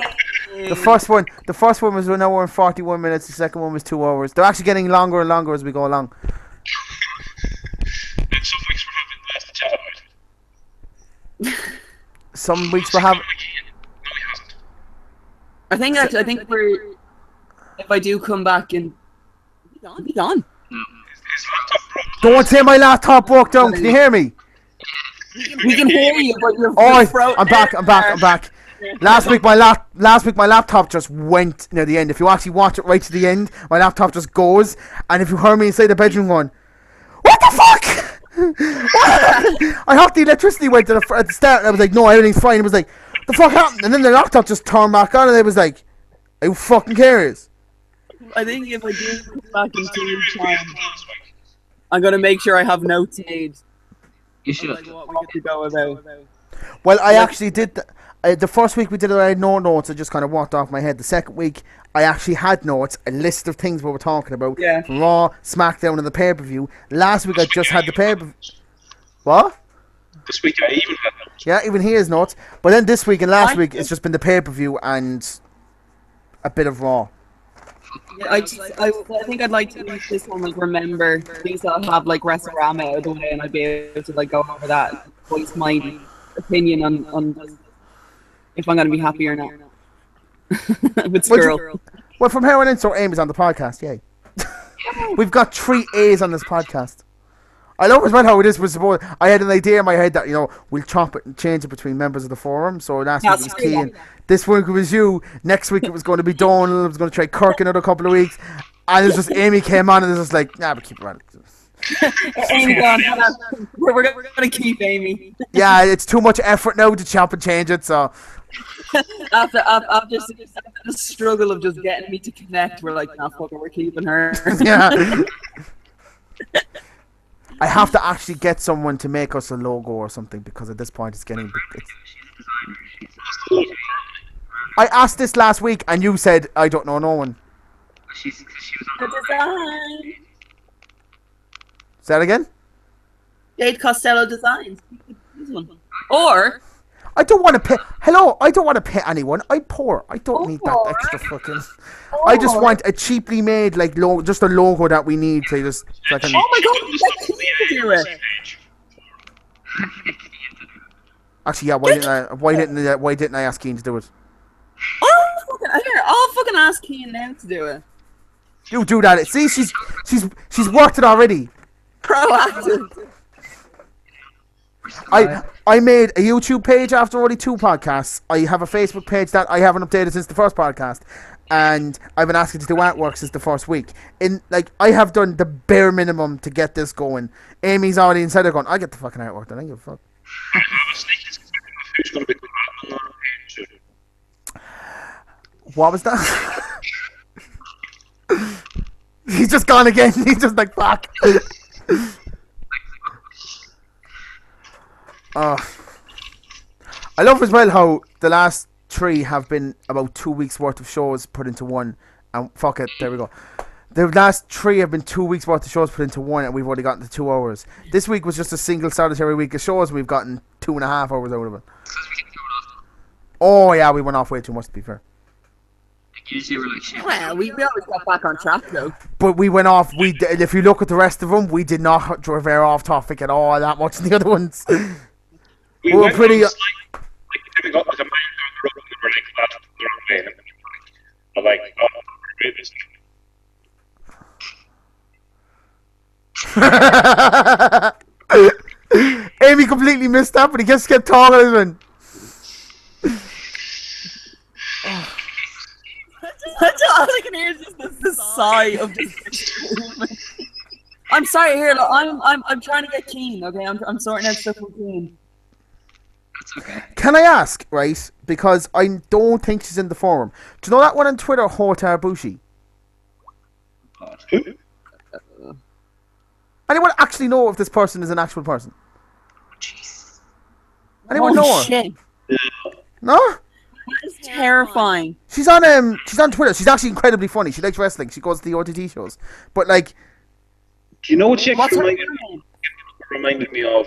The first one was 1 hour and 41 minutes. The second one was 2 hours. They're actually getting longer and longer as we go along. And some weeks we're having less to chat about. Some weeks we're having. No, he hasn't. I think we're. If I do come back in Be gone. His laptop broke. Don't say my laptop broke down. Can you hear me? We can hear you, but you're Oh, I'm back. Last week my laptop just went near the end. If you actually watch it right to the end, my laptop just goes. And if you heard me inside the bedroom going, "What the fuck?" I thought the electricity went at the start. And I was like, "No, everything's fine." It was like, "The fuck happened?" And then the laptop just turned back on, and it was like, "Are you fucking curious?" I think if I do come back in 2 weeks' time, I'm gonna make sure I have notes made. You should. Like what we get to go about. Well, I actually did. The first week we did it, I had no notes. I just kind of walked off my head. The second week, I actually had notes, a list of things we were talking about. Yeah. From Raw, SmackDown, and the pay-per-view. Last week, I just had the pay-per-view. What? This week I even had notes. Yeah, even he has notes. But then this week and last week, it's just been the pay-per-view and a bit of Raw. Yeah, I think I'd like to use this one, like, remember, please I'll have, like, Wrestle-Rama out of the way, and I'd be able to, like, go over that, voice my opinion on if I'm going to be happy or not. With Squirrel. Well, from here on in, so Amy's on the podcast, yay. We've got 3 A's on this podcast. I love as well how it is. I had an idea in my head that, you know, we'll chop it and change it between members of the forum. So last week it was Keane. This week it was you. Next week it was going to be Donald. I was going to try Kirk another couple of weeks. And it's just Amy came on and it's just like, nah, but keep it running. Amy gone. We're going to keep Amy. Yeah, it's too much effort now to chop and change it, so... After the struggle of just getting me to connect, we're like, nah, fuck it, we're keeping her. Yeah. I have to actually get someone to make us a logo or something because at this point it's getting... I asked this last week and you said, I don't know no one. She was on The design. Say that again? Jade Costello Designs. This one. Or... I don't want to pay... Hello, I don't want to pay anyone. I'm poor. I don't need that extra fucking... I just want a cheaply made, like, just a logo that we need to just... Fucking... Oh my god, let Keane do it! Actually, yeah, why didn't I ask Keane to do it? I'll fucking ask Keane now to do it. You do that. See, she's worked it already. Proactive. I made a YouTube page after only 2 podcasts. I have a Facebook page that I haven't updated since the first podcast. And I've been asking to do artwork since the first week. I have done the bare minimum to get this going. Amy's already inside there going, I get the fucking artwork, then I give a fuck. Who's going to be on that page? What was that? He's just gone again. He's just like, fuck. I love as well how the last 3 have been about 2 weeks worth of shows put into one, and fuck it, there we go. The last 3 have been 2 weeks worth of shows put into one, and we've only gotten to 2 hours. This week was just a single solitary week of shows, and we've gotten 2.5 hours out of it. Oh yeah, we went off way too much, to be fair. Usually we're like, shit. Well, we always got back on track though. But we went off. If you look at the rest of them, we did not veer off topic at all that much in the other ones. We were pretty. We got like a man down the road and we were like, that's the wrong way. And I'm like, oh, great business. Amy completely missed that, but he just kept talking. Man. All I can hear is just this sigh of disappointment. I'm sorry. Here, look, I'm trying to get Keane. Okay, I'm sorting out stuff with Keane. That's okay. Can I ask, right? Because I don't think she's in the forum. Do you know that one on Twitter, Hotar Bushi? Who? Anyone actually know if this person is an actual person? Jeez. Anyone know her? Shit. No? That is terrifying. She's on Twitter. She's actually incredibly funny. She likes wrestling. She goes to the OTT shows. But like, Do you know what chick What's her reminded me of?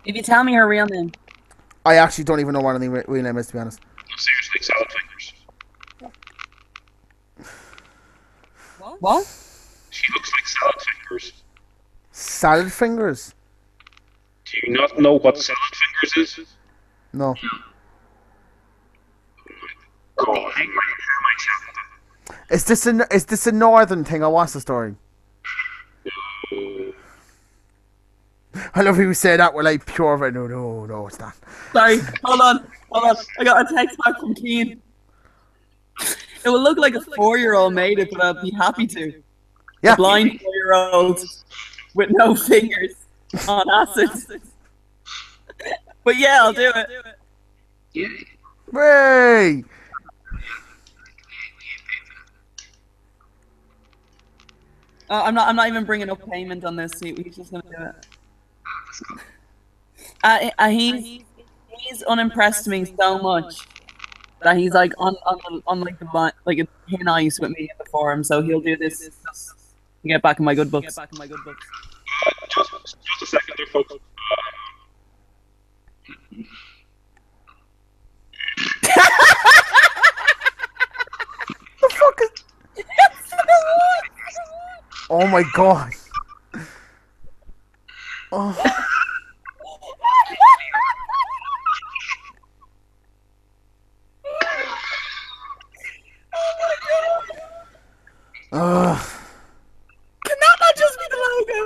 If you tell me her real name. I actually don't even know what her real name is, to be honest. No, seriously, salad fingers. What? She looks like salad fingers. Salad fingers? Do you not know what salad fingers is? No. God. Is this a northern thing or what's the story? I love how you say that. We're like pure. No, it's not. Sorry, hold on. I got a text back from Keen. It will look like a 4-year-old made it, but I'll be happy to. Yeah. A blind 4-year-old with no fingers on acid. But yeah, I'll do it. Yeah. Hooray! I'm not even bringing up payment on this. He's just gonna do it. He's unimpressed me so much that he's like on like the line, like a pin ice with me in the forum. So he'll do this just to get back in my good books. Just a second there, folks. The fuck is? Oh my god! Oh. Can that not just be the logo?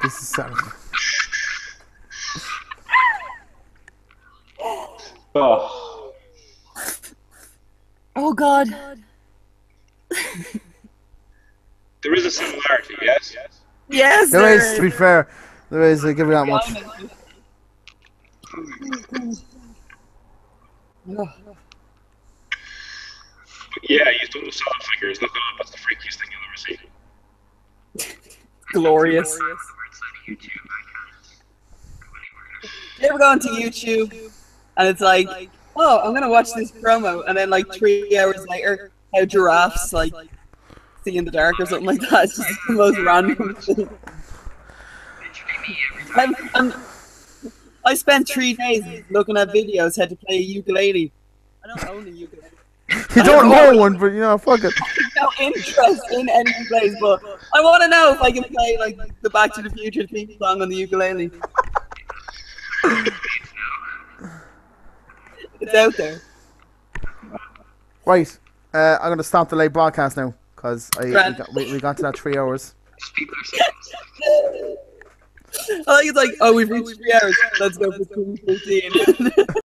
This is sad. Oh. Oh god. There is a similarity, yes? Yes, There is, to be fair. There is, I give you that much. Yeah, he's done with solid figures. Look it up. That's the freakiest thing you'll ever see. Glorious. You ever go onto YouTube and it's like, oh, I'm gonna watch this promo, and then like 3 hours later, how giraffes like see in the dark or something like that. It's just the most random thing. I spent 3 days looking at videos how to play a ukulele. I don't own a ukulele. You don't know one, but you know, fuck it. No interest in any plays, but I want to know if I can play like the Back to the Future theme song on the ukulele. It's out there. Right, I'm gonna stop the late broadcast now because we got to that 3 hours. I think it's like, oh, we've reached 3 hours. Let's go for 2:15.